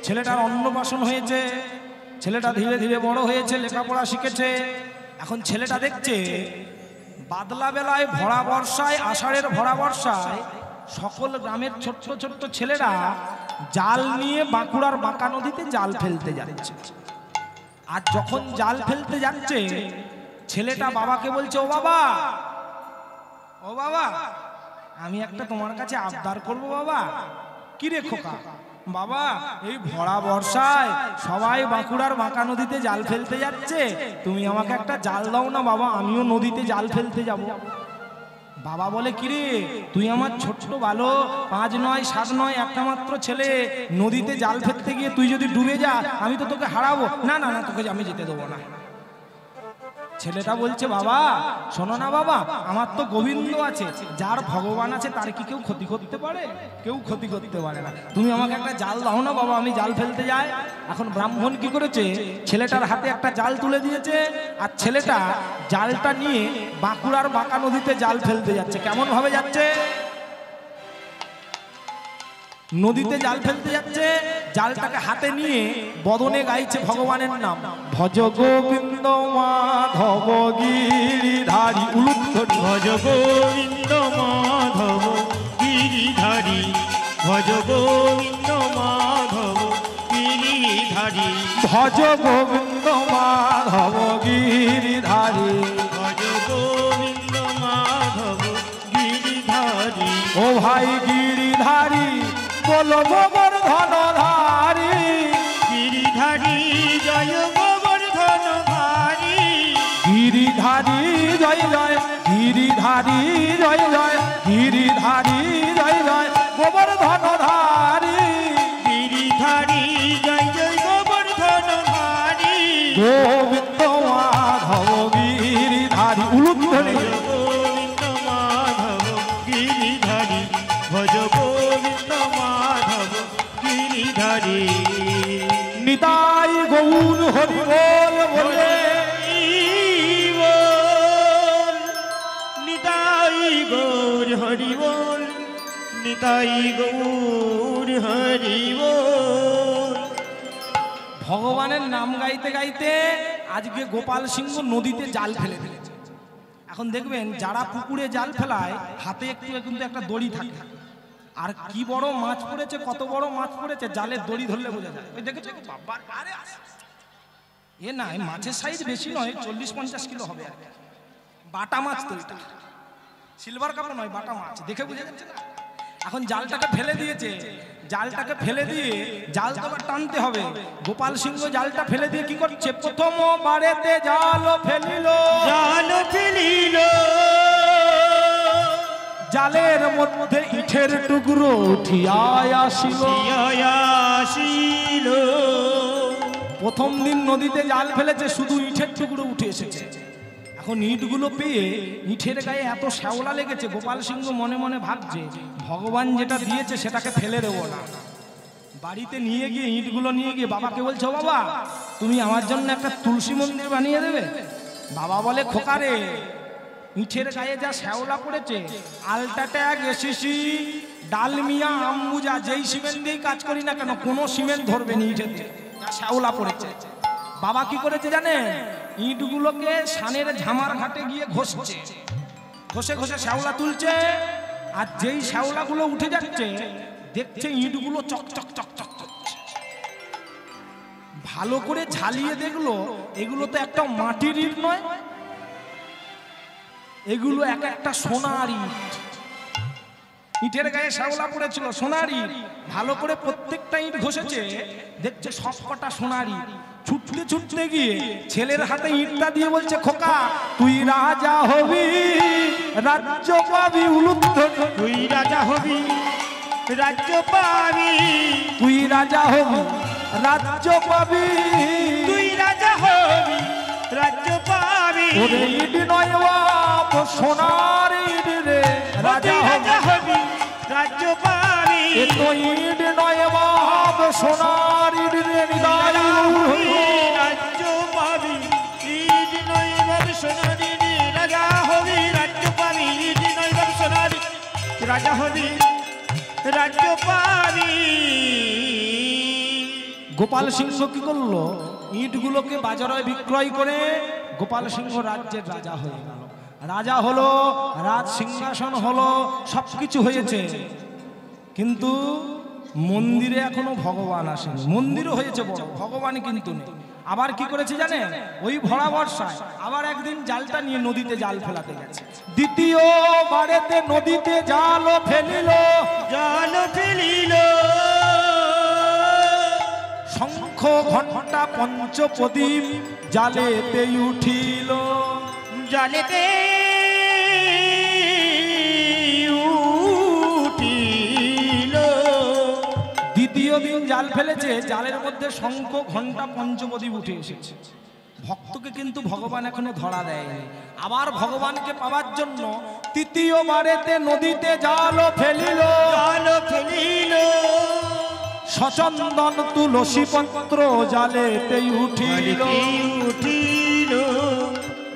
ছেলেটার অন্নপ্রাশন হয়েছে, ছেলেটা ধীরে ধীরে বড় হয়েছে, লেখাপড়া শিখেছে। এখন ছেলেটা দেখছে বাদলা বেলায় ভরা বর্ষায়, আষাঢ়ের ভরা বর্ষায় সকল গ্রামের ছোট্ট ছোট্ট ছেলেরা জাল নিয়ে বাঁকুড়ার বাঁকা নদীতে জাল ফেলতে যাচ্ছে। আর যখন জাল ফেলতে যাচ্ছে ছেলেটা বাবাকে বলছে, ও বাবা, ও বাবা, আমি একটা তোমার কাছে আবদার করব বাবা। কি রে খোকা? বাবা, এই ভরা বর্ষায় সবাই বাঁকুড়ার বাঁকা নদীতে জাল ফেলতে যাচ্ছে, তুমি আমাকে একটা জাল দাও না বাবা, আমিও নদীতে জাল ফেলতে যাব। বাবা বলে, কিরে তুই আমার ছোট্ট ভালো 5 নয় 7 নয় একটা মাত্র ছেলে, নদীতে জাল ফেলতে গিয়ে তুই যদি ডুবে যা আমি তো তোকে হারাবো। না না না, তোকে আমি যেতে দেবো না। ছেলেটা বলছে বাবা শোনো না বাবা, আমার তো গোবিন্দ আছে, যার ভগবান আছে তার কি কেউ ক্ষতি করতে পারে? কেউ ক্ষতি করতে পারে না। তুমি আমাকে একটা জাল দাও না বাবা, আমি জাল ফেলতে যাই। এখন ব্রাহ্মণ কি করেছে, ছেলেটার হাতে একটা জাল তুলে দিয়েছে, আর ছেলেটা জালটা নিয়ে বাঁকুড়ার বাঁকা নদীতে জাল ফেলতে যাচ্ছে। কেমন ভাবে যাচ্ছে? নদীতে জাল ফেলতে যাচ্ছে, জালটাকে হাতে নিয়ে বদনে গাইছে ভগবানের নাম, ভজ গোবিন্দ মাধব গিরিধারী উলুধ্বনি, ভজ গোবিন্দ মাধব গিরিধারী, ভজ গোবিন্দ মাধব গিরিধারী, ভজ গোবিন্দ মাধব গিরিধারী, ভজ গোবিন্দ মাধব গিরিধারী। ও ভাই গিরিধারী বলো গোবর্ধনধারী, গিরিধারী জয় গোবর্ধনধারী, গিরিধারী জয় জয়, গিরিধারী জয় জয়, গিরিধারী জয় জয় গোবর্ধনধারী, গিরিধারী জয় জয় গোবর্ধনধারী, গোবিন্দ মাধব গিরিধারী উলুধ্বনি, গোবিন্দ মাধব গিরিধারী, ভজ গোবিন্দ মাধব গিরিধারী। নিতাই গৌর হরি বল বলে, নিতাই গৌর হরি বল, নিতাই গৌর হরি বল। ভগবানের নাম গাইতে গাইতে আজকে গোপাল সিংহ নদীতে জাল ফেলে দিয়েছে। এখন দেখবেন যারা পুকুরে জাল ফেলায় হাতে একটু কিন্তু একটা দড়ি থাকে, আর কি বড় মাছ পড়েছে, কত বড় মাছ পড়েছে জালের দড়ি ধরলে বোঝা যায়। ওই দেখেছো বাবা, আরে এ না, মাছের সাইজ বেশি নয়, 40-50 কিলো হবে আর কি। বাটা মাছ তো এটা, সিলভার কাপ নয়, বাটা মাছ, দেখে বোঝা যাচ্ছে না। এখন জালটাকে ফেলে দিয়েছে, জালটাকে ফেলে দিয়ে জাল তো আবার টানতে হবে। গোপাল সিংহ জালটা ফেলে দিয়ে কি করছে, প্রথম বারেতে জাল ফেলিল, জাল ফেলিল, জালের মধ্যে ইটের টুকরো উঠিয়া আসিল, আসিল। প্রথম দিন নদীতে জাল ফেলেছে, শুধু ইটের টুকরো উঠে এসেছে। এখন ইটগুলো পেয়ে ইটের গায়ে এত শ্যাওলা লেগেছে, গোপাল সিংহ মনে মনে ভাবছে ভগবান যেটা দিয়েছে সেটাকে ফেলে দেবো না। বাড়িতে নিয়ে গিয়ে ইটগুলো নিয়ে গিয়ে বাবাকে বলছো, বাবা তুমি আমার জন্য একটা তুলসী মন্দির বানিয়ে দেবে? বাবা বলে, খোকারে ইটের গায়ে যা শ্যাওলা পড়েছে, আলট্রাটেক, এসিসি, ডালমিয়া, আম্বুজা, যেই সিমেন্ট দিয়েই কাজ করি না কেন কোনো সিমেন্ট ধরবে না ইটেতে, যা শ্যাওলা পড়েছে। বাবা কি করেছে জানেন, ইটগুলোকে সানের ঝামার ঘাটে গিয়ে ঘষছে, ঘষে ঘষে শ্যাওলা তুলছে, আর যেই শ্যাওলাগুলো উঠে যাচ্ছে দেখছে ইটগুলো চকচক চকচক করছে। ভালো করে ঝালিয়ে দেখলো এগুলো তো একটা মাটির ইট নয়, এগুলো এক একটা সোনার ইট। ইটের গায়ে শ্যাওলা পড়েছিল, সোনার ইট। ভালো করে প্রত্যেকটা ইট ঘষেছে, দেখছে সবকটা সোনার ইট। ছুটতে ছুটতে গিয়ে ছেলের হাতে ইটটা দিয়ে বলছে, খোকা তুই রাজা হবি, রাজ্য পাবি উলুধ্বনি, তুই রাজা হবি, রাজ্য পাবি, তুই রাজা হবি, রাজ্য পাবি, তুই রাজা হবি, রাজ্য পাবি। ওরে ইট নয় বাপ, সোনার ইট রে, রাজা হবি, রাজ্য পাবি। এ তো ইট নয় বাপ, সোনার ইট রে, নিতাই রাজ্য পাবি, ইট নয় বাপ, সোনার ইট, রাজা হবি, রাজ্য পাবি, ইট নয় বাপ, সোনার ইট, রাজা হবি, রাজ্য পাবি। গোপাল সিংহ কি করলো, ইটগুলোকে বাজারে বিক্রয় করে গোপাল সিংহ রাজ্যের রাজা হয়ে গেল। রাজা হলো, রাজ সিংহাসন হলো, সবকিছু হয়েছে, কিন্তু মন্দিরে এখনো ভগবান আসেনি। মন্দিরও হয়েছে বড়, ভগবান কিন্তু নেই। আবার কি করেছে জানেন, ওই ভরা বর্ষায় আবার একদিন জালটা নিয়ে নদীতে জাল ফেলাতে গেছে। দ্বিতীয় বারেতে নদীতে জাল ফেলিল, জাল ফেলিল, শঙ্খ ঘণ্টা পঞ্চপ্রদীপ জালেতে উঠিল, জালেতে উঠিল। দ্বিতীয় দিন জাল ফেলেছে, জালের মধ্যে শঙ্খ ঘণ্টা পঞ্চপ্রদীপ উঠে এসেছে। ভক্তকে কিন্তু ভগবান এখনো ধরা দেয়নি। আবার ভগবানকে পাওয়ার জন্য তৃতীয়বারেতে নদীতে জাল ফেলিল, সচন্দন তুলসী পত্র জালেতে উঠিল।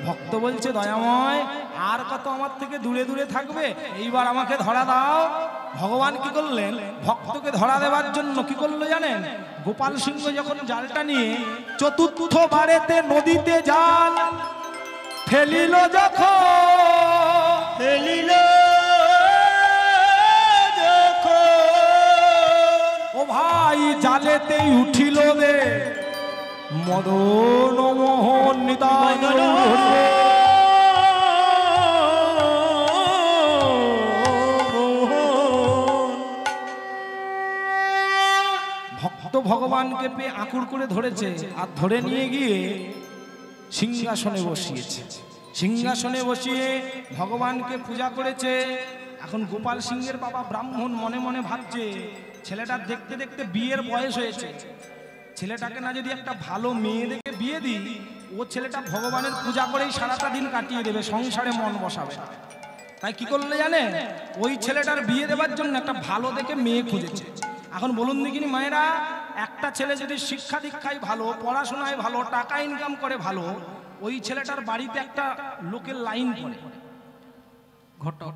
ভক্ত বলছে দয়াময় আর কত আমার থেকে দূরে দূরে থাকবে, এইবার আমাকে ধরা দাও। ভগবান কি করলেন, ভক্তকে ধরা দেওয়ার জন্য কি করলো জানেন? গোপাল সিংহ যখন জালটা নিয়ে চতুর্থ বারেতে নদীতে জাল ফেলিল, ও ভাই জালেতেই উঠিল রে মদন মোহন নিতাই। ভক্ত ভগবানকে পেয়ে আকুর করে ধরেছে আর ধরে নিয়ে গিয়ে সিংহাসনে বসিয়েছে। সিংহাসনে বসিয়ে ভগবানকে পূজা করেছে। এখন গোপাল সিংহের বাবা ব্রাহ্মণ মনে মনে ভাবছে ছেলেটা দেখতে দেখতে বিয়ের বয়স হয়েছে, ছেলেটাকে না যদি একটা ভালো মেয়ে দেখে বিয়ে দিই, ও ছেলেটা ভগবানের পূজা করেই সারাটা দিন কাটিয়ে দেবে, সংসারে মন বসাবে। তাই কি করলে জানে, ওই ছেলেটার বিয়ে দেওয়ার জন্য একটা ভালো দেখে মেয়ে খুঁজেছে। এখন বলুন দেখিনি মায়েরা, একটা ছেলে যদি শিক্ষা দীক্ষায় ভালো, পড়াশোনায় ভালো, টাকা ইনকাম করে ভালো, ওই ছেলেটার বাড়িতে একটা লোকের লাইন পড়ে ঘটক।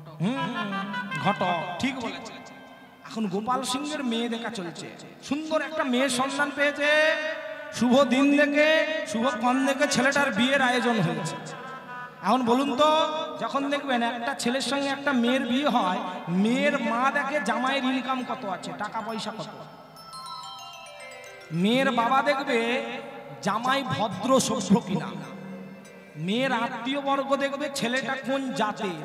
ঘটক ঠিক বলেছে। এখন গোপাল সিংহের মেয়ে দেখা চলছে, সুন্দর একটা মেয়ের সন্ধান পেয়েছে। শুভ দিন দেখে, শুভ ক্ষণ দেখে ছেলেটার বিয়ের আয়োজন হয়েছে। এখন বলুন তো, যখন দেখবেন একটা ছেলের সঙ্গে একটা মেয়ের বিয়ে হয়, মেয়ের মা দেখে জামাইয়ের ইনকাম কত আছে, টাকা পয়সা কত। মেয়ের বাবা দেখবে জামাই ভদ্র সভ্য কিনা। মেয়ের আত্মীয় বর্গ দেখবে ছেলেটা কোন জাতের।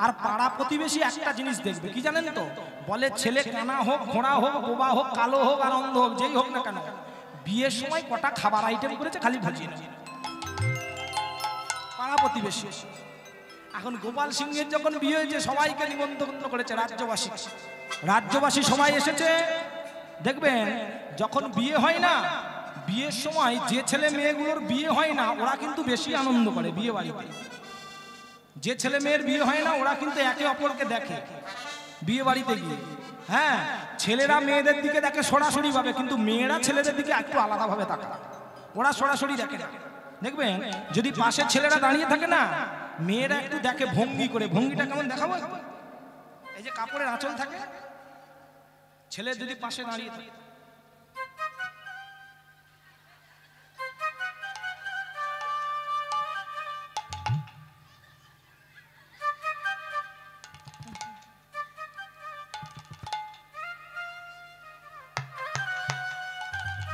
আর পাড়া প্রতিবেশী একটা জিনিস দেখবে, কি জানেন তো, বলে ছেলে কানা হোক, ঘোড়া হোক, বোবা হোক, কালো হোক, আর অন্ধ হোক, যেই হোক না কেন, বিয়ের সময় কটা খাবার আইটেম করেছে খালি ভাজি না, পাড়া প্রতিবেশী। এখন গোপাল সিংহের যখন বিয়ে হয়েছে, সবাইকে নিমন্ত্রণ করেছে রাজ্যবাসী। রাজ্যবাসী সবাই এসেছে। দেখবেন যখন বিয়ে হয় না, বিয়ের সময় যে ছেলে মেয়েগুলোর বিয়ে হয় না, ওরা কিন্তু বেশি আনন্দ করে বিয়ে বাড়িতে। যে ছেলে মেয়ের বিয়ে হয় না, ওরা কিন্তু একে অপরকে দেখে বিয়ে বাড়িতে গিয়ে। হ্যাঁ, ছেলেরা মেয়েদের দিকে দেখে সরাসরি ভাবে, কিন্তু মেয়েরা ছেলেদের দিকে একটু আলাদা ভাবে তাকায়, ওরা সরাসরি দেখে না। দেখবেন যদি পাশে ছেলেরা দাঁড়িয়ে থাকে না, মেয়েরা একটু দেখে ভঙ্গি করে। ভঙ্গিটা কেমন দেখাবো, এই যে কাপড়ের আঁচল থাকে, ছেলে যদি পাশে দাঁড়িয়ে থাকে,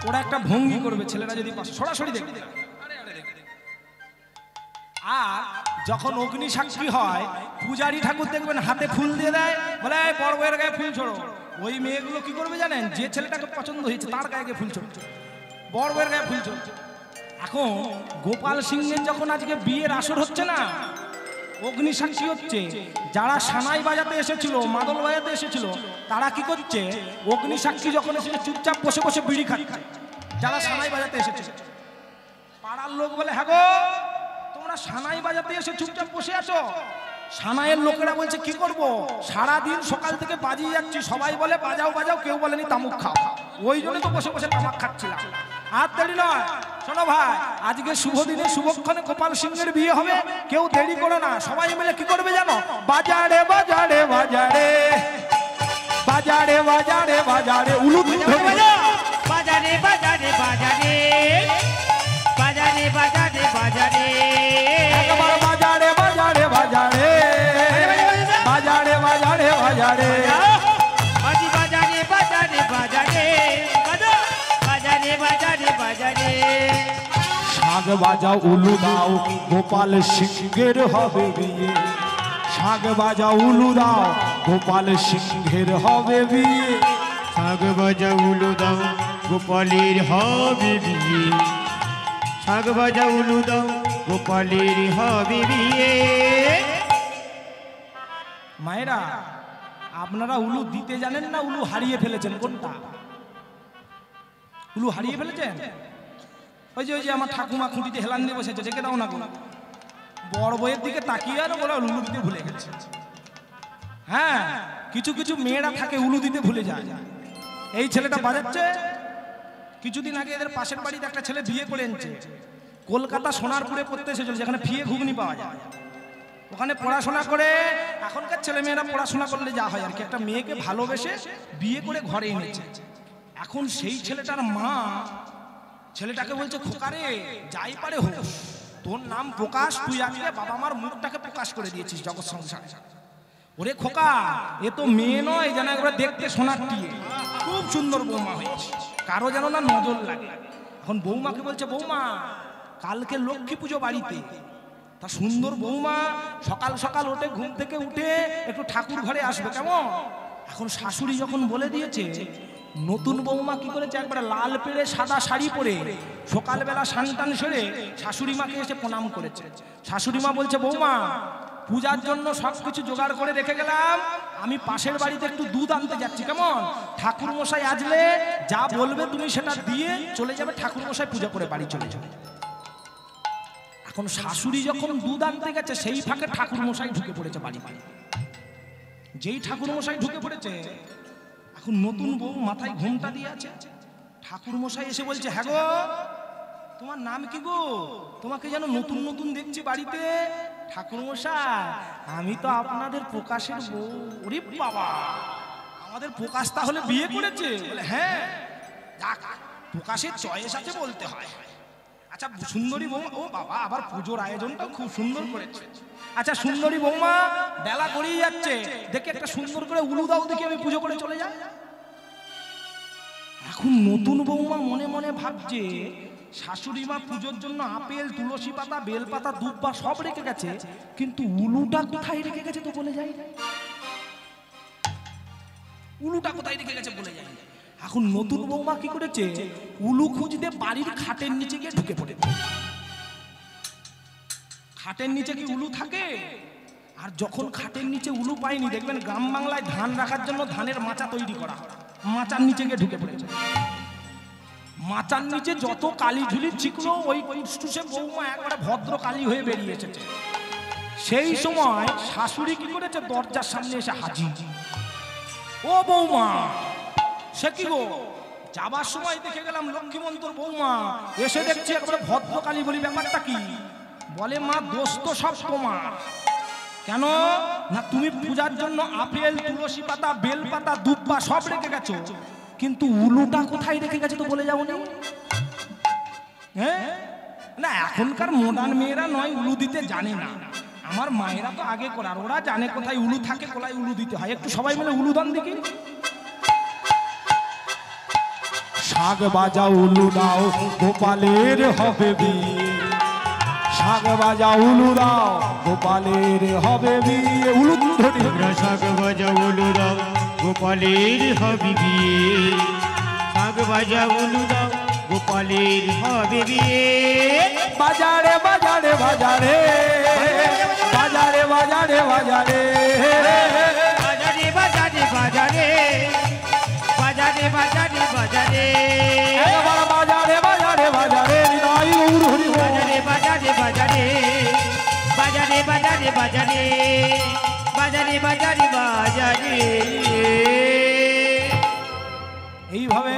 ওরা একটা ভঙ্গি করবে, ছেলেরা যদি পাশে সরাসরি দেখবে। আর যখন অগ্নি সাক্ষী হয়, পূজারী ঠাকুর দেখবেন হাতে ফুল দিয়ে দেয়, বলে বড় বউয়ের গায়ে ফুল ছোড়ো। ওই মেয়েগুলো কি করবে জানেন, যে ছেলেটাকে পছন্দ হয়েছে তার গায়ে ফুল ছোড়ো, বড় বউয়ের গায়ে ফুল ছোড়ো। এখন গোপাল সিংহের যখন আজকে বিয়ের আসর হচ্ছে না, অগ্নি সাক্ষী হচ্ছে, যারা সানাই বাজাতে এসেছিল, মাদল বাজাতে এসেছিল, তারা কি করছে, অগ্নি সাক্ষী যখন এসেছে চুপচাপ বসে বসে বিড়ি খাচ্ছে। যারা সানাই বাজাতে এসেছে, পাড়ার লোক বলে হ্যাঁ গো, তোমরা সানাই বাজাতে এসে চুপচাপ বসে আছো। সানাইয়ের লোকেরা বলছে কি করব, সারাদিন সকাল থেকে বাজিয়ে যাচ্ছি, সবাই বলে বাজাও বাজাও, কেউ বলেনি তামুক খাও, ওই জন্য তো বসে বসে তামাক খাচ্ছিলাম। আর দেরি নয়, শোনো ভাই, আজকে শুভ দিনে শুভক্ষণে গোপাল সিংহের বিয়ে হবে, কেউ দেরি করো না। সবাই মিলে কি করবে জানো, বাজারে বাজারে বাজারে বাজারে বাজারে বাজারে উলু বাজারে বাজারে বাজারে বাজারে বাজারে বাজারে একবার বাজারে বাজারে বাজারে বাজারে বাজারে বাজারে আজি বাজারে বাজারে বাজারে বাজারে বাজারে বাজারে শাক বাজাও উলু দাও, গোপাল সিংহের হবে বিয়ে। শাক বাজাও উলু দাও, গোপাল সিংহের হবে বিয়ে। শাক বাজা উলু দাও, গোপালের হবে বিয়ে। শাক বাজা উলু দাও, গোপালের হবে বিয়ে। মায়েরা, আপনারা উলু দিতে জানেন না উলু হারিয়ে ফেলেছেন? কোনটা? উলু হারিয়ে ফেলেছেন? ওই যে আমার ঠাকুমা খুঁটিতে হেলান দিয়ে বসেছে, ডেকে দাও না গো। বড় বইয়ের দিকে তাকিয়ে আর বলে উলু দিতে ভুলে গেছে। হ্যাঁ, কিছু কিছু মেয়েরা থাকে উলু দিতে ভুলে যায়। এই ছেলেটা বাজাচ্ছে, কিছুদিন আগে এদের পাশের বাড়িতে একটা ছেলে বিয়ে করে এনেছে, কলকাতা সোনারপুরে পড়তে এসেছিল, যেখানে ফিয়ে ঘুগনি পাওয়া যায়। ওখানে পড়াশোনা করে, এখনকার ছেলে মেয়েরা পড়াশোনা করলে যা হয় আর কি, একটা মেয়েকে ভালোবেসে বিয়ে করে ঘরে এনেছে। এখন সেই ছেলেটার মা ছেলেটাকে বলছে, খোকারে যাই পারে হোক, তোর নাম প্রকাশ, তুই আজকে বাবা মার মুখটাকে প্রকাশ করে দিয়েছিস জগৎ সংসারে। ওরে খোকা, এ তো মেয়ে নয়, যেন একবার দেখতে সোনার টিয়ে, খুব সুন্দর বৌমা হয়েছে, কারো যেন না নজর লাগে। এখন বৌমাকে বলছে, বৌমা কালকে লক্ষ্মী পুজো বাড়িতে, তা সুন্দর বৌমা সকাল সকাল ওঠে, ঘুম থেকে উঠে একটু ঠাকুর ঘরে আসবে কেমন। এখন শাশুড়ি যখন বলে দিয়েছে, নতুন বৌমা কি করেছে, একবারে লাল পেড়ে সাদা শাড়ি পরে সকালবেলা স্নান সেরে শাশুড়ি মাকে এসে প্রণাম করেছে। শাশুড়ি মা বলছে, বৌমা পূজার জন্য সবকিছু জোগাড় করে রেখে গেলাম, আমি পাশের বাড়িতে একটু দুধ আনতে যাচ্ছি কেমন, ঠাকুর মশাই আসলে যা বলবে তুমি সেটা দিয়ে চলে যাবে, ঠাকুর মশাই পূজা করে বাড়ি চলে যাবে। এখন শাশুড়ি যখন দুধ আনতে গেছে, সেই ফাঁকে ঠাকুর মশাই ঢুকে পড়েছে বাড়িতে। যেই ঠাকুর মশাই ঢুকে পড়েছে, এখন নতুন বউ মাথায় ঘোমটা দিয়ে আছে, ঠাকুর মশাই এসে বলছে, হ্যাঁ গো তোমার নাম কি গো, তোমাকে যেন নতুন নতুন দেখছি বাড়িতে। ঠাকুর মশাই, আমি তো আপনাদের প্রকাশের বউ। ওরে বাবা, আমাদের প্রকাশ তাহলে বিয়ে করেছে? বলে হ্যাঁ, প্রকাশের চয়েস আছে বলতে হয়। আচ্ছা সুন্দরী বৌমা, ও বাবা, আবার পুজোর আয়োজনটাও খুব সুন্দর করেছে। আচ্ছা সুন্দরী বৌমা, বেলা গড়িয়ে যাচ্ছে, দেখে একটা সুন্দর করে উলু দাও দেখি, আমি পুজো করে চলে যাই। এখন নতুন বৌমা মনে মনে ভাবছে, শাশুড়ি মা পুজোর জন্য আপেল, তুলসী পাতা, বেল পাতা, দুব্বা সব রেখে গেছে, কিন্তু উলুটা কোথায় রেখে গেছে তো বলে যায়, উলুটা কোথায় রেখে গেছে বলে যায়। এখন নতুন বৌমা কি করেছে, উলু খুঁজতে বাড়ির খাটের নিচে গিয়ে ঢুকে পড়ে। খাটের নিচে কি উলু থাকে? আর যখন খাটের নিচে উলু পায়নি, দেখবেন গ্রাম বাংলায় ধান রাখার জন্য ধানের মাচা তৈরি করা, মাচার নিচে গিয়ে ঢুকে পড়েছে। মাচার নিচে যত কালি ঝুলি ছিল, ওই টুসে বৌমা একবারে ভদ্র কালী হয়ে বেরিয়ে এসেছে। সেই সময় শাশুড়ি কি করেছে, দরজার সামনে এসে হাজির। ও বৌমা, সে কি গো, যাবার সময় দেখে গেলাম লক্ষ্মীমন্তর বৌমা, এসে দেখছি একবারে ভদ্রকালী। বলি ব্যাপারটা কি? বলে মা, দোষ তো সব তোমার। কেন না, তুমি পূজার জন্য আপেল, তুলসী পাতা, বেল পাতা, দুব্বা সব রেখে গেছো, কিন্তু উলুটা কোথায় রেখে গেছে তো বলে যাও নি। হ্যাঁ না, এখনকার মডার্ন মেয়েরা নয় উলু দিতে জানে না, আমার মায়েরা তো আগে করার, ওরা জানে কোথায় উলু থাকে, কোথায় উলু দিতে হয়। একটু সবাই মিলে উলু দান দেখি। শাক বাজা উলু দাও, গোপালের হবে বিয়ে। শাক বাজা উলু দাও, গোপালের হবে বিয়ে। উলু ধরি, শাক বাজা উলু দাও, গোপালের হবে বিয়ে। শাক বাজা উলু দাও, গোপালের হবে বিয়ে। বাজারে বাজারে বাজারে, বাজারে বাজারে বাজারে, বাজারে বাজারে বাজারে, বাজারে বাজারে বাজারে, একবার বাজারে বাজারে বাজারে, হৃদয় গৌর হরি বল। বাজারে বাজারে বাজারে, বাজারে বাজারে বাজারে, বাজারে বাজারে বাজারে। এইভাবে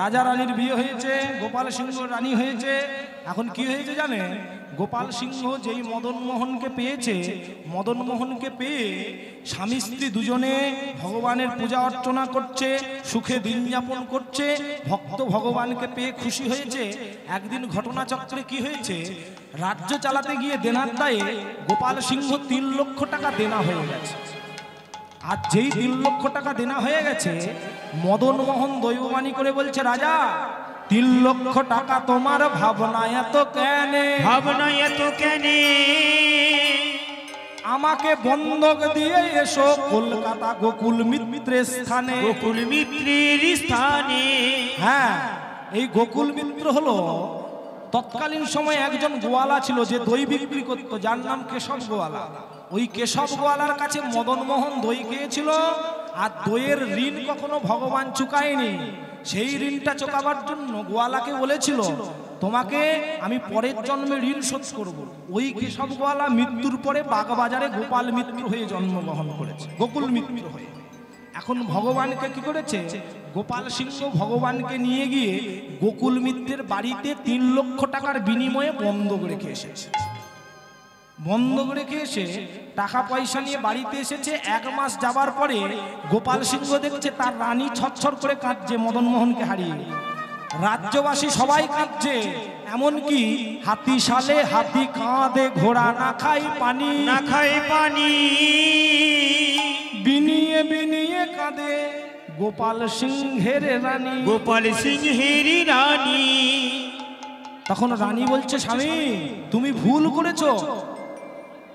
রাজা রানীর বিয়ে হয়েছে, গোপাল সিংহ রানী হয়েছে। এখন কি হয়েছে জানে, গোপাল সিংহ যেই মদন মোহনকে পেয়েছে, মদন মোহনকে পেয়ে স্বামী স্ত্রী দুজনে ভগবানের পূজা অর্চনা করছে, সুখে দিন যাপন করছে, ভক্ত ভগবানকে পেয়ে খুশি হয়েছে। একদিন ঘটনাচক্রে কি হয়েছে, রাজ্য চালাতে গিয়ে দেনার দায়ে গোপাল সিংহ 3 লক্ষ টাকা দেনা হয়ে গেছে। আর যেই 3 লক্ষ টাকা দেনা হয়ে গেছে, মদন মোহন দৈববাণী করে বলছে, রাজা 3 লক্ষ টাকা তোমার ভাবনা এত কেনে, ভাবনা এত কেনে, আমাকে বন্ধক দিয়ে এসো কলকাতা গোকুল মিত্রের স্থানে। গোকুল মিত্রের স্থানে। হ্যাঁ, এই গোকুল মিত্র হলো তৎকালীন সময় একজন গোয়ালা ছিল, যে দই বিক্রি করতো, যার নাম কেশব গোয়ালা। ওই কেশব গোয়ালার কাছে মদন মোহন দই খেয়েছিল, আর দইয়ের ঋণ কখনো ভগবান চুকায়নি। সেই ঋণটা চুকাবার জন্য গোয়ালাকে বলেছিল, তোমাকে আমি পরের জন্মে ঋণ শোধ করব। ওই কেশবওয়ালা মৃত্যুর পরে বাগবাজারে গোপাল মিত্র হয়ে জন্মগ্রহণ করেছে, গোকুল মিত্র হয়ে। এখন ভগবানকে কি করেছে, গোপাল সিংহ ভগবানকে নিয়ে গিয়ে গোকুল মিত্রের বাড়িতে 3 লক্ষ টাকার বিনিময়ে বন্ধক রেখে এসেছে। বন্ধক রেখে এসে টাকা পয়সা নিয়ে বাড়িতে এসেছে। 1 মাস যাবার পরে গোপাল সিংহ দেখছে তার রানী ছটছট করে কাঁদছে মদনমোহনকে হারিয়ে। রাজ্যবাসী সবাই কাঁদছে, এমনকি হাতি সালে হাতি কাঁদে, ঘোড়া না খাই পানি, না খাই পানি, বিনিয়ে বিনিয়ে কাঁদে গোপাল সিংহের রানী, গোপাল সিংহের রানী। তখন রানী বলছে, স্বামী তুমি ভুল করেছো।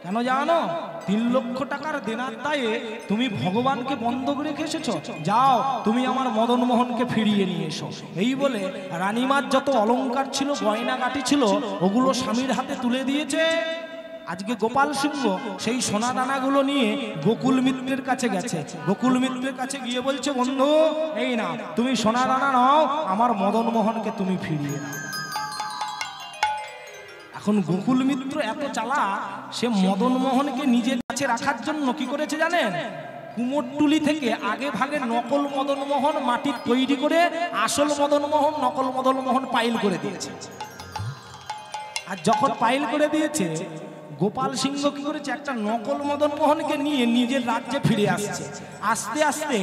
কেন জানো? 3 লক্ষ টাকার দেনার দায়ে তুমি ভগবানকে বন্ধক রেখে এসেছো। যাও তুমি আমার মদনমোহনকে ফিরিয়ে নিয়ে এসো। এই বলে রানীমার যত অলংকার ছিল, গয়নাগাটি ছিল, ওগুলো স্বামীর হাতে তুলে দিয়েছে। আজকে গোপাল সিংহ সেই সোনা দানাগুলো নিয়ে গোকুল মিত্রের কাছে গেছে। গোকুল মিত্রের কাছে গিয়ে বলছে, বন্ধু এই না, তুমি সোনা দানা নাও, আমার মদনমোহনকে তুমি ফিরিয়ে নাও। এখন গোকুল মিত্র এত চালাক, সে মদনমোহনকে নিজের কাছে রাখার জন্য কি করেছে জানেন? কুমোরটুলি থেকে আগে ভাগে নকল মদনমোহন মাটির তৈরি করে আসল মদনমোহন, নকল মদনমোহন পাইল করে দিয়েছে। আর যখন পাইল করে দিয়েছে, গোপাল সিংহ কি করেছে, একটা নকল মদনমোহনকে নিয়ে নিজের রাজ্যে ফিরে আসছে। আস্তে আস্তে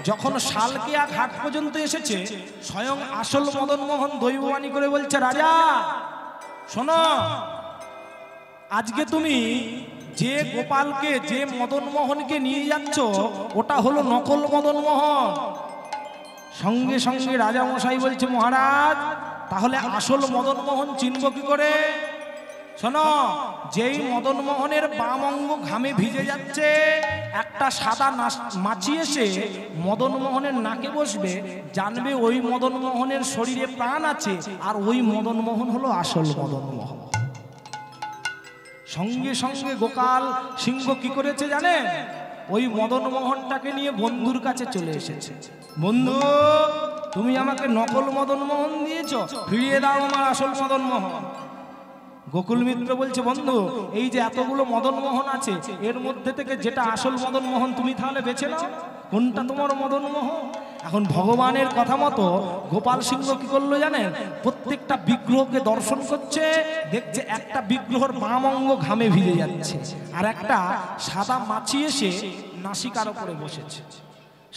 যখন শালকেয়া ঘাট পর্যন্ত এসেছে, স্বয়ং আসল মদনমোহন দৈববাণী করে বলছে, রাজা শোনো, আজকে তুমি যে গোপালকে, যে মদনমোহনকে নিয়ে যাচ্ছ, ওটা হলো নকল মদনমোহন। সঙ্গে সঙ্গে রাজা মশাই বলছে, মহারাজ তাহলে আসল মদনমোহন চিনব কি করে? শোনো, যেই মদনমোহনের বাম অঙ্গ ঘামে ভিজে যাচ্ছে, একটা সাদা মাছি এসে মদনমোহনের নাকে বসবে, জানবে ওই মদনমোহনের শরীরে প্রাণ আছে, আর ওই মদনমোহন হলো আসল মদনমোহন। সঙ্গে সঙ্গে গোপাল সিংহ কি করেছে জানেন? ওই মদনমোহনটাকে নিয়ে বন্ধুর কাছে চলে এসেছে। বন্ধু, তুমি আমাকে নকল মদনমোহন দিয়েছ, ফিরিয়ে দাও আমার আসল মদনমোহন। গোকুল মিত্র বলছে, বন্ধু এই যে এতগুলো মদনমোহন আছে, এর মধ্যে থেকে যেটা আসল মদনমোহন তুমি তাহলে বেছে নাও, কোনটা তোমার মদনমোহন। এখন ভগবানের কথা মতো গোপাল সিংহ কি করলো জানেন? প্রত্যেকটা বিগ্রহকে দর্শন করছে, দেখছে একটা বিগ্রহর বাম অঙ্গ ঘামে ভিজে যাচ্ছে, আর একটা সাদা মাছি এসে নাসিকার উপরে বসেছে।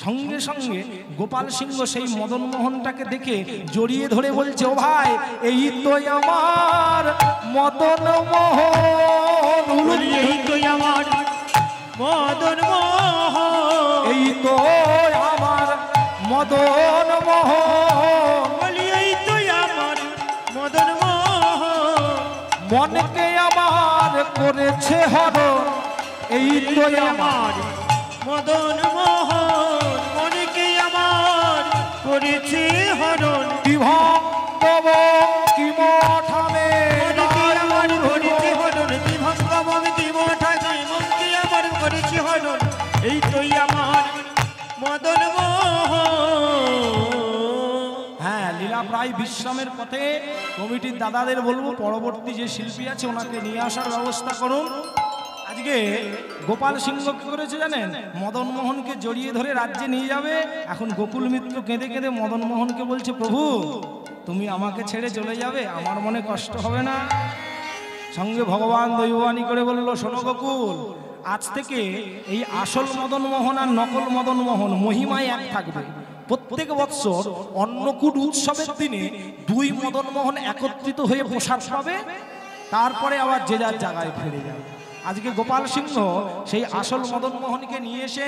সঙ্গে সঙ্গে গোপাল সিংহ সেই মদনমোহনটাকে দেখে জড়িয়ে ধরে বলছে, ও ভাই, এই তো আমার মদনমোহন, এই তো আমার মদনমোহন, এই তো আমার মদনমোহন, এই তো আমার মদনমোহন, মনকে আমার করেছে হরণ, এই তো আমার মদনমোহন, মনকে আমার করেছে হরণ, বিভঙ্গব কি মঠামে মনকে আমার করেছে হরণ, বিভঙ্গব কি মঠামে মনকে আমার করেছে হরণ, এই তো আমার মদনমোহন। হ্যাঁ, লীলা প্রায় বিশ্রামের পথে কমিটির দাদাদের বলবো, পরবর্তী যে শিল্পী আছে ওনাকে নিয়ে আসার ব্যবস্থা করুন। আজকে গোপাল সিংহ কি করেছে জানেন? মদনমোহনকে জড়িয়ে ধরে রাজ্যে নিয়ে যাবে। এখন গোকুল মিত্র কেঁদে কেঁদে মদনমোহনকে বলছে, প্রভু তুমি আমাকে ছেড়ে চলে যাবে, আমার মনে কষ্ট হবে না? সঙ্গে ভগবান দৈববাণী করে বলল, শোনো গোকুল, আজ থেকে এই আসল মদনমোহন আর নকল মদনমোহন মহিমায় এক থাকবে। প্রত্যেক বৎসর অন্নকূট উৎসবের দিনে 2 মদনমোহন একত্রিত হয়ে প্রসাদ পাবে, তারপরে আবার যে যার জায়গায় ফিরে যাবে। আজকে গোপাল সিংহ সেই আসল মদনমোহনকে নিয়ে এসে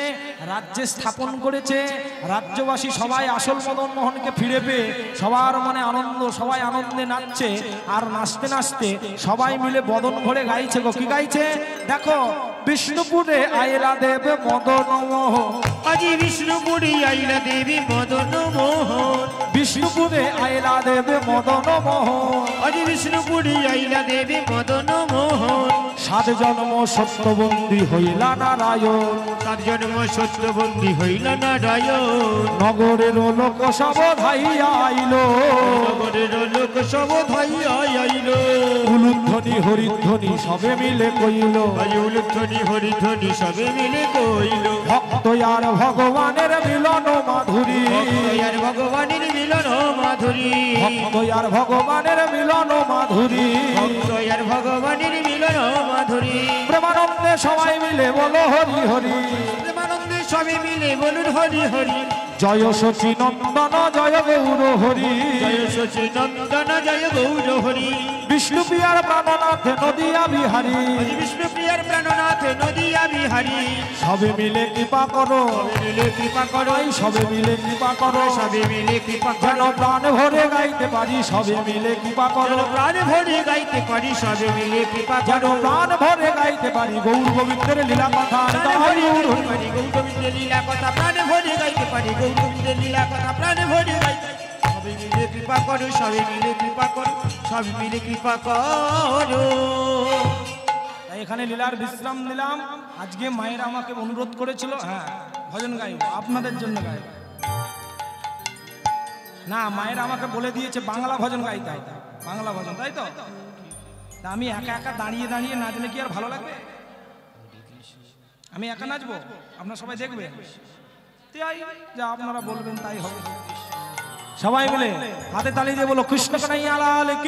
রাজ্যে স্থাপন করেছে। রাজ্যবাসী সবাই আসল মদনমোহনকে ফিরে পেয়ে সবার মনে আনন্দ, সবাই আনন্দে নাচছে। আর নাচতে নাচতে সবাই মিলে বদন ভরে গাইছে। গো কি গাইছে দেখো, বিষ্ণুপুরে আইলা দেবে মদনমোহন, আজি বিষ্ণুপুরে আইলা দেবী মদনমোহন, বিষ্ণুপুরে আইলা দেবে মদনমোহন, আজি বিষ্ণুপুরে আইলা দেবী মদনমোহন, সাত জন্ম সত্যবন্দী হইলা নারায়ণ, তার জন্ম সত্যবন্দী হইল নারায়ণ, নগরের লোক সব ধাইয়া আইল, নগরের লোক সব ধাইয়া আইল, উলুধ্বনি হরিধ্বনি সবে মিলে কইল, উলুধ্বনি হরিধ্বনি সবে মিলে কইল, ভক্ত আর ভগবানের মিলন মাধুরী, আর ভগবানের মিলন মাধুরী, ভক্ত আর ভগবানের মিলন মাধুরী, ভক্ত আর ভগবানের মিলন মাধুরী, প্রেমানন্দে সবাই মিলে বলো হরি হরি, প্রেমানন্দে সবে মিলে বলুন হরি হরি, জয় শচী নন্দন জয় গৌর হরি, জয় শচী নন্দন জয় গৌর হরি, বিষ্ণুপ্রিয়ার প্রাণনাথ নদিয়া বিহারী, বিষ্ণুপ্রিয়ার প্রাণনাথ নদিয়া বিহারী, সবে মিলে কৃপা করো, মিলে কৃপা করো, সবে মিলে কৃপা করো, সবে মিলে কৃপা যেন করো, প্রাণ ভরে গাইতে পারি, সবে মিলে কৃপা করো, প্রাণ ভরে গাইতে পারি, সবে মিলে কৃপা যেন করো, প্রাণ ভরে গাইতে পারি গৌর গোবিন্দের লীলা কথা, প্রাণ ভরে গাইতে পারি গৌর গোবিন্দের লীলা কথা, প্রাণ ভরে গাইতে পারি গৌর গোবিন্দের লীলা কথা, প্রাণ ভরে গাইতে, সবে মিলে কৃপা করো, সবে মিলে কৃপা করো, সবে মিলে কৃপা করো। তাই এখানে লীলার বিশ্রাম নিলাম। আজকে মায়েরা আমাকে অনুরোধ করেছিল, হ্যাঁ ভজন গাইব, আপনাদের জন্য গাইব না, মায়েরা আমাকে বলে দিয়েছে বাংলা ভজন গাইতে হবে, বাংলা ভজন, তাই তো? তা আমি একা একা দাঁড়িয়ে দাঁড়িয়ে নাচলে কি আর ভালো লাগবে? আমি একা নাচবো, আপনারা সবাই দেখবেন, তাই যা আপনারা বলবেন তাই হবে। সবাই মিলে হাতে তালি দিয়ে বলো কৃষ্ণ কানাইয়া লাল কি।